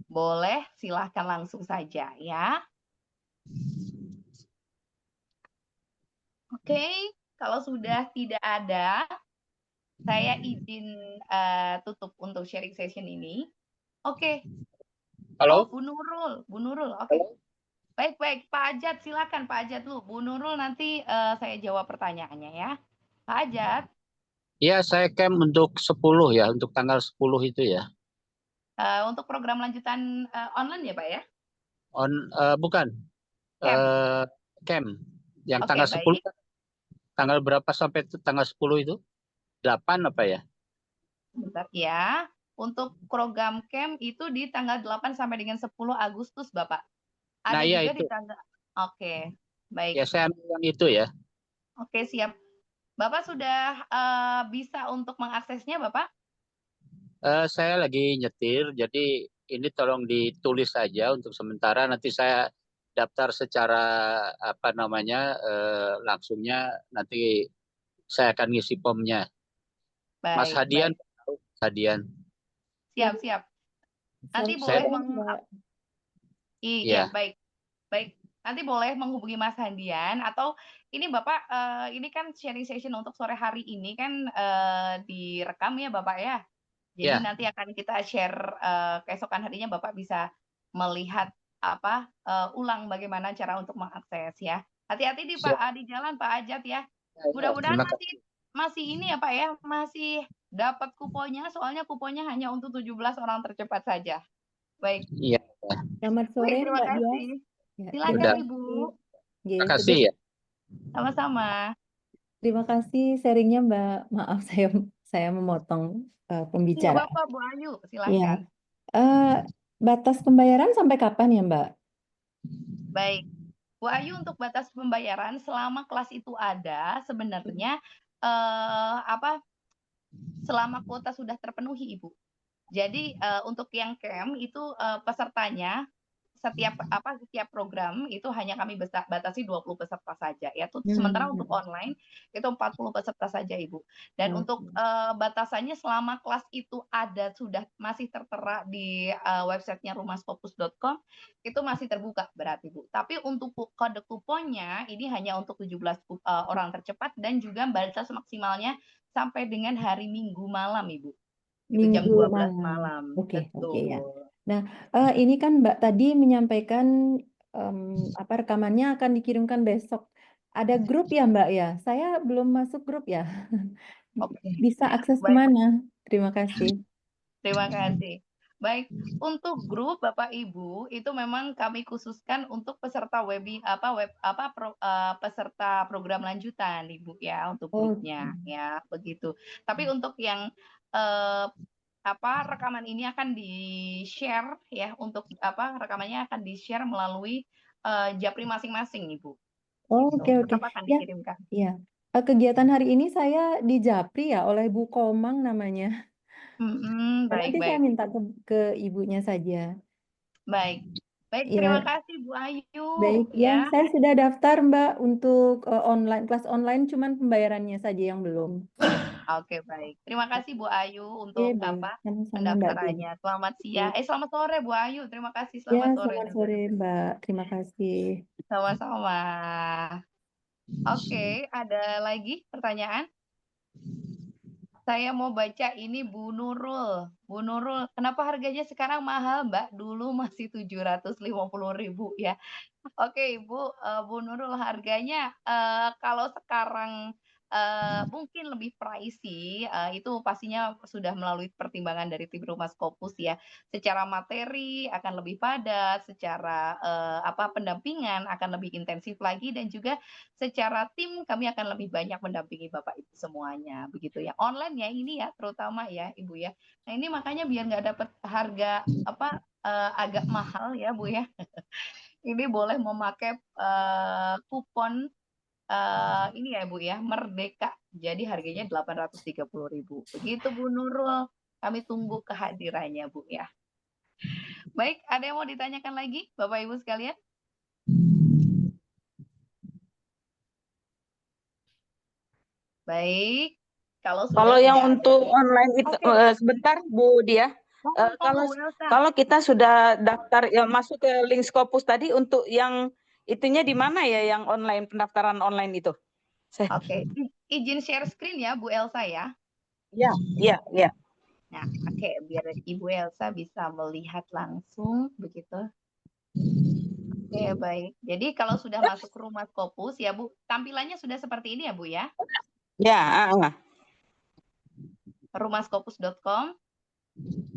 Boleh, silahkan langsung saja ya. Oke, kalau sudah tidak ada, saya izin tutup untuk sharing session ini. Oke. Halo? Oh, Bu Nurul, oke. Baik, Pak Ajat, silakan Pak Ajat dulu. Bu Nurul nanti saya jawab pertanyaannya ya. Pak Ajat, Ya, saya camp untuk 10 ya, untuk tanggal 10 itu ya. untuk program lanjutan online ya Pak ya? Bukan, Camp. camp. Yang Oke, tanggal 10, baik. tanggal berapa sampai tanggal 10 itu? 8 apa ya? Bentar ya. Untuk program camp itu di tanggal 8 sampai dengan 10 Agustus, Bapak. Nah, Ada ya juga itu. di tanggal. Oke, baik. Ya, saya ambil yang itu ya. Oke, siap. Bapak sudah bisa untuk mengaksesnya, Bapak? Saya lagi nyetir, jadi ini tolong ditulis saja untuk sementara. Nanti saya daftar secara apa namanya langsungnya. Nanti saya akan ngisi formnya. Mas Baik, Hadian, baik. Hadian. Siap. Nanti Saya- boleh Iya. Iya, baik. Nanti boleh menghubungi Mas Handian atau ini Bapak ini kan sharing session untuk sore hari ini kan direkam ya Bapak ya. Jadi Ya. nanti akan kita share keesokan harinya Bapak bisa melihat ulang bagaimana cara untuk mengakses ya. Hati-hati di Pak di jalan Pak Ajat ya. Mudah-mudahan Terima kasih. masih ini ya Pak ya, masih dapat kuponnya soalnya kuponnya hanya untuk 17 orang tercepat saja. Baik. Iya. Selamat sore, Baik, terima Mbak Dias. kasih. Ya, Silakan Udah. Ibu. Nggih, Terima kasih ya. Sama-sama. terima kasih sharingnya Mbak. Maaf saya memotong Nggak pembicaraan. apa-apa Bu Ayu, Iya. silakan. Batas pembayaran sampai kapan ya, Mbak? Baik. Bu Ayu untuk batas pembayaran selama kelas itu ada sebenarnya selama kuota sudah terpenuhi Ibu. Jadi untuk yang camp itu pesertanya setiap program itu hanya kami batasi 20 peserta saja ya. Sementara untuk online itu 40 peserta saja Ibu. Dan untuk batasannya selama kelas itu ada sudah masih tertera di websitenya rumahskopus.com itu masih terbuka berarti Bu. Tapi untuk kode kuponnya ini hanya untuk 17 orang tercepat dan juga batas maksimalnya sampai dengan hari Minggu malam Ibu. Itu jam Minggu 12 malam. Oke, ya. Betul. Nah, ini kan Mbak tadi menyampaikan rekamannya akan dikirimkan besok. Ada grup ya Mbak ya? Saya belum masuk grup ya. Oke. Bisa akses Baik. kemana? Terima kasih. Terima kasih. Baik, untuk grup Bapak Ibu itu memang kami khususkan untuk peserta peserta program lanjutan Ibu ya untuk grupnya ya begitu. Tapi untuk yang rekaman ini akan di-share ya untuk rekamannya akan di-share melalui Japri masing-masing Ibu. Oke. Tetap akan Ya, dikirimkan. iya. Kegiatan hari ini saya di Japri ya oleh Bu Komang namanya. Nanti saya Baik. minta ke ibunya saja. Baik, terima Ya, kasih Bu Ayu baik ya. ya. Saya sudah daftar Mbak untuk kelas online, cuman pembayarannya saja yang belum. Oke, baik. Terima kasih Bu Ayu Oke, untuk baik. Sama-sama Mbak Dian. pendaftarannya. Selamat siang. Selamat sore Bu Ayu. Terima kasih. Ya, Selamat sore selamat juga. sore Mbak. Terima kasih. Sama-sama. Oke, ada lagi pertanyaan? Saya mau baca ini Bu Nurul. Bu Nurul, kenapa harganya sekarang mahal, Mbak? Dulu masih 750.000 ya. Oke, Ibu, Bu Nurul harganya kalau sekarang mungkin lebih pricey, itu pastinya sudah melalui pertimbangan dari tim Rumah Scopus ya. Secara materi akan lebih padat, secara pendampingan akan lebih intensif lagi dan juga secara tim kami akan lebih banyak mendampingi Bapak Ibu semuanya, begitu ya. Online ya ini ya terutama ya Ibu ya. Nah, ini makanya biar nggak dapat harga agak mahal ya Bu ya. Ini boleh memakai kupon ini ya Bu ya, Merdeka. Jadi harganya 830.000. Begitu Bu Nurul. Kami tunggu kehadirannya Bu ya. Baik, ada yang mau ditanyakan lagi Bapak Ibu sekalian? Baik. Kalau Kalau sudah yang tidak ada. untuk online itu Oke. sebentar Bu Dia. Kalau Bu Elsa. kalau kita sudah daftar ya masuk ke link Scopus tadi untuk yang itunya di mana ya yang online pendaftaran online itu? Oke, izin share screen ya Bu Elsa ya. Iya. Nah, oke, biar Ibu Elsa bisa melihat langsung begitu. Oke, baik. Jadi kalau sudah masuk ke rumah Scopus ya Bu, tampilannya sudah seperti ini ya Bu ya. Ya. Rumahscopus.com.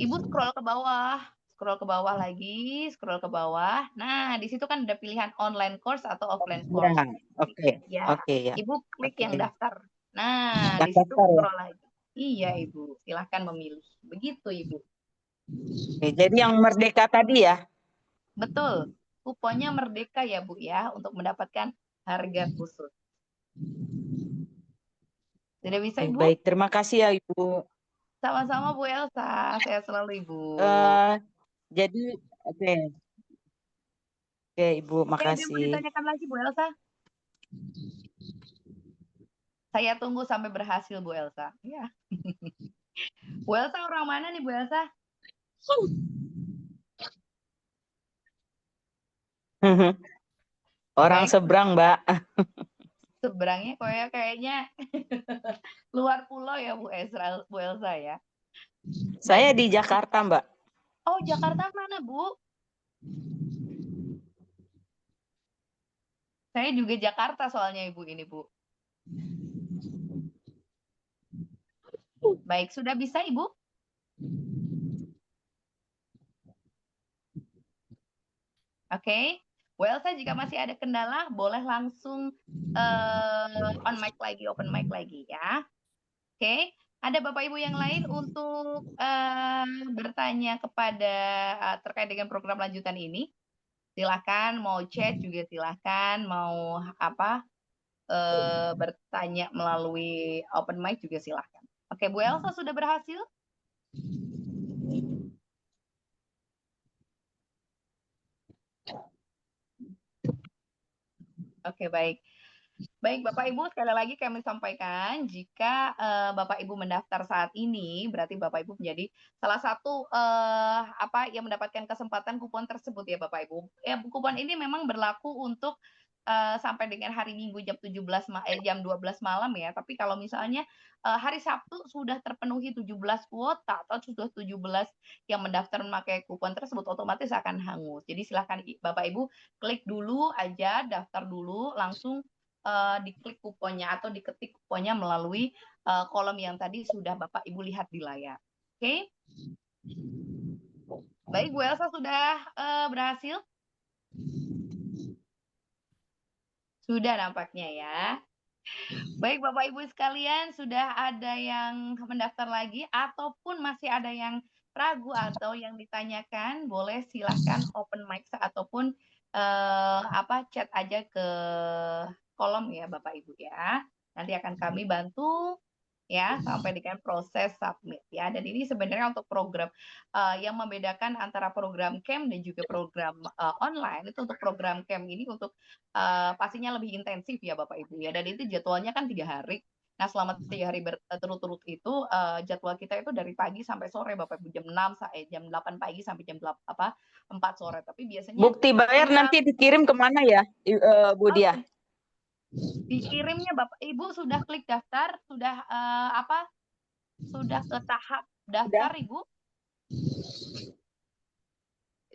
Ibu scroll ke bawah lagi, scroll ke bawah. Nah, di situ kan ada pilihan online course atau offline course. Oke. Ya, Ya. Ibu klik yang Oke. daftar. Nah, Yang di situ daftar ya? scroll lagi. Iya, Ibu. Silahkan memilih. Begitu, Ibu. Oke, jadi yang Merdeka tadi ya? Betul. Kuponnya Merdeka ya, Bu ya, untuk mendapatkan harga khusus. Sudah bisa, Ibu? Baik, terima kasih ya Ibu. Sama-sama Bu Elsa. Sehat selalu, Ibu. Jadi oke. Oke, Ibu, Oke, ada yang mau makasih. ditanyakan lagi Bu Elsa? Saya tunggu sampai berhasil Bu Elsa. Ya. Bu Elsa orang mana nih Bu Elsa? Orang Baik. seberang, Mbak. Seberangnya kayaknya luar pulau ya Bu Elsa ya. Saya di Jakarta, Mbak. Oh, Jakarta mana, Bu? Saya juga Jakarta soalnya Ibu ini, Bu. Baik, sudah bisa Ibu? Oke. Bu Elsa, jika masih ada kendala, boleh langsung on mic lagi, open mic lagi ya. Oke. Ada Bapak Ibu yang lain untuk bertanya kepada terkait dengan program lanjutan ini? Silakan, mau chat juga silakan, mau bertanya melalui open mic juga silakan. Oke, Bu Elsa sudah berhasil? Oke, baik. Baik, Bapak Ibu, sekali lagi kami sampaikan jika Bapak Ibu mendaftar saat ini, berarti Bapak Ibu menjadi salah satu yang mendapatkan kesempatan kupon tersebut ya Bapak Ibu. Ya, kupon ini memang berlaku untuk sampai dengan hari Minggu jam 12 malam ya. Tapi kalau misalnya hari Sabtu sudah terpenuhi 17 kuota atau sudah 17 yang mendaftar memakai kupon tersebut, otomatis akan hangus. Jadi silahkan Bapak Ibu klik dulu aja, daftar dulu, langsung diklik kuponnya atau diketik kuponnya melalui kolom yang tadi sudah Bapak Ibu lihat di layar. Oke? Baik, Bu Elsa sudah berhasil? Sudah nampaknya ya. Baik, Bapak Ibu sekalian, sudah ada yang mendaftar lagi ataupun masih ada yang ragu atau yang ditanyakan, boleh silahkan open mic ataupun chat aja ke kolom ya Bapak Ibu ya. Nanti akan kami bantu ya sampai dengan proses submit ya. Dan ini sebenarnya untuk program yang membedakan antara program camp dan juga program online. Itu untuk program camp ini untuk pastinya lebih intensif ya Bapak Ibu ya. Dan itu jadwalnya kan 3 hari. Nah, selama 3 hari berturut-turut itu jadwal kita itu dari pagi sampai sore Bapak Ibu, jam 8 pagi sampai jam 4 sore. Tapi biasanya Bukti bayar nanti dikirim kemana ya, Bu Dia? Dikirimnya Bapak Ibu sudah klik daftar, sudah sudah ke tahap daftar Ibu?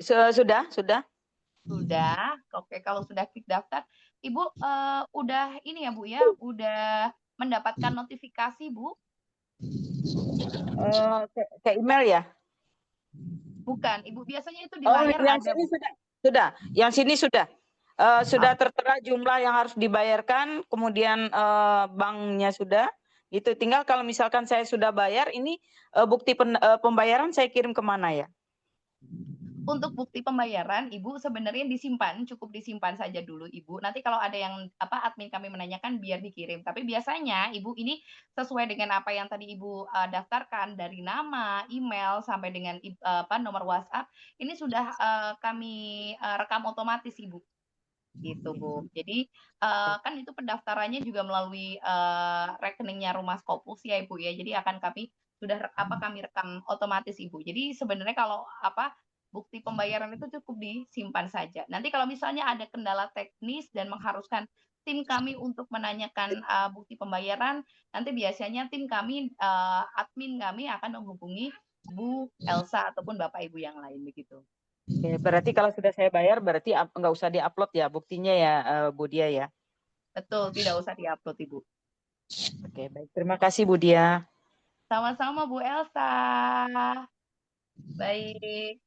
Sudah. Sudah. Oke, kalau sudah klik daftar, Ibu udah ini ya Bu ya, udah mendapatkan notifikasi Bu? Ke email ya? Bukan, Ibu biasanya itu di layar yang ada sini Bu. sudah. Yang sini sudah. Sudah tertera jumlah yang harus dibayarkan, kemudian banknya sudah. Gitu. Tinggal kalau misalkan saya sudah bayar, ini bukti pembayaran saya kirim kemana ya? Untuk bukti pembayaran, Ibu sebenarnya cukup disimpan saja dulu Ibu. Nanti kalau ada yang admin kami menanyakan biar dikirim. Tapi biasanya Ibu ini sesuai dengan apa yang tadi Ibu daftarkan dari nama, email sampai dengan nomor WhatsApp, ini sudah kami rekam otomatis Ibu. gitu Bu. Jadi kan itu pendaftarannya juga melalui rekeningnya Rumah Scopus ya Ibu ya. Jadi akan kami kami rekam otomatis Ibu. Jadi sebenarnya kalau bukti pembayaran itu cukup disimpan saja. Nanti kalau misalnya ada kendala teknis dan mengharuskan tim kami untuk menanyakan bukti pembayaran, nanti biasanya tim kami, admin kami akan menghubungi Bu Elsa ataupun Bapak Ibu yang lain begitu. Oke, berarti kalau sudah saya bayar berarti nggak usah diupload ya buktinya ya Bu Dia ya. Betul, tidak usah diupload Ibu. Oke, baik. Terima kasih Bu Dia. Sama-sama Bu Elsa. Baik.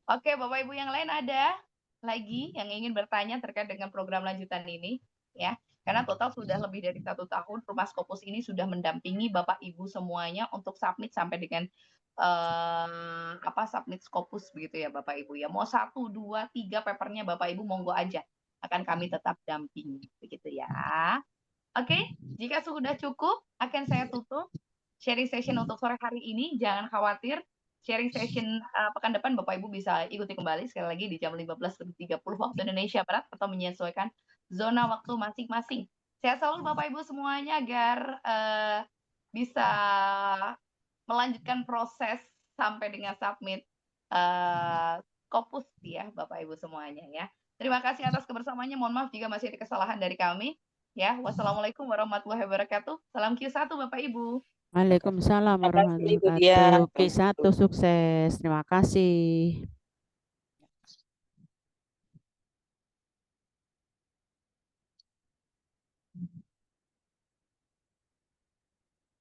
Oke, Bapak Ibu yang lain ada lagi yang ingin bertanya terkait dengan program lanjutan ini ya? Karena total sudah lebih dari 1 tahun Rumah Scopus ini sudah mendampingi Bapak Ibu semuanya untuk submit sampai dengan submit Scopus begitu ya Bapak Ibu ya. Mau 1, 2, 3 papernya Bapak Ibu monggo aja. Akan kami tetap dampingi begitu ya. Oke, jika sudah cukup akan saya tutup sharing session untuk sore hari ini. Jangan khawatir, sharing session pekan depan Bapak Ibu bisa ikuti kembali sekali lagi di jam 15.30 waktu Indonesia Barat atau menyesuaikan zona waktu masing-masing. Sehat selalu Bapak Ibu semuanya agar bisa melanjutkan proses sampai dengan submit Scopus ya Bapak Ibu semuanya ya. Terima kasih atas kebersamaannya. Mohon maaf jika masih ada kesalahan dari kami. Ya, wassalamualaikum warahmatullahi wabarakatuh. Salam Q1 Bapak Ibu. Waalaikumsalam warahmatullahi wabarakatuh. Q1 sukses. Terima kasih.